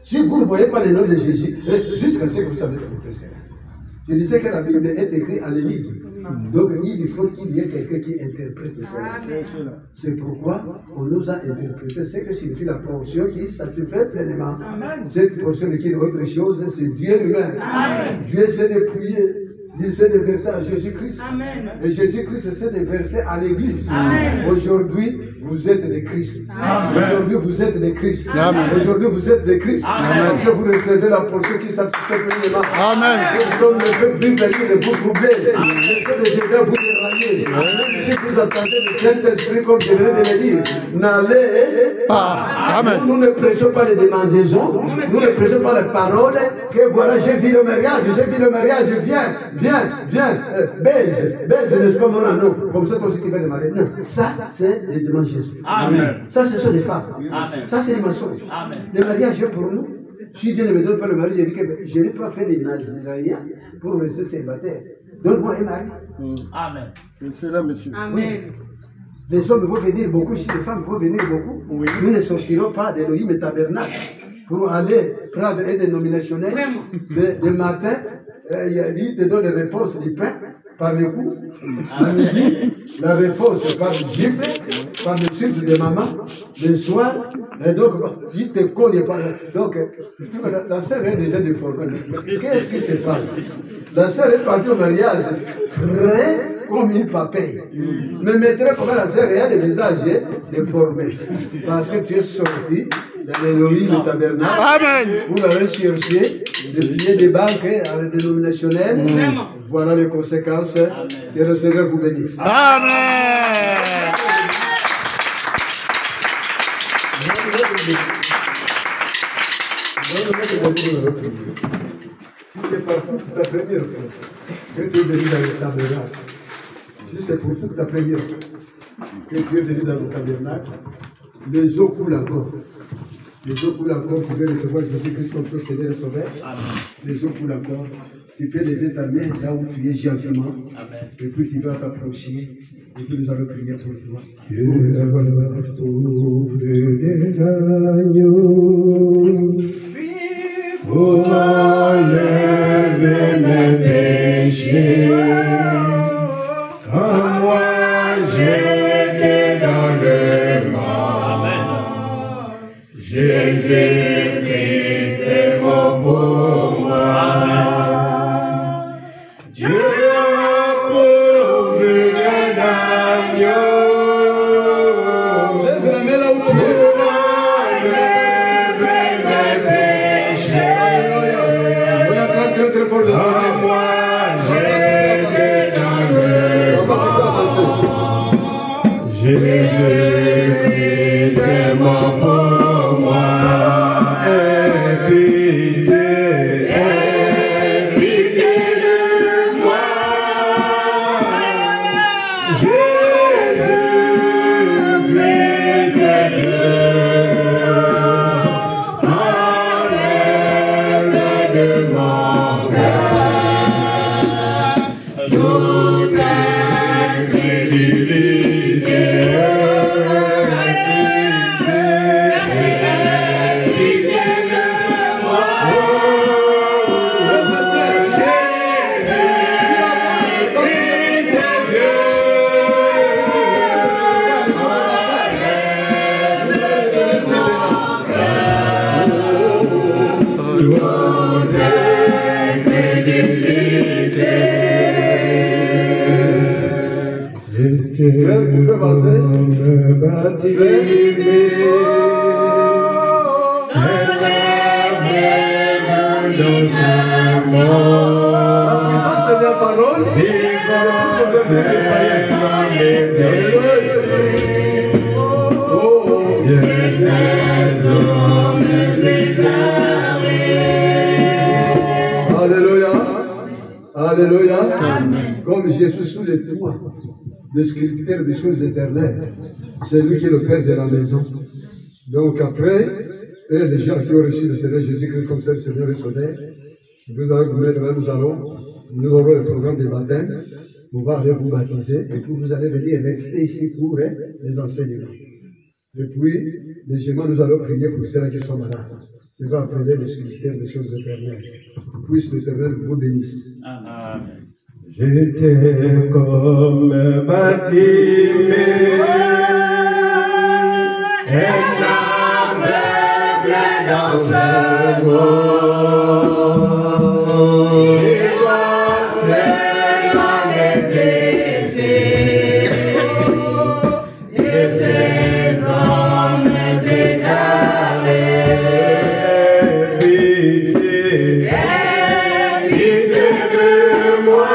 Si vous ne voyez pas le nom de Jésus, jusqu'à ce que vous savez trouver ça. Je disais que la Bible est écrite en énigme. Donc il faut qu'il y ait quelqu'un qui interprète cela. C'est pourquoi on nous a interprété ce que signifie la portion qui satisfait pleinement. Cette portion n'est qu'une autre chose, c'est Dieu lui-même. Dieu s'est dépouillé. Il s'est déversé à Jésus-Christ. Et Jésus-Christ s'est déversé à l'Église. Aujourd'hui, vous êtes des Christ. Aujourd'hui, vous êtes des Christ. Aujourd'hui, vous êtes des Christ. Parce que vous recevez la portion qui satisfait pleinement. Amen. Nous sommes le peuple venu de vous troubler. Je peux déjà vous dérailler. Si vous attendez le Saint-Esprit, comme je venais de le dire, n'allez pas. Amen. Nous ne prêchons pas les démangeaisons. Nous ne prêchons pas les paroles. Que voilà, j'ai vu le mariage, viens, baise, n'est-ce pas mon anneau? Comme ça, toi aussi, tu vas démarrer. Non, ça, c'est les démangeaisons. Amen. Ça, ce sont des femmes. Ça, c'est les mensonges. Le mariage pour nous. Si Dieu ne me donne pas le mari, je dis que je n'ai pas fait des naziréens pour rester célibataire. Donne-moi un mari. Amen. C'est cela, monsieur. Amen. Oui. Les hommes vont venir beaucoup, si les femmes vont venir beaucoup. Oui. Nous ne sortirons pas d'Elohim et Tabernacle pour aller prendre un dénominationnel. Le matin, il te donne les réponses du pain par le coup. À midi, la réponse par le gifle, par le sucre de maman. Le soir, et donc, il te colle par donc, la sœur est déjà déformée. Qu'est-ce qui se passe? La sœur est partie au mariage, très comme une papaye. Mais maintenant, comment la sœur a le visage déformé? Parce que tu es sorti dans l'Elohim du tabernacle. Amen. Vous allez chercher des billets de banque à la dénominationnelle. Voilà les conséquences. Que le Seigneur vous bénisse. Amen. Si c'est pas pour ta première fois que tu es venu dans le tabernacle, si c'est pour toute ta première fois que tu es venu dans le tabernacle, les eaux coulent encore. Les eaux coulent encore, tu veux recevoir Jésus-Christ comme ton Seigneur et Sauveur. Les eaux coulent encore. Tu peux lever ta main là où tu es gentiment. Et puis tu vas t'approcher. Et puis nous allons prier pour toi. Pour enlever mes péchés, comme moi j'étais dans le monde. Jésus-Christ est bon pour moi. Dieu a pourvu un agneau. Lève la main là où tu es. Très fort de moi, j'étais dans le monde. Jésus-Christ est mort pour moi. Aie pitié de moi. Jésus-Christ est Dieu. Enlève de mon toute incrédulité, la parole. Alléluia. Alléluia. Comme Jésus sous les toits, le scripteur des choses éternelles, c'est lui qui est le Père de la maison. Donc après, et les gens qui ont reçu le Seigneur Jésus-Christ comme c'est le Seigneur et Sauveur, vous allez vous mettre là, nous aurons le programme de baptême, on va aller vous baptiser, et puis vous allez venir rester ici pour les enseignements. Et puis, légèrement, nous allons prier pour ceux qui sont malades. Je vais appeler les scripteurs des choses éternelles. Puisse l'Éternel vous bénisse. Amen. J'étais comme baptisé, et l'aveugle dans ce monde. Et voici j'en ai baisé, et ces hommes égarés. Pitié de moi.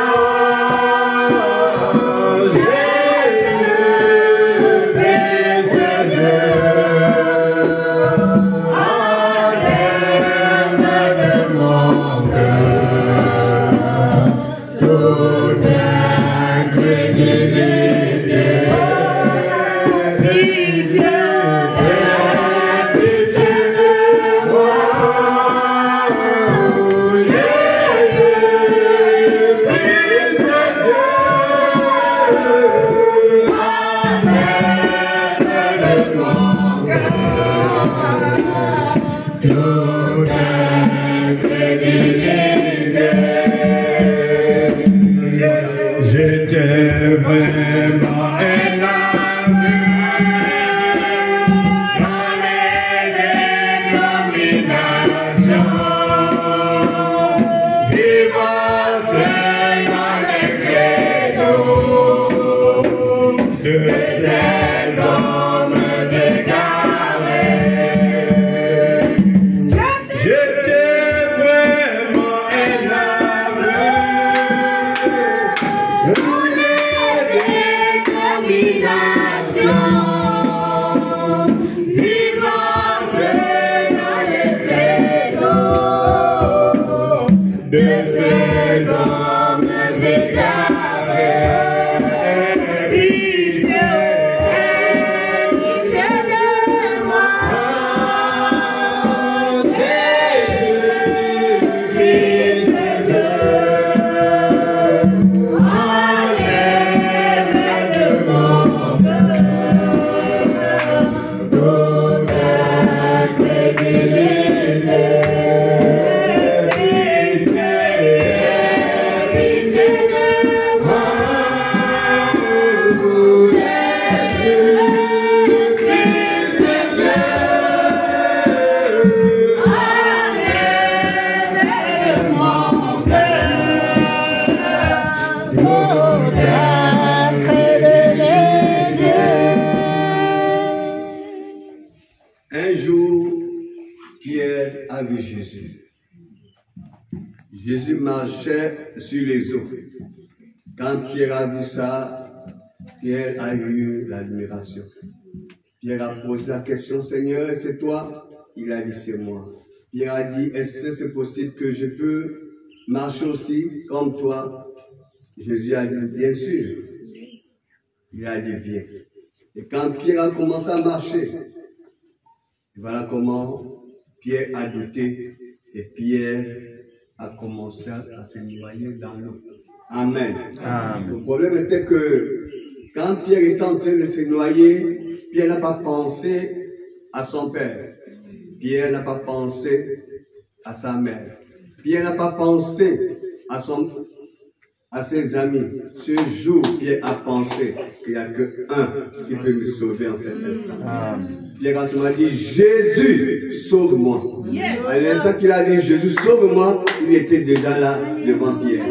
J'étais vraiment énervé dans les dénominations, divorcé dans les credos de ces hommes égarés. J'étais vraiment énervé. De ces hommes égarés, pitié de moi, Jésus, Fils de Dieu, enlève de mon cœur toute incrédulité. Un jour, Pierre a vu Jésus. Jésus marchait sur les eaux. Quand Pierre a vu ça, Pierre a eu l'admiration. Pierre a posé la question, Seigneur, c'est toi? Il a dit, c'est moi. Pierre a dit, est-ce que c'est possible que je peux marcher aussi comme toi? Jésus a dit, bien sûr. Il a dit, viens. Et quand Pierre a commencé à marcher, voilà comment Pierre a douté et Pierre a commencé à se noyer dans l'eau. Amen. Amen. Le problème était que quand Pierre était en train de se noyer, Pierre n'a pas pensé à son père. Pierre n'a pas pensé à sa mère. Pierre n'a pas pensé à ses amis. Ce jour, Pierre a pensé qu'il n'y a qu'un qui peut me sauver en cet instant. Pierre a souvent dit, Jésus, sauve-moi. Yes. À l'instant qu'il a dit, Jésus, sauve-moi, il était déjà là devant Pierre.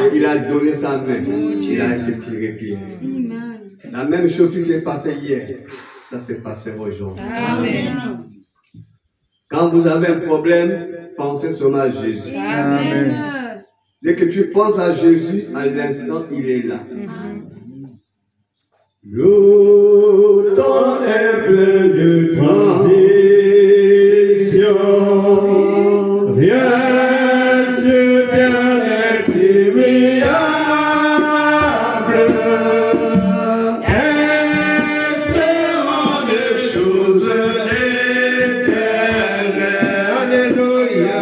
Et il a donné sa main. Il a tiré Pierre. La même chose qui s'est passée hier, ça s'est passé aujourd'hui. Amen. Quand vous avez un problème, pensez seulement à Jésus. Amen. Dès que tu penses à Jésus, à l'instant, il est là. Le temps est plein de transition. Rien sur terre n'est immuable. Espérons des choses éternelles. Alléluia.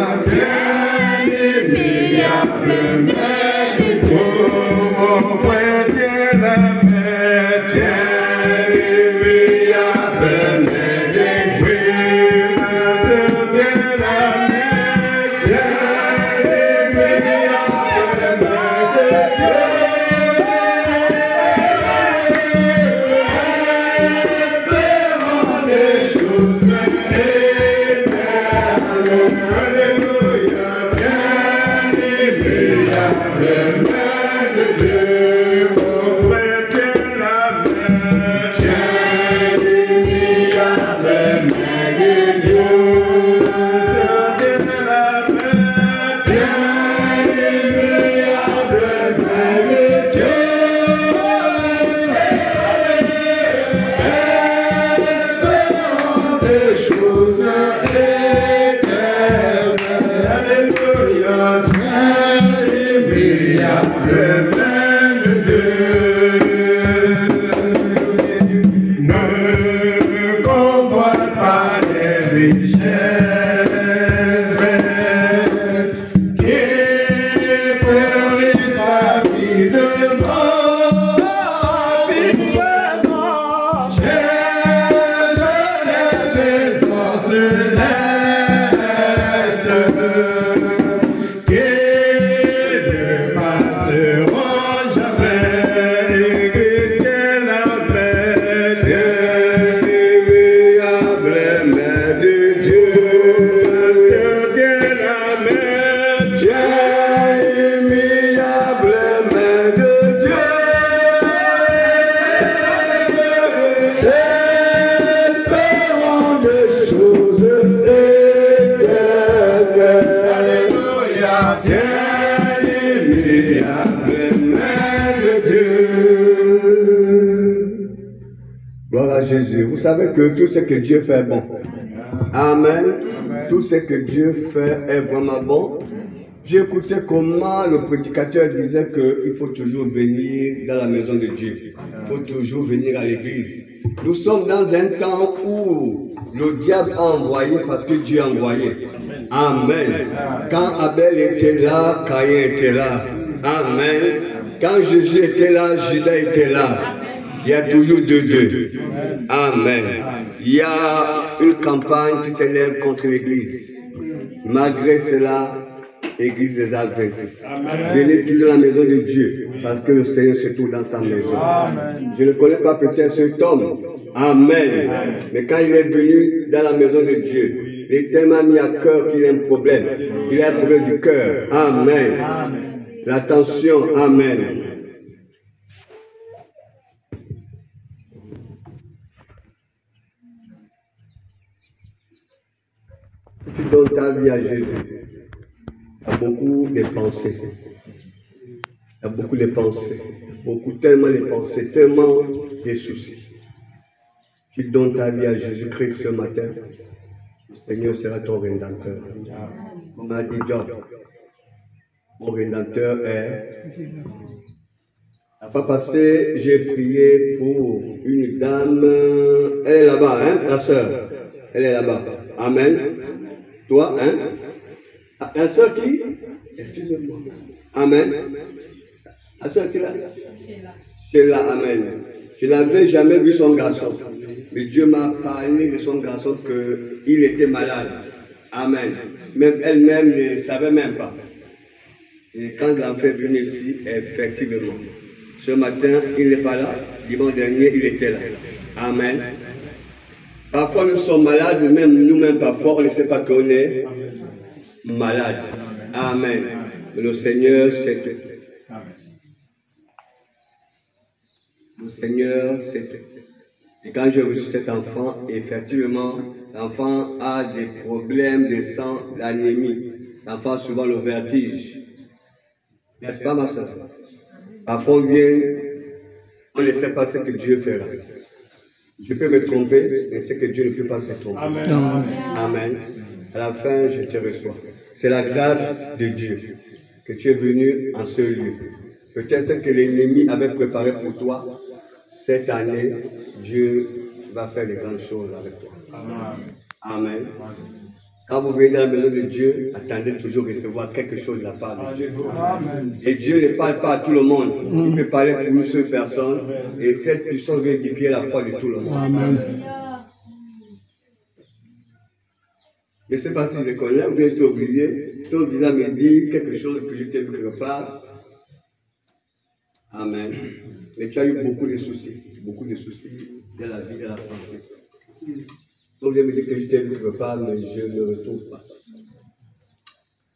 Jésus. Vous savez que tout ce que Dieu fait est bon. Amen. Tout ce que Dieu fait est vraiment bon. J'ai écouté comment le prédicateur disait qu'il faut toujours venir dans la maison de Dieu. Il faut toujours venir à l'église. Nous sommes dans un temps où le diable a envoyé parce que Dieu a envoyé. Amen. Quand Abel était là, Caïn était là. Amen. Quand Jésus était là, Judas était là. Il y a toujours deux. Amen. Il y a une campagne qui s'élève contre l'Église. Malgré cela, l'Église les a vaincus. Venez toujours dans la maison de Dieu, parce que le Seigneur se trouve dans sa maison. Je ne connais pas peut-être cet homme. Amen. Mais quand il est venu dans la maison de Dieu, il est tellement mis à cœur qu'il a un problème. Il a un problème du cœur. Amen. L'attention. Amen. Tu donnes ta vie à Jésus. Il y a beaucoup de pensées. Il y a beaucoup de pensées. Tellement de pensées, tellement de soucis. Tu donnes ta vie à Jésus-Christ ce matin. Le Seigneur sera ton rédempteur. Comme a dit Job, mon rédempteur est. La fois passée, j'ai prié pour une dame. Elle est là-bas, hein, la sœur. Elle est là-bas. Amen. Toi, hein? La sœur qui? Excusez-moi. Amen. La sœur qui est là? Sheila, amen. Je n'avais jamais vu son garçon. Mais Dieu m'a parlé de son garçon qu'il était malade. Amen. Même elle-même ne savait même pas. Et quand l'enfant est venu ici, effectivement, ce matin, il n'est pas là. Dimanche dernier, il était là. Amen. Parfois, nous sommes malades, même nous-mêmes, parfois, on ne sait pas qu'on est malade. Amen. Le Seigneur, c'est tout. Le Seigneur, et quand j'ai reçu cet enfant, effectivement, l'enfant a des problèmes de sang, l'anémie. L'enfant a souvent le vertige. N'est-ce pas, ma soeur? Parfois, on ne sait pas ce que Dieu fera. Je peux me tromper, mais c'est que Dieu ne peut pas se tromper. Amen. Amen. À la fin, je te reçois. C'est la grâce de Dieu que tu es venu en ce lieu. Peut-être ce que l'ennemi avait préparé pour toi, cette année, Dieu va faire de grandes choses avec toi. Amen. Quand vous venez dans la maison de Dieu, attendez toujours recevoir quelque chose de la part de Dieu. Et Dieu ne parle pas à tout le monde. Il peut parler pour une seule personne. Et cette puissance va édifier la foi de tout le monde. Amen. Je ne sais pas si je connais ou bien je t'ai oublié. Ton visage me dit quelque chose que je t'ai vu quelque part. Amen. Mais tu as eu beaucoup de soucis dans la vie, dans la santé. On vient me dire que je t'ai vu quelque part, mais je ne le retrouve pas.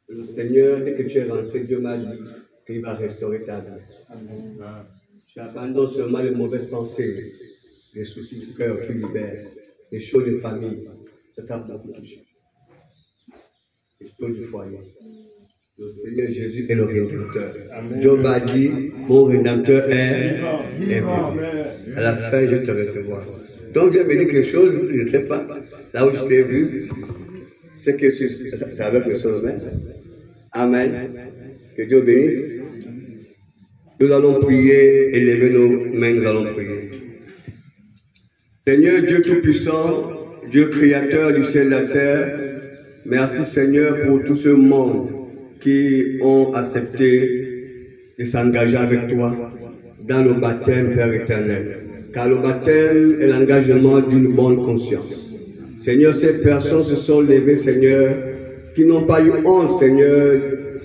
Le Seigneur, dès que tu es rentré, Dieu m'a dit qu'il va restaurer ta vie. Tu abandonnes seulement les mauvaises pensées, les soucis du cœur, tu libères, les choses de famille. Ça t'a beaucoup touché. Les choses du foyer. Le Seigneur Jésus est le Rédempteur. Job a dit, mon Rédempteur est venu. À la fin, je te recevoir. Donc, Dieu me dit quelque chose, je ne sais pas. Là où je t'ai vu, c'est que c'est avec le sommet. Amen. Que Dieu bénisse. Nous allons prier, élever nos mains, nous allons prier. Seigneur Dieu Tout-Puissant, Dieu Créateur du ciel et de la terre, merci Seigneur pour tout ce monde qui ont accepté de s'engager avec toi dans le baptême, Père éternel. Car le baptême est l'engagement d'une bonne conscience. Seigneur, ces personnes se sont levées, Seigneur, qui n'ont pas eu honte, Seigneur,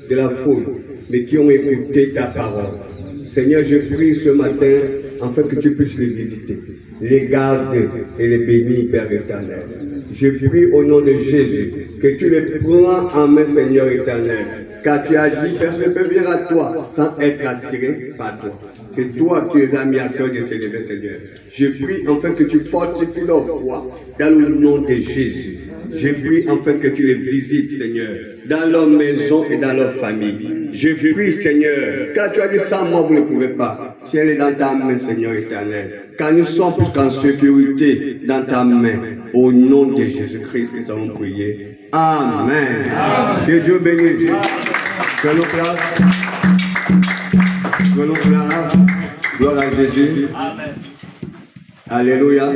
de la foule, mais qui ont écouté ta parole. Seigneur, je prie ce matin, afin que tu puisses les visiter, les garder et les bénir, Père éternel. Je prie au nom de Jésus, que tu les prends en main, Seigneur éternel. Car tu as dit, personne ne peut venir à toi sans être attiré par toi. C'est toi qui les as mis à cœur de s'élever, Seigneur. Je prie enfin que tu fortifies leur foi dans le nom de Jésus. Je prie enfin que tu les visites, Seigneur, dans leur maison et dans leur famille. Je prie, Seigneur, car tu as dit sans moi, vous ne pouvez pas. Si elle est dans ta main, Seigneur éternel, car nous sommes plus qu'en sécurité dans ta main. Au nom de Jésus-Christ, nous allons prier. Amen. Amen. Que Dieu bénisse. Prenons place. Prenons place. Gloire à Jésus. Amen. Alléluia.